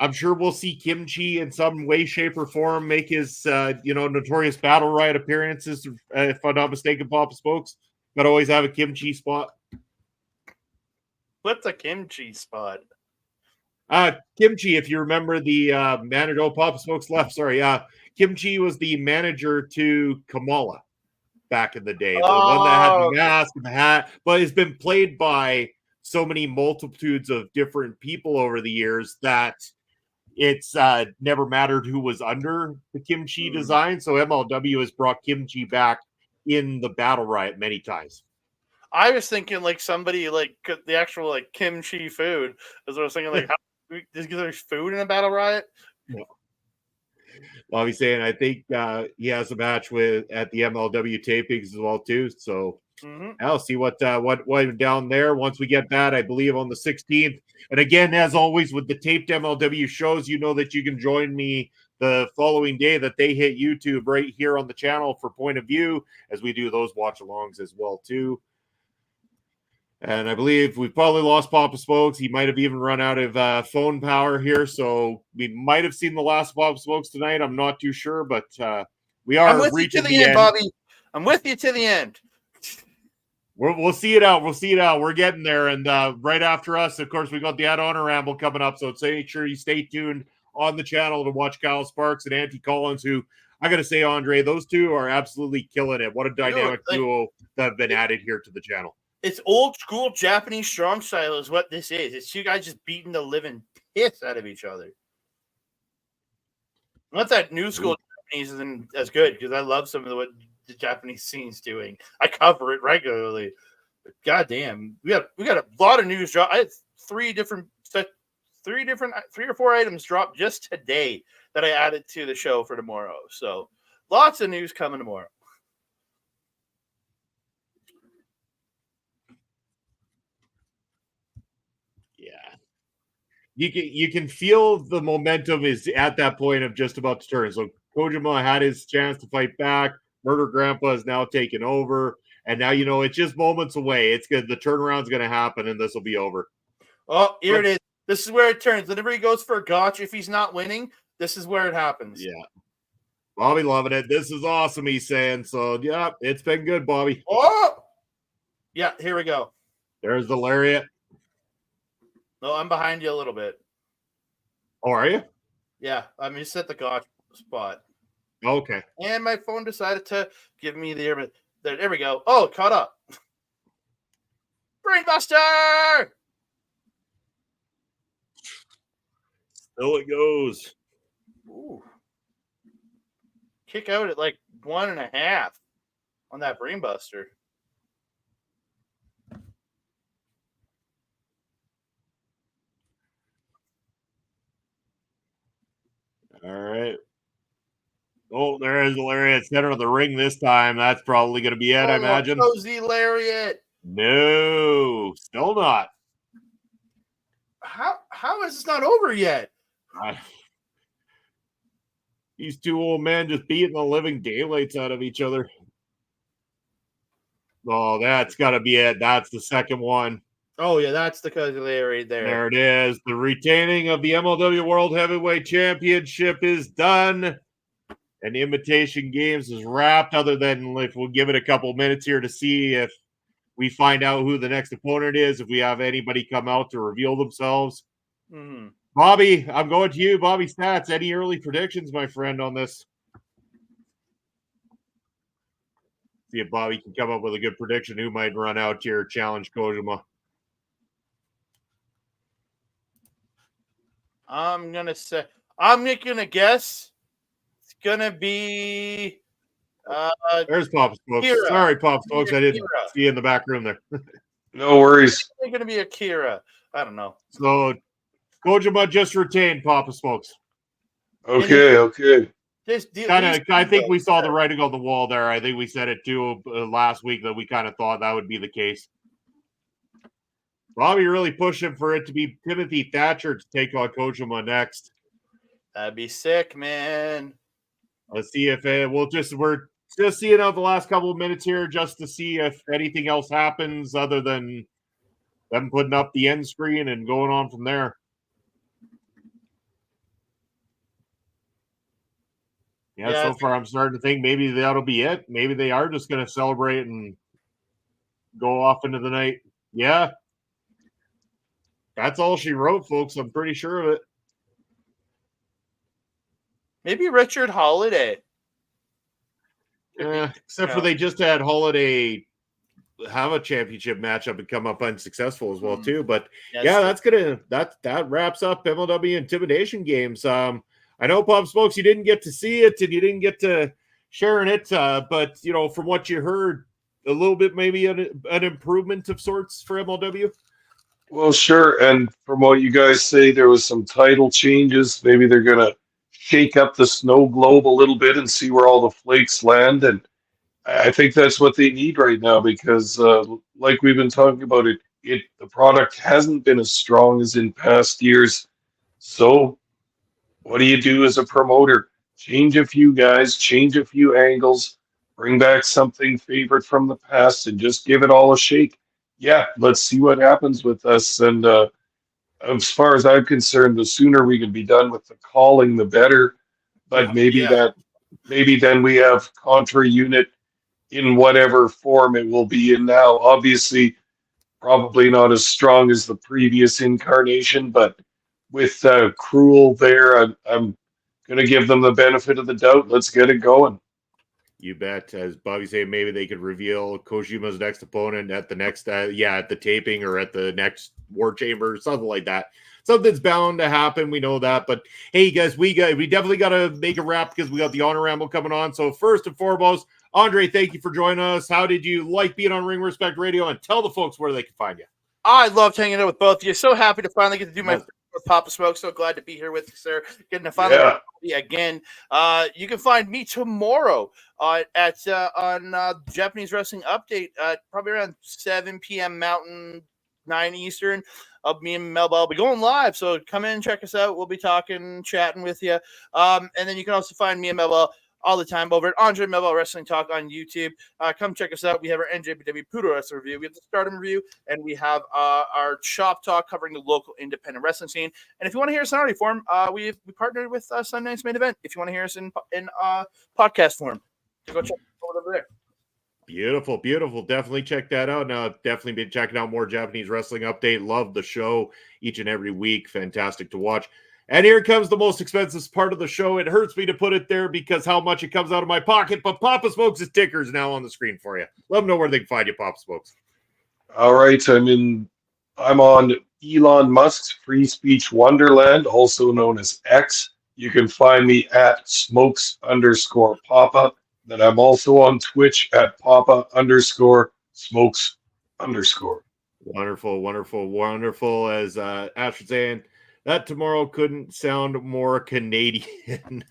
I'm sure we'll see Kimchi in some way, shape, or form make his, notorious Battle Riot appearances. If I'm not mistaken, Papa Spokes. Got to always have a Kimchi spot. What's a Kimchi spot? Kimchi, if you remember the manager, Papa Smokes left. Sorry. Kimchi was the manager to Kamala back in the day. The one that had the mask and the hat, but it's been played by so many multitudes of different people over the years that it's never mattered who was under the Kimchi design. So MLW has brought Kimchi back in the Battle Riot many times. I was thinking like somebody like the actual like kimchi food. As I was thinking like, there's food in a Battle Riot. No. Bobby's saying I think he has a match at the MLW tapings as well too. So I'll see what went down there once we get that. I believe on the 16th. And again, as always with the taped MLW shows, that you can join me the following day that they hit YouTube right here on the channel for Point of View as we do those watch-alongs as well too. And I believe we've probably lost Papa Spokes. He might have even run out of phone power here. So we might have seen the last of Papa Spokes tonight. I'm not too sure, but we are reaching the end. Bobby. I'm with you to the end. We'll see it out. We'll see it out. We're getting there. And right after us, of course, we got the Add-On Ramble coming up. So make sure you stay tuned on the channel to watch Kyle Sparks and Auntie Collins, who I got to say, Andre, those two are absolutely killing it. What a dynamic duo that have been added here to the channel. It's old school Japanese strong style is what this is. It's two guys just beating the living piss out of each other. Not that new school Japanese isn't as good because I love some of what the Japanese scene's doing. I cover it regularly. But goddamn, we got a lot of news drop. I had three or four items dropped just today that I added to the show for tomorrow. So lots of news coming tomorrow. You can feel the momentum is at that point of just about to turn. So Kojima had his chance to fight back. Murder Grandpa is now taken over. And now, it's just moments away. It's good. The turnaround's going to happen, and this will be over. Oh, here it is. This is where it turns. Whenever he goes for a gotch, if he's not winning, this is where it happens. Yeah. Bobby loving it. This is awesome, he's saying. So, yeah, it's been good, Bobby. Oh! Yeah, here we go. There's the lariat. No, I'm behind you a little bit. Oh, are you? Yeah, I mean, set the gotcha spot. Okay. And my phone decided to give me the there we go. Oh, caught up. Brainbuster! Still it goes. Ooh. Kick out at like 1.5 on that Brainbuster. All right. Oh, there is a lariat center of the ring this time. That's probably going to be it, I imagine. Cozy lariat. No, still not. How is this not over yet? These two old men just beating the living daylights out of each other. Oh, that's got to be it. That's the second one. Oh, yeah, that's the cozy lariat there. There it is. The retaining of the MLW World Heavyweight Championship is done. And the Invitation Games is wrapped, other than if we'll give it a couple minutes here to see if we find out who the next opponent is, if we have anybody come out to reveal themselves. Mm-hmm. Bobby, I'm going to you. Bobby Stats, any early predictions, my friend, on this? See if Bobby can come up with a good prediction who might run out here, challenge Kojima. I'm gonna guess it's gonna be There's Pop Smokes. Kira. Sorry, Pop Smokes. I didn't Kira. see you in the back room there. No worries. It's gonna be Akira. I don't know. So Kojima just retained Papa Smokes. Okay. I think we saw the writing on the wall there. I think we said it too last week that we kind of thought that would be the case. Bobby really pushing for it to be Timothy Thatcher to take on Kojima next. That'd be sick, man. Let's see if we're just seeing out the last couple of minutes here just to see if anything else happens other than them putting up the end screen and going on from there. Yeah, so far I'm starting to think maybe that'll be it. Maybe they are just going to celebrate and go off into the night. Yeah. That's all she wrote, folks. I'm pretty sure of it. Maybe Richard Holiday. Except for they just had Holiday have a championship matchup and come up unsuccessful as well too. But that wraps up MLW Intimidation Games. I know, Pop Smokes, you didn't get to see it and you didn't get to share in it, but from what you heard, a little bit maybe an improvement of sorts for MLW. Well, sure. And from what you guys say, there was some title changes. Maybe they're gonna shake up the snow globe a little bit and see where all the flakes land. And I think that's what they need right now because, like we've been talking about, the product hasn't been as strong as in past years. So, what do you do as a promoter? Change a few guys, change a few angles, bring back something favorite from the past, and just give it all a shake. Yeah, let's see what happens with us. And as far as I'm concerned, the sooner we can be done with the calling, the better. But maybe then we have Contra Unit in whatever form it will be in now. Obviously, probably not as strong as the previous incarnation, but with Cruel there, I'm going to give them the benefit of the doubt. Let's get it going. You bet. As Bobby said, maybe they could reveal Kojima's next opponent at the next, at the taping or at the next War Chamber, something like that. Something's bound to happen. We know that. But hey, guys, we definitely got to make a wrap because we got the Honor Ramble coming on. So first and foremost, Andre, thank you for joining us. How did you like being on Ring Respect Radio? And tell the folks where they can find you. I loved hanging out with both of you. So happy to finally get to do my with Papa Smoke. So glad to be here with you, sir. Getting to finally be again. You can find me tomorrow on Japanese Wrestling Update, probably around 7 p.m. Mountain, 9 Eastern. Me and Melba will be going live, so come in and check us out. We'll be talking, chatting with you. And then you can also find me and Melba all the time over at Andre Melba Wrestling Talk on YouTube. Come check us out. We have our NJPW Poodle Wrestling review. We have the Stardom review, and we have our Shop Talk covering the local independent wrestling scene. And if you want to hear us in audio form, we partnered with Sunday's Main Event. If you want to hear us in podcast form, so go check it over there. Beautiful, beautiful. Definitely check that out. Now, definitely been checking out more Japanese Wrestling Update. Love the show each and every week. Fantastic to watch. And here comes the most expensive part of the show. It hurts me to put it there because how much it comes out of my pocket, but Papa Smokes' ticker is now on the screen for you. Let them know where they can find you, Papa Smokes. All right, I'm on Elon Musk's Free Speech Wonderland, also known as X. You can find me at smokes_papa. Then I'm also on Twitch at papa_smokes_. Wonderful, wonderful, wonderful. As Astrid saying, that tomorrow couldn't sound more Canadian.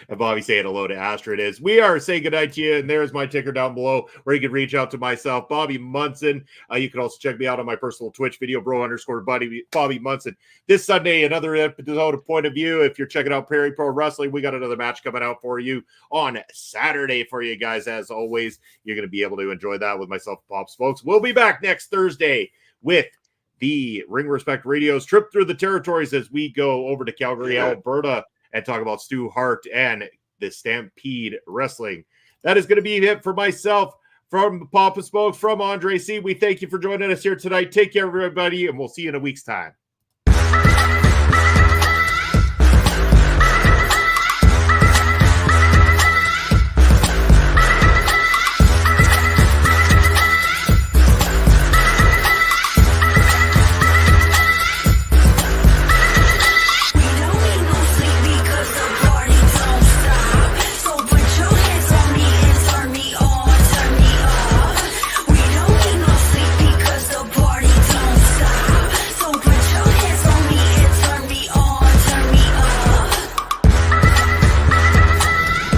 And Bobby saying hello to Astrid is. We are saying goodnight to you, and there's my ticker down below where you can reach out to myself, Bobby Munson. You can also check me out on my personal Twitch video, Bobby Munson. This Sunday, another episode of Point of View. If you're checking out Perry Pro Wrestling, we got another match coming out for you on Saturday for you guys. As always, you're going to be able to enjoy that with myself, Pop Smokes. We'll be back next Thursday with the Ring Respect Radio's trip through the territories as we go over to Calgary, Alberta, and talk about Stu Hart and the Stampede Wrestling. That is going to be it for myself, from Papa Smokes, from Andre C. We thank you for joining us here tonight. Take care, everybody, and we'll see you in a week's time.